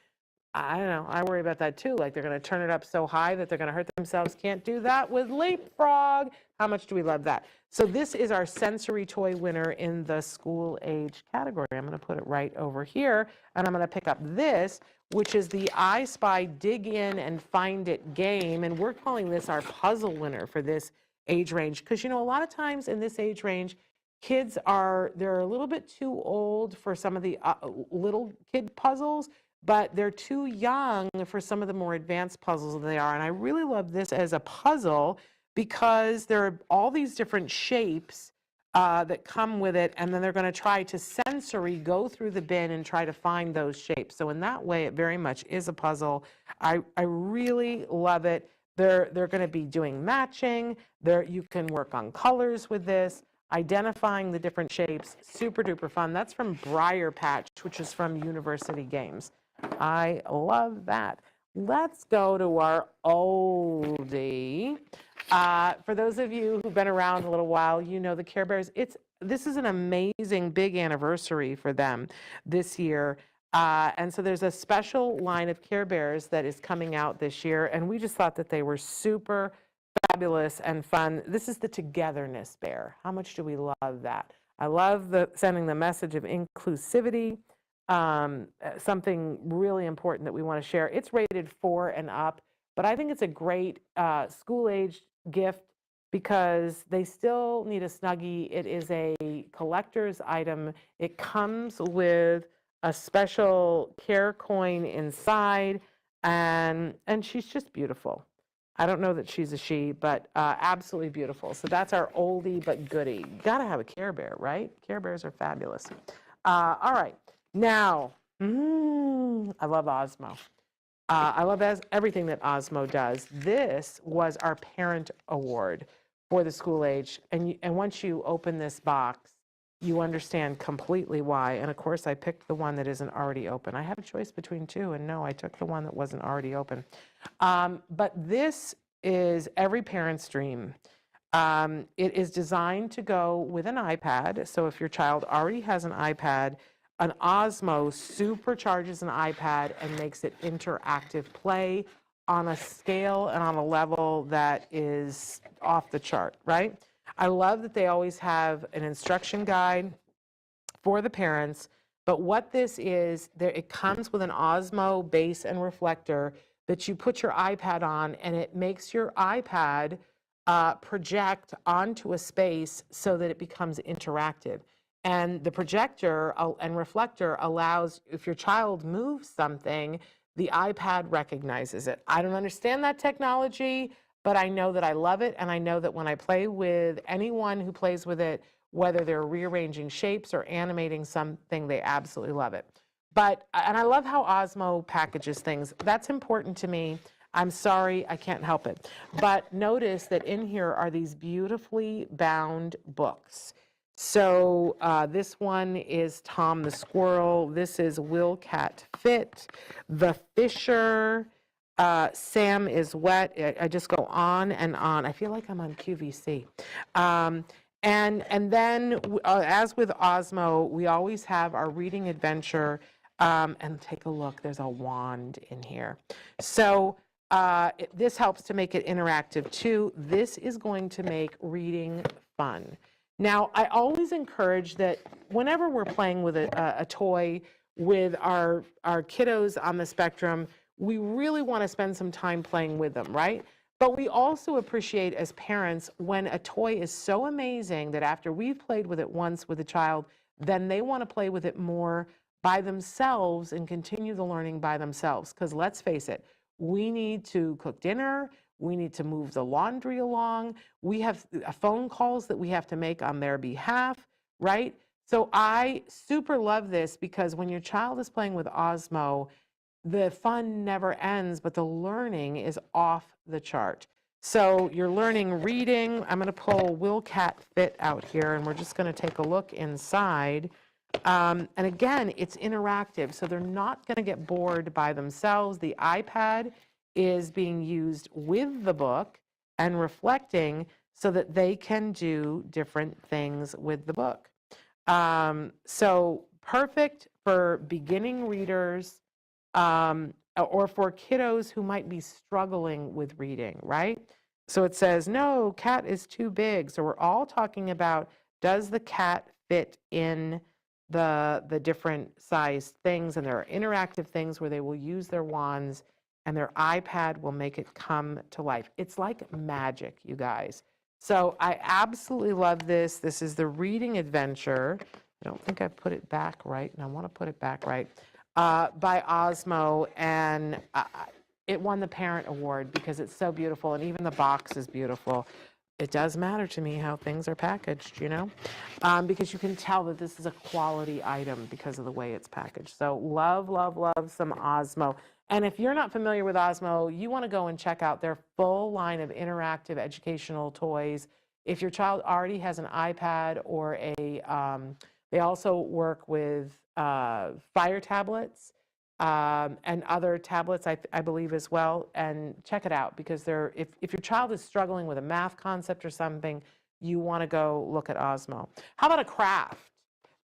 I don't know. I worry about that too. Like they're going to turn it up so high that they're going to hurt themselves. Can't do that with Leapfrog. How much do we love that? So this is our sensory toy winner in the school age category. I'm going to put it right over here, and I'm going to pick up this, which is the I Spy Dig In and Find It game, and we're calling this our puzzle winner for this age range because, you know, a lot of times in this age range, they're a little bit too old for some of the little kid puzzles, but they're too young for some of the more advanced puzzles than they are. And I really love this as a puzzle because there are all these different shapes that come with it, and then they're going to try to sensory go through the bin and try to find those shapes. So in that way, it very much is a puzzle. I really love it. They're going to be doing matching. You can work on colors with this, identifying the different shapes. Super duper fun. That's from Briar Patch, which is from University Games. I love that. Let's go to our oldie. For those of you who've been around a little while, you know the Care Bears. This is an amazing big anniversary for them this year. And so there's a special line of Care Bears that is coming out this year, and we just thought that they were super fabulous and fun. This is the Togetherness Bear. How much do we love that? I love sending the message of inclusivity. Something really important that we want to share. It's rated 4 and up, but I think it's a great school-age gift because they still need a Snuggie. It is a collector's item. It comes with a special care coin inside, and she's just beautiful. I don't know that she's a she, but absolutely beautiful. So that's our oldie but goodie. Gotta have a Care Bear, right? Care Bears are fabulous. All right. Now, I love Osmo. I love everything that Osmo does. This was our parent award for the school age. And once you open this box, you understand completely why. And of course, I picked the one that isn't already open. I have a choice between two, and no, I took the one that wasn't already open. But this is every parent's dream. It is designed to go with an iPad. So if your child already has an iPad, an Osmo supercharges an iPad and makes it interactive play on a scale and on a level that is off the chart, right? I love that they always have an instruction guide for the parents, but what this is, it comes with an Osmo base and reflector that you put your iPad on, and it makes your iPad project onto a space so that it becomes interactive. And the projector and reflector allows, if your child moves something, the iPad recognizes it. I don't understand that technology, but I know that I love it, and I know that when I play with anyone who plays with it, whether they're rearranging shapes or animating something, they absolutely love it. And I love how Osmo packages things. That's important to me. I'm sorry, I can't help it. But notice that in here are these beautifully bound books. So this one is Tom the Squirrel. This is Will Cat Fit? The Fisher. Sam is Wet. I just go on and on. I feel like I'm on QVC. And then, as with Osmo, we always have our reading adventure. And take a look, there's a wand in here. So this helps to make it interactive too. This is going to make reading fun. Now, I always encourage that whenever we're playing with a toy with our kiddos on the spectrum, we really want to spend some time playing with them, right? But we also appreciate as parents when a toy is so amazing that after we've played with it once with a child, then they want to play with it more by themselves and continue the learning by themselves. Because let's face it, we need to cook dinner, we need to move the laundry along, we have phone calls that we have to make on their behalf, right? So I super love this because when your child is playing with Osmo, the fun never ends, but the learning is off the chart. So you're learning reading. I'm going to pull Will Cat Fit out here, and we're just going to take a look inside. And again, it's interactive, so they're not going to get bored by themselves. The iPad is being used with the book and reflecting so that they can do different things with the book. So perfect for beginning readers. or for kiddos who might be struggling with reading, right? So it says, no, cat is too big. So we're all talking about, does the cat fit in the different sized things? And there are interactive things where they will use their wands and their iPad will make it come to life. It's like magic, you guys. So I absolutely love this. This is the reading adventure. I don't think I put it back right, and I want to put it back right, by Osmo, and it won the Parent Award because it's so beautiful, and even the box is beautiful. It does matter to me how things are packaged, you know, because you can tell that this is a quality item because of the way it's packaged. So love, love, love some Osmo. And if you're not familiar with Osmo, you want to go and check out their full line of interactive educational toys. If your child already has an iPad or they also work with Fire tablets and other tablets, I believe, as well. And check it out, because if your child is struggling with a math concept or something, you want to go look at Osmo. How about a craft?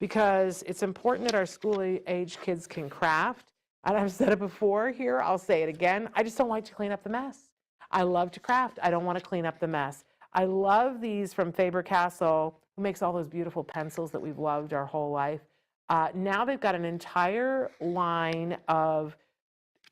Because it's important that our school-age kids can craft. And I've said it before here, I'll say it again. I just don't like to clean up the mess. I love to craft. I don't want to clean up the mess. I love these from Faber-Castell, who makes all those beautiful pencils that we've loved our whole life. Now they've got an entire line of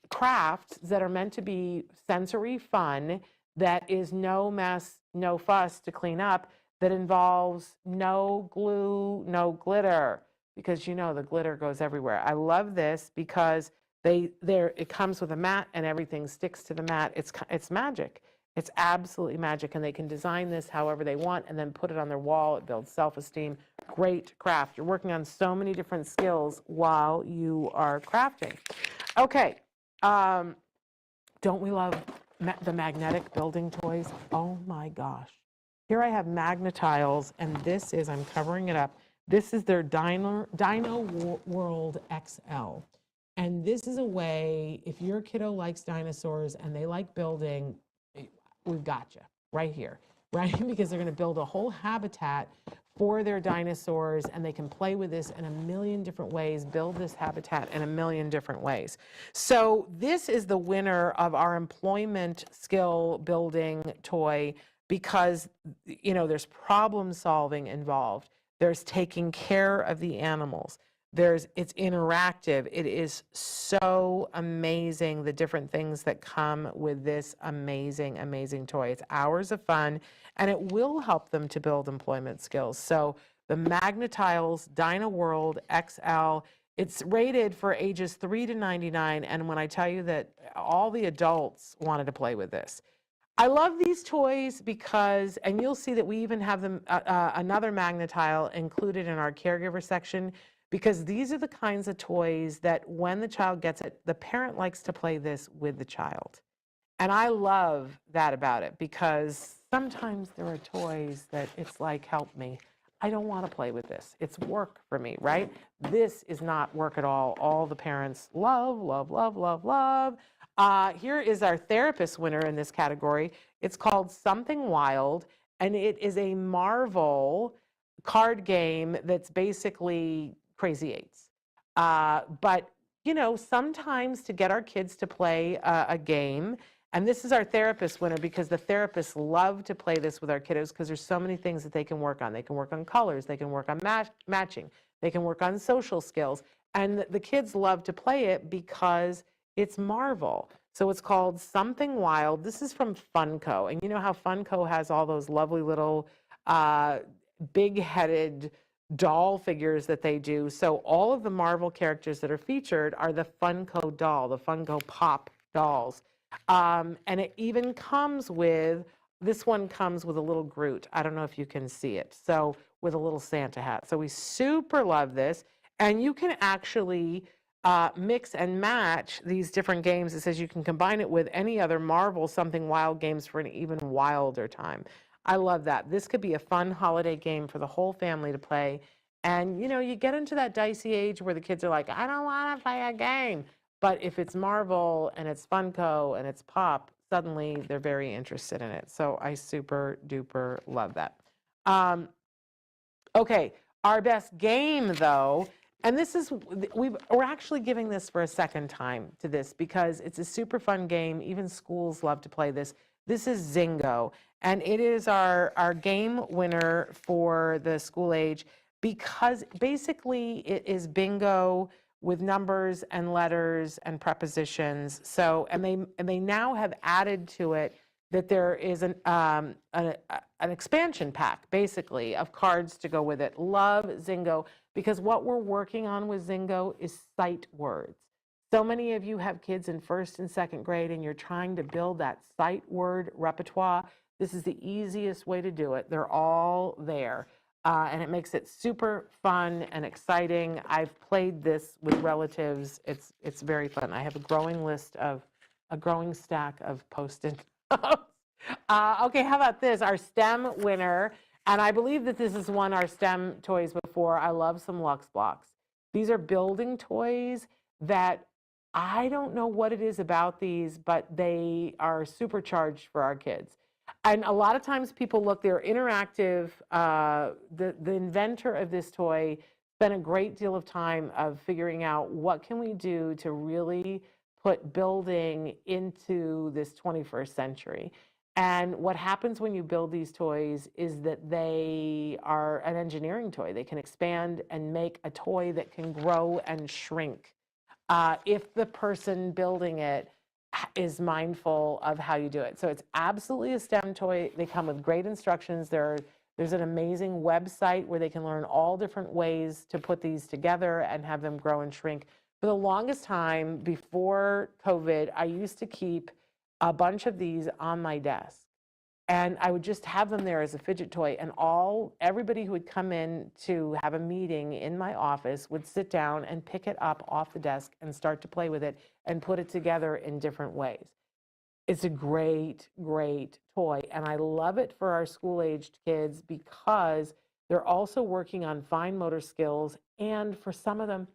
crafts that are meant to be sensory fun, that is no mess, no fuss to clean up, that involves no glue, no glitter, because you know the glitter goes everywhere. I love this because it comes with a mat and everything sticks to the mat. It's magic. It's absolutely magic, and they can design this however they want and then put it on their wall. It builds self-esteem. Great craft. You're working on so many different skills while you are crafting. Okay, don't we love the magnetic building toys? Oh my gosh. Here I have Magnetiles, and this is, I'm covering it up, this is their Dino World XL. And this is a way, if your kiddo likes dinosaurs and they like building, we've got you right here, right? Because they're going to build a whole habitat for their dinosaurs, and they can play with this in a million different ways, build this habitat in a million different ways. So this is the winner of our employment skill building toy, because, you know, there's problem solving involved. There's taking care of the animals. It's interactive. It is so amazing, the different things that come with this amazing, amazing toy. It's hours of fun, and it will help them to build employment skills. So the Magnetiles Dino World XL, it's rated for ages 3 to 99, and when I tell you that all the adults wanted to play with this. I love these toys because, and you'll see that we even have them another Magnetile included in our caregiver section, because these are the kinds of toys that when the child gets it, the parent likes to play this with the child. And I love that about it, because sometimes there are toys that it's like, help me. I don't want to play with this. It's work for me, right? This is not work at all. All the parents love, love, love, love, love. Here is our therapist winner in this category. It's called Something Wild, and it is a Marvel card game that's basically Crazy Eights. But, you know, sometimes to get our kids to play a game, and this is our therapist winner, because the therapists love to play this with our kiddos, because there's so many things that they can work on. They can work on colors, they can work on matching, they can work on social skills, and the kids love to play it because it's Marvel. So it's called Something Wild. This is from Funko, and you know how Funko has all those lovely little big-headed doll figures that they do. So all of the Marvel characters that are featured are the Funko doll, the Funko Pop dolls. And it even comes with, this one comes with a little Groot. I don't know if you can see it. So with a little Santa hat. So we super love this. And you can actually mix and match these different games. It says you can combine it with any other Marvel Something Wild games for an even wilder time. I love that. This could be a fun holiday game for the whole family to play. And, you know, you get into that dicey age where the kids are like, I don't want to play a game. But if it's Marvel and it's Funko and it's Pop, suddenly they're very interested in it. So I super duper love that. Okay, our best game, though, And this is, we're actually giving this for a second time to this because it's a super fun game. Even schools love to play this. This is Zingo, and it is our game winner for the school age because basically it is bingo with numbers and letters and prepositions. So, and they now have added to it that there is an expansion pack, basically, of cards to go with it. Love Zingo, because what we're working on with Zingo is sight words. So many of you have kids in 1st and 2nd grade, and you're trying to build that sight word repertoire. This is the easiest way to do it. They're all there, and it makes it super fun and exciting. I've played this with relatives. It's very fun. I have a growing stack of Post-it notes. Okay, how about this? Our STEM winner, and I believe that this has won our STEM toys before. I love some Lux Blocks. These are building toys that I don't know what it is about these, but they are supercharged for our kids. And a lot of times people look, they're interactive. The inventor of this toy spent a great deal of time of figuring out what can we do to really put building into this 21st century. And what happens when you build these toys is that they are an engineering toy. They can expand and make a toy that can grow and shrink if the person building it is mindful of how you do it. So it's absolutely a STEM toy. They come with great instructions. There's an amazing website where they can learn all different ways to put these together and have them grow and shrink. For the longest time before COVID, I used to keep a bunch of these on my desk. And I would just have them there as a fidget toy, and everybody who would come in to have a meeting in my office would sit down and pick it up off the desk and start to play with it and put it together in different ways. It's a great, great toy, and I love it for our school-aged kids because they're also working on fine motor skills, and for some of them,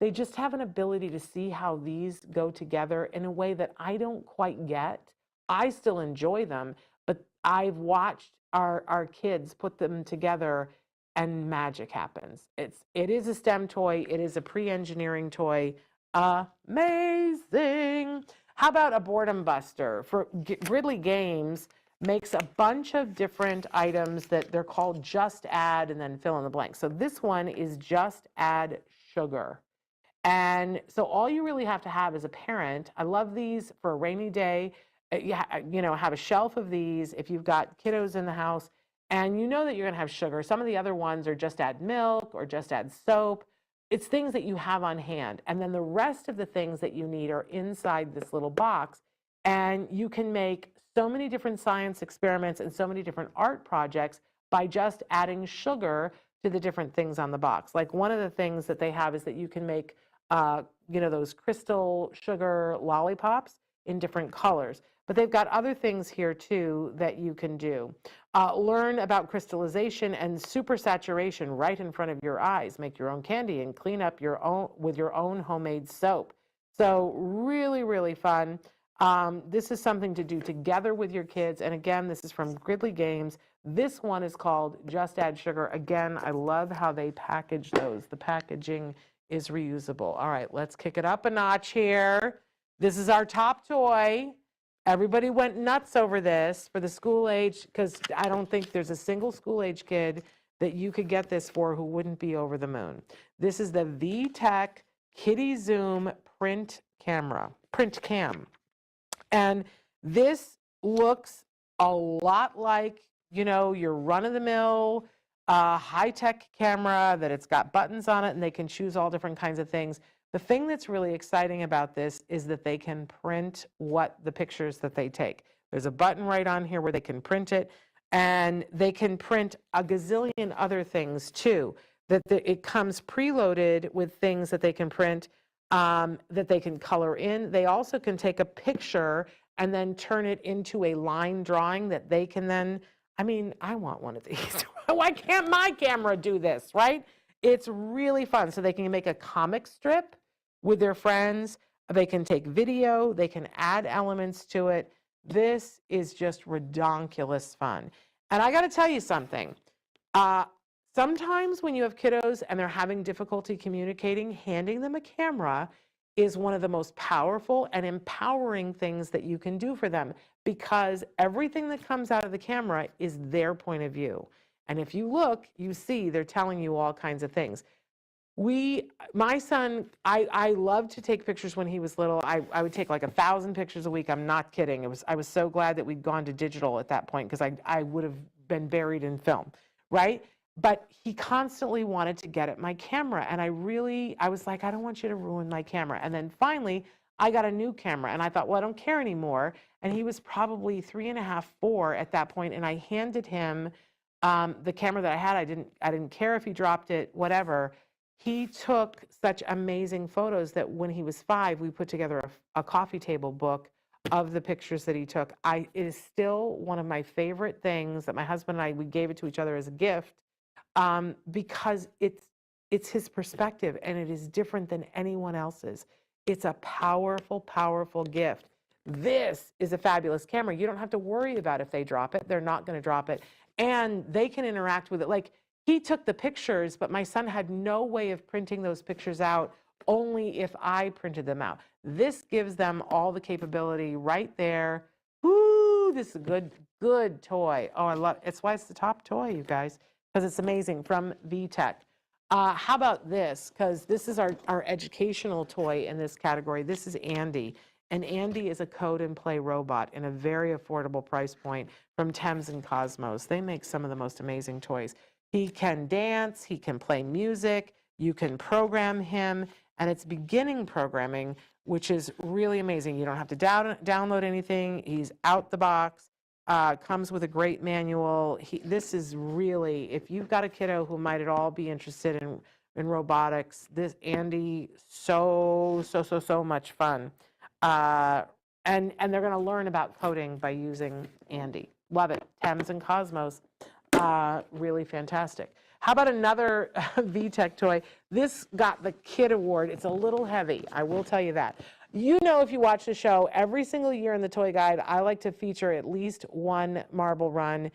they just have an ability to see how these go together in a way that I don't quite get. I still enjoy them, but I've watched our kids put them together and magic happens. It is a STEM toy. It is a pre-engineering toy. Amazing. How about a boredom buster? For Gridley Games makes a bunch of different items that they're called just add and then fill in the blank. So this one is just add sugar. And so all you really have to have as a parent, I love these for a rainy day. You know, have a shelf of these if you've got kiddos in the house and you know that you're going to have sugar. Some of the other ones are just add milk or just add soap. It's things that you have on hand. And then the rest of the things that you need are inside this little box. And you can make so many different science experiments and so many different art projects by just adding sugar to the different things on the box. Like one of the things that they have is that you can make, you know, those crystal sugar lollipops in different colors. But they've got other things here too that you can do. Learn about crystallization and supersaturation right in front of your eyes. Make your own candy and clean up with your own homemade soap. So really, really fun. This is something to do together with your kids. And again, this is from Gridley Games. This one is called Just Add Sugar. Again, I love how they package those. The packaging is reusable. All right, let's kick it up a notch here. This is our top toy. Everybody went nuts over this for the school age, because I don't think there's a single school age kid that you could get this for who wouldn't be over the moon. This is the VTech Kitty Zoom Print Cam. And this looks a lot like, you know, your run-of-the-mill high-tech camera, that it's got buttons on it and they can choose all different kinds of things. The thing that's really exciting about this is that they can print the pictures that they take. There's a button right on here where they can print it, and they can print a gazillion other things too. It comes preloaded with things that they can print, that they can color in. They also can take a picture and then turn it into a line drawing that they can then, I mean, I want one of these. Why can't my camera do this, right? It's really fun. So they can make a comic strip with their friends. They can take video. They can add elements to it. This is just redonkulous fun. And I got to tell you something. Sometimes when you have kiddos and they're having difficulty communicating, handing them a camera is one of the most powerful and empowering things that you can do for them, because everything that comes out of the camera is their point of view. And if you look, you see they're telling you all kinds of things. My son, I loved to take pictures when he was little. I would take like 1,000 pictures a week. I'm not kidding. I was so glad that we'd gone to digital at that point, because I would have been buried in film, right? But he constantly wanted to get at my camera. And I was like, I don't want you to ruin my camera. And then finally, I got a new camera and I thought, well, I don't care anymore. And he was probably 3.5, 4 at that point, and I handed him the camera that I had. I didn't care if he dropped it, whatever. He took such amazing photos that when he was 5, we put together a coffee table book of the pictures that he took. It is still one of my favorite things that my husband and we gave it to each other as a gift, because it's his perspective and it is different than anyone else's. It's a powerful, powerful gift. This is a fabulous camera. You don't have to worry about if they drop it. They're not going to drop it. And they can interact with it. Like, he took the pictures, but my son had no way of printing those pictures out, only if I printed them out. This gives them all the capability right there. Woo, this is a good, good toy. Oh, I love it. It's why it's the top toy, you guys, because it's amazing, from VTech. How about this? Because this is our educational toy in this category. This is Andy. And Andy is a code and play robot in a very affordable price point from Thames and Cosmos. They make some of the most amazing toys. He can dance, he can play music, you can program him, and it's beginning programming, which is really amazing. You don't have to download anything. He's out the box, comes with a great manual. This is really, if you've got a kiddo who might at all be interested in robotics, this Andy, so much fun. And they're going to learn about coding by using Andy. Love it. Thames and Cosmos. Really fantastic. How about another VTech toy? This got the Kid Award. It's a little heavy, I will tell you that. You know, if you watch the show, every single year in the Toy Guide, I like to feature at least one marble run.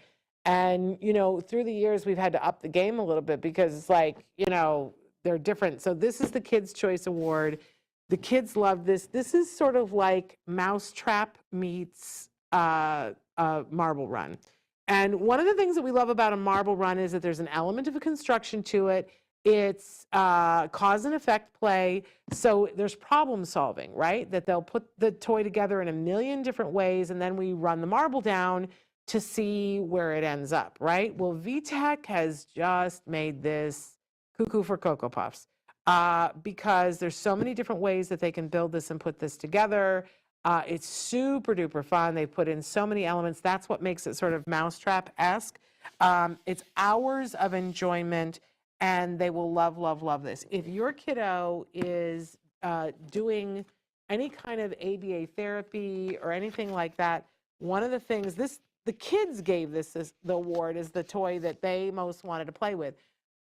And, you know, through the years, we've had to up the game a little bit, because it's like, you know, they're different. So this is the Kids' Choice Award. The kids love this. This is sort of like Mousetrap meets Marble Run. And one of the things that we love about a marble run is that there's an element of a construction to it. It's cause and effect play. So there's problem solving, right? That they'll put the toy together in a million different ways, and then we run the marble down to see where it ends up, right? Well, VTech has just made this cuckoo for Cocoa Puffs, because there's so many different ways that they can build this and put this together. It's super duper fun. They put in so many elements. That's what makes it sort of Mousetrap-esque. It's hours of enjoyment, and they will love, love, love this. If your kiddo is doing any kind of ABA therapy or anything like that, one of the things, the kids gave this the award as the toy that they most wanted to play with.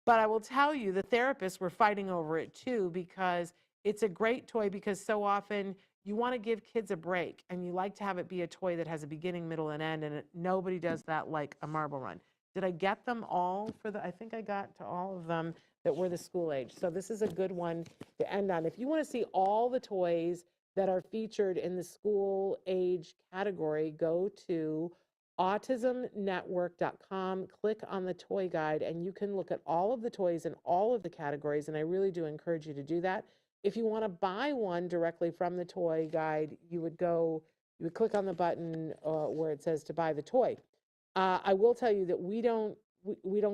But I will tell you, the therapists were fighting over it too, because it's a great toy, because so often you want to give kids a break, and you like to have it be a toy that has a beginning, middle, and end, and nobody does that like a marble run. Did I get them all I think I got to all of them that were the school age. So this is a good one to end on. If you want to see all the toys that are featured in the school age category, go to autismnetwork.com, click on the toy guide, and you can look at all of the toys in all of the categories, and I really do encourage you to do that. If you want to buy one directly from the toy guide, you would click on the button where it says to buy the toy. I will tell you that we don't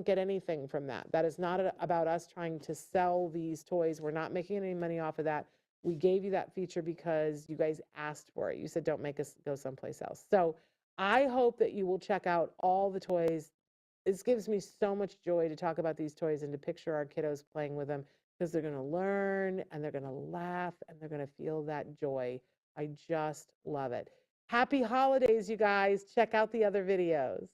get anything from that. That is not about us trying to sell these toys. We're not making any money off of that. We gave you that feature because you guys asked for it. You said, don't make us go someplace else. So I hope that you will check out all the toys. This gives me so much joy to talk about these toys and to picture our kiddos playing with them, because they're going to learn and they're going to laugh and they're going to feel that joy. I just love it. Happy holidays, you guys. Check out the other videos.